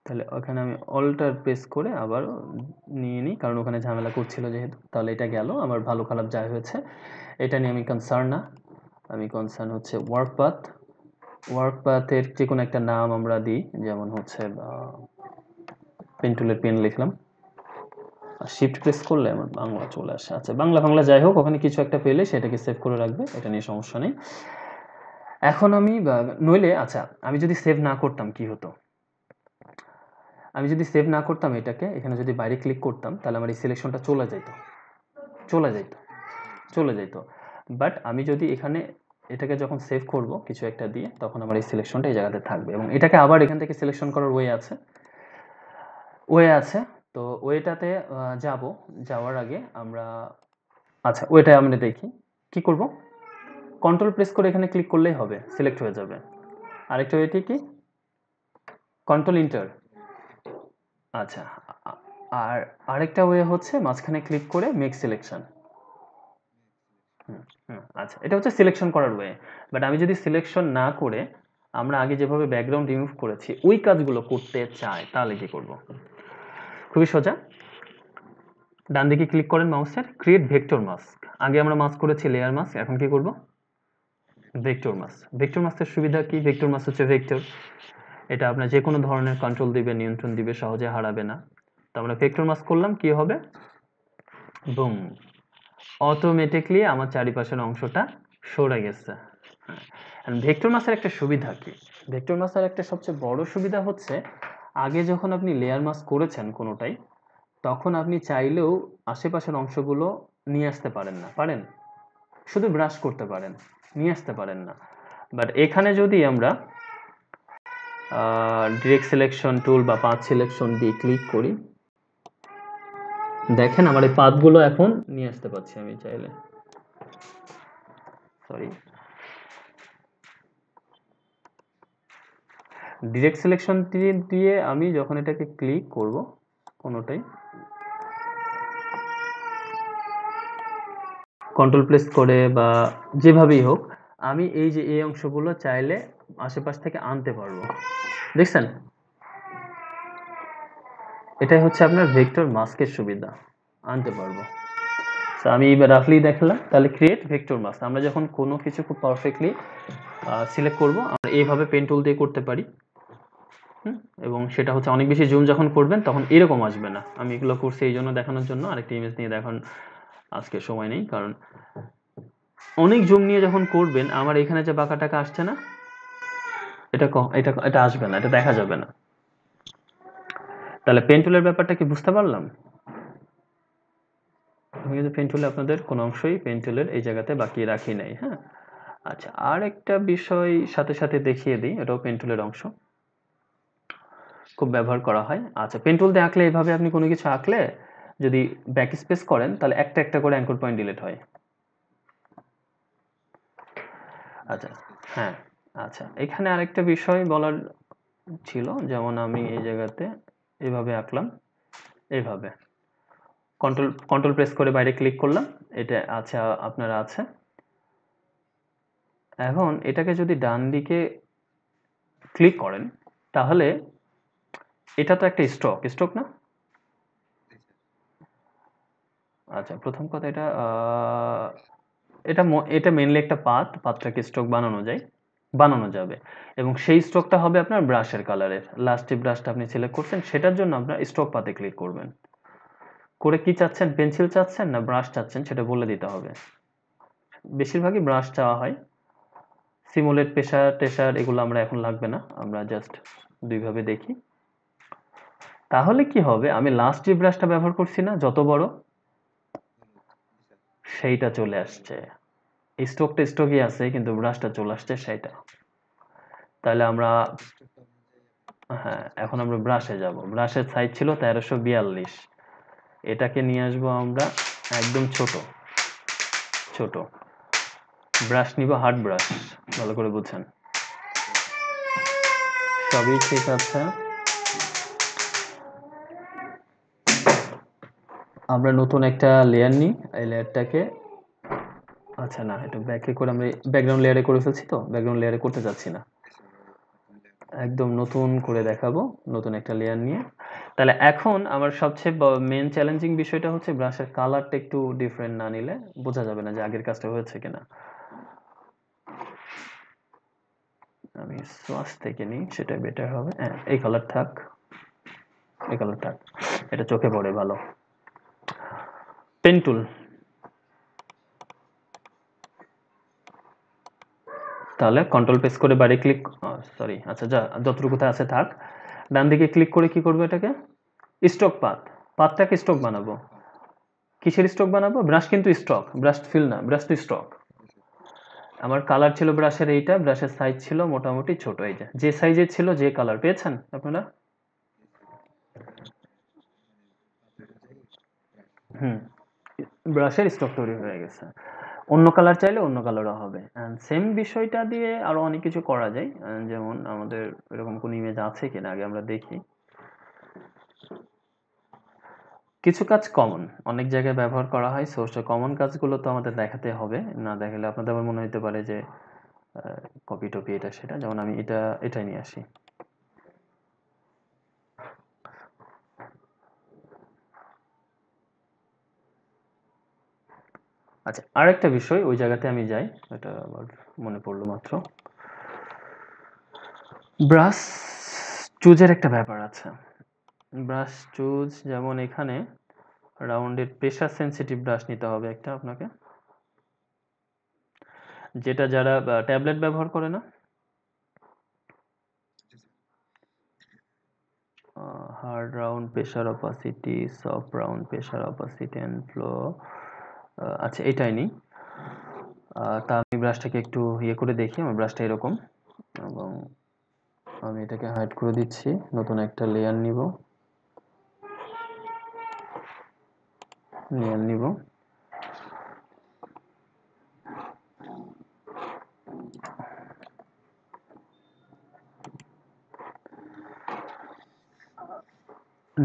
তাহলে ওখানে আমি অল্টার প্রেস করে আবার নিয়ে নিই, কারণ ওখানে ঝামেলা করছিল যেহেতু। তাহলে এটা গেল, আমার ভালো খারাপ যা হয়েছে এটা নিয়ে আমি কনসার্ন না। আমি কনসার্ন হচ্ছে ওয়ার্ক পাথ। ওয়ার্ক পাথের যে কোনো একটা নাম আমরা দিই, যেমন হচ্ছে পেন টুলের পেন লিখলাম, শিফট প্রেস করলে আমার বাংলা চলে আসে। আচ্ছা বাংলা বাংলা যাই হোক, ওখানে কিছু একটা পেলে সেটাকে সেভ করে রাখবে, এটা নিয়ে সমস্যা নেই। এখন আমি নইলে আচ্ছা আমি যদি সেভ না করতাম কি হতো, আমি যদি সেভ না করতাম এটাকে, এখানে যদি বাইরে ক্লিক করতাম তাহলে আমার এই সিলেকশনটা চলে যেত, চলে যেত, চলে যেত। বাট আমি যদি এখানে এটাকে যখন সেভ করব কিছু একটা দিয়ে, তখন আমার এই সিলেকশনটা এই জায়গাতে থাকবে, এবং এটাকে আবার এখান থেকে সিলেকশন করার ওয়ে আছে, ওয়ে আছে। তো ওয়েটাতে যাব, যাওয়ার আগে আমরা আচ্ছা ওয়েটা আমরা দেখি কি করব। কন্ট্রোল প্রেস করে এখানে ক্লিক করলেই হবে, সিলেক্ট হয়ে যাবে। আরেকটা ওয়েটি কি, কন্ট্রোল ইন্টার। আচ্ছা আর আরেকটা ওয়ে হচ্ছে মাঝখানে ক্লিক করে মেক সিলেকশন। আচ্ছা এটা হচ্ছে সিলেকশন করার ওয়ে। বাট আমি যদি সিলেকশন না করে আমরা আগে যেভাবে ব্যাকগ্রাউন্ড রিমুভ করেছি ওই কাজগুলো করতে চাই, তাহলে কি করব? খুবই সোজা, ডান দিকে ক্লিক করেন মাউসের, ক্রিয়েট ভেক্টর মাস্ক। আগে আমরা মাস্ক করেছি লেয়ার মাস্ক, এখন কি করব? Vector mask. ভেক্টর মাস্কের সুবিধা কি? ভেক্টর মাস্ক হচ্ছে ভেক্টর, এটা আপনার যে কোনো ধরনের কন্ট্রোল দিবে, নিয়ন্ত্রণ দিবে, সহজে হারাবে না। তো আমরা ভেক্টর মাস্ক করলাম, কি হবে? বুম, অটোমেটিকলি আমার চারিপাশের অংশটা সরে গেছে। ভেক্টর মাসের একটা সুবিধা কি, ভেক্টর মাসের একটা সবচেয়ে বড় সুবিধা হচ্ছে আগে যখন আপনি লেয়ার মাস্ক করেছেন কোনোটাই, তখন আপনি চাইলেও আশেপাশের অংশগুলো নিয়ে আসতে পারেন না, পারেন? শুধু ব্রাশ করতে পারেন, নিয়ে আসতে পারেন না। বাট এখানে যদি আমরা ডিরেক্ট সিলেকশন টুল বা পাথ সিলেকশন দিয়ে ক্লিক করি, দেখেন আমার এই পাথগুলো এখন নিয়ে আসতে পারছি আমি চাইলে। সরি, ডিরেক্ট সিলেকশন দিয়ে আমি যখন এটাকে ক্লিক করব কোনোটাই, কন্ট্রোল প্রেস করে বা যেভাবেই হোক, আমি এই যে এই অংশগুলো চাইলে আশেপাশ থেকে আনতে পারবো, দেখছেন? এটাই হচ্ছে আপনার ভেক্টর মাস্কের সুবিধা, আনতে পারবো। তো আমি এবার রাফলি দেখালাম, তাহলে ক্রিয়েট ভেক্টর মাস্ক। আমরা যখন কোনো কিছু খুব পারফেক্টলি সিলেক্ট করব, আমরা এইভাবে পেন টুল দিয়ে করতে পারি। এবং সেটা হচ্ছে অনেক বেশি জুম যখন করবেন তখন এরকম আসবে না। আমি এগুলো করছি এই জন্য দেখানোর জন্য, আরেকটা ইমেজ নিয়ে দেখান আজকে সময় নেই, কারণ অনেক জুম নিয়ে যখন করবেন আমার এখানে যে বাঁকা টাকা আসছে না, এটা এটা এটা আসবে না, এটা দেখা যাবে না। তাহলে পেন টুলের ব্যাপারটা কি বুঝতে পারলাম? আমি কিন্তু পেন টুলে আপনাদের কোনো অংশই পেন টুলের এই জায়গাতে বাকি রাখি নাই। হ্যাঁ, আচ্ছা আর একটা বিষয় সাথে সাথে দেখিয়ে দিই, এটাও পেন টুলের অংশ, খুব ব্যবহার করা হয়। আচ্ছা পেন টুল দিয়ে আঁকলে এইভাবে আপনি কোনো কিছু আঁকলে যদি ব্যাক স্পেস করেন তাহলে একটা একটা করে অ্যাঙ্কর পয়েন্ট ডিলিট হয়। আচ্ছা হ্যাঁ, আচ্ছা এখানে আরেকটা বিষয় বলার ছিল, যেমন আমি এই জায়গাতে এভাবে আঁকলাম, এইভাবে কন্ট্রোল কন্ট্রোল প্রেস করে বাইরে ক্লিক করলাম, এটা আছে, আপনারা আছে। এখন এটাকে যদি ডান দিকে ক্লিক করেন তাহলে এটা তো একটা স্ট্রোক, স্ট্রোক না? আচ্ছা প্রথম কথা এটা এটা এটা মেনলি একটা পাতটাকে স্ট্রোক বানানো যায়, বানানো যাবে, এবং সেই স্ট্রোকটা হবে আপনার ব্রাশের কালারের। লাস্টে ব্রাশটা আপনি সিলেক্ট করছেন, সেটার জন্য আপনার স্ট্রোক পাতে ক্লিক করবেন, করে কি চাচ্ছেন, পেন্সিল চাচ্ছেন না ব্রাশ চাচ্ছেন সেটা বলে দিতে হবে। বেশিরভাগই ব্রাশ চাওয়া হয়, সিমুলেট প্রেসার টেসার এগুলো আমরা এখন লাগবে না, আমরা জাস্ট দুইভাবে দেখি। তাহলে কি হবে, আমি লাস্ট যে ব্রাশটা ব্যবহার করছি না যত বড়, সেইটা চলে আসছে, স্ট্রোকটা স্ট্রোকই আছে কিন্তু ব্রাশটা চলে আসছে সেইটা। তাহলে আমরা হ্যাঁ এখন আমরা ব্রাশে যাব, ব্রাশের সাইজ ছিল 1342, এটাকে নিয়ে আসবো আমরা একদম ছোট ছোট, ব্রাশ নিব হার্ড ব্রাশ, ভালো করে বুঝছেন? সবই ঠিক আছে। আমরা নতুন একটা লেয়ার নিই, এই লেয়ারটাকে, আচ্ছা না, এটা ব্যাকে করে আমরা ব্যাকগ্রাউন্ড লেয়ারে করে ফেলছি, তো ব্যাকগ্রাউন্ড লেয়ারে করতে যাচ্ছি না, একদম নতুন করে দেখাবো, নতুন একটা লেয়ার নিয়ে। তাহলে এখন আমার সবচেয়ে মেন চ্যালেঞ্জিং বিষয়টা হচ্ছে ব্রাশের কালারটা একটু ডিফারেন্ট না নিলে বোঝা যাবে না যে আগের কাজটা হয়েছে কিনা। আমি সোয়াচ থেকে নিই, সেটা বেটার হবে। হ্যাঁ, এই কালার থাক, এই কালার থাক, এটা চোখে পড়ে ভালো। পেন টুল, তাহলে কন্ট্রোল প্রেস করে বাড়ি ক্লিক, সরি, আচ্ছা যা যতটুকুতে আছে থাক। ডান দিকে ক্লিক করে কি করবো এটাকে, স্টক পাথ, পাথটাকে স্টক বানাবো। কিসের স্টক বানাবো? ব্রাশ কিন্তু স্টক, ব্রাশ ফিল না, ব্রাশ তো স্টক। আমার কালার ছিল ব্রাশের এইটা, ব্রাশের সাইজ ছিল মোটামুটি ছোট, এই যে সাইজের ছিল, যে কালার পেয়েছেন আপনারা। হুম, ব্রাশের স্টক তৈরি হয়ে গেছে। অন্য কালার চাইলে অন্য কালারও হবে। সেম বিষয়টা দিয়ে আরো অনেক কিছু করা যায়, যেমন আমাদের এরকম কোন ইমেজ আছে কিনা আগে আমরা দেখি। কিছু কাজ কমন, অনেক জায়গায় ব্যবহার করা হয়, সোর্সে কমন কাজগুলো তো আমাদের দেখাতে হবে, না দেখালে আপনাদের আবার মনে হতে পারে যে কপি টপি এটা সেটা। যেমন আমি এটাই নিয়ে আসি। আচ্ছা, আরেকটা বিষয় ওই জায়গাতে আমি যাই, এটা আবার মনে পড়লো মাত্র। ব্রাশ চুজের একটা ব্যাপার আছে। ব্রাশ চুজ, যেমন এখানে রাউন্ডেড প্রেশার সেন্সিটিভ ব্রাশ নিতে হবে একটা আপনাকে, যেটা যারা ট্যাবলেট ব্যবহার করে না, hard round pressure opacity, soft round pressure opacity and flow, আচ্ছা এটাই নিই। তা আমি ব্রাশটাকে একটু ইয়ে করে দেখি, আমার ব্রাশটা এরকম, এবং আমি এটাকে হাইড করে দিচ্ছি, নতুন একটা লেয়ার নিব,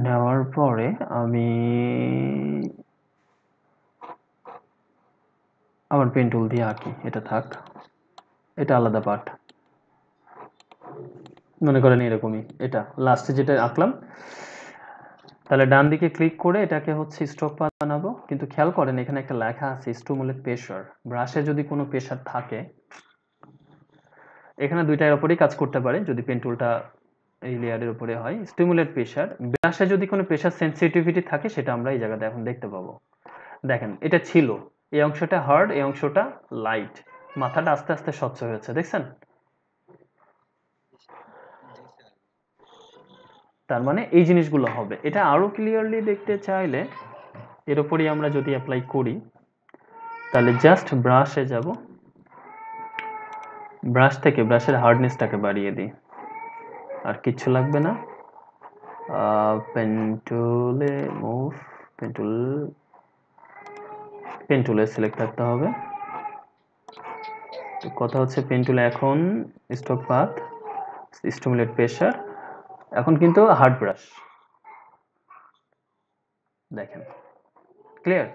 নেওয়ার পরে আমি আমার পেন টুল দিয়ে আঁকি, এটা থাক, এটা আলাদা পার্ট, মনে করেন এরকমই, এটা লাস্টে যেটা আঁকলাম। তাহলে ডান দিকে ক্লিক করে এটাকে হচ্ছে স্ট্রোক পাথ বানাবো, কিন্তু খেয়াল করেন এখানে একটা লেখা আছে স্টিমুলেট প্রেশার। ব্রাশে যদি কোনো প্রেশার থাকে, এখানে দুইটার উপরেই কাজ করতে পারে যদি পেন টুলটা এই লেয়ারের উপরে হয়। স্টিমুলেট প্রেশার, ব্রাশে যদি কোনো প্রেশার সেন্সিটিভিটি থাকে সেটা আমরা এই জায়গাতে এখন দেখতে পাবো। দেখেন এটা ছিল, এই অংশটা হার্ড, এই অংশটা লাইট, মাথাটা আস্তে আস্তে স্বচ্ছ হয়েছে, দেখছেন? তার মানে এই জিনিসগুলো হবে। এটা আরো ক্লিয়ারলি দেখতে চাইলে এর উপরই আমরা যদি অ্যাপ্লাই করি, তাহলে জাস্ট ব্রাশে যাব, ব্রাশ থেকে ব্রাশের হার্ডনেসটাকে বাড়িয়ে দিই, আর কিচ্ছু লাগবে না। পেন টুলে মুভ, পেন টুল, পেন টুলে সিলেক্ট থাকতে হবে। তো কথা হচ্ছে পেন টুলে এখন স্টক পাথ, স্টিমুলেট প্রেশার, এখন কিন্তু হার্ড ব্রাশ, দেখেন ক্লিয়ার।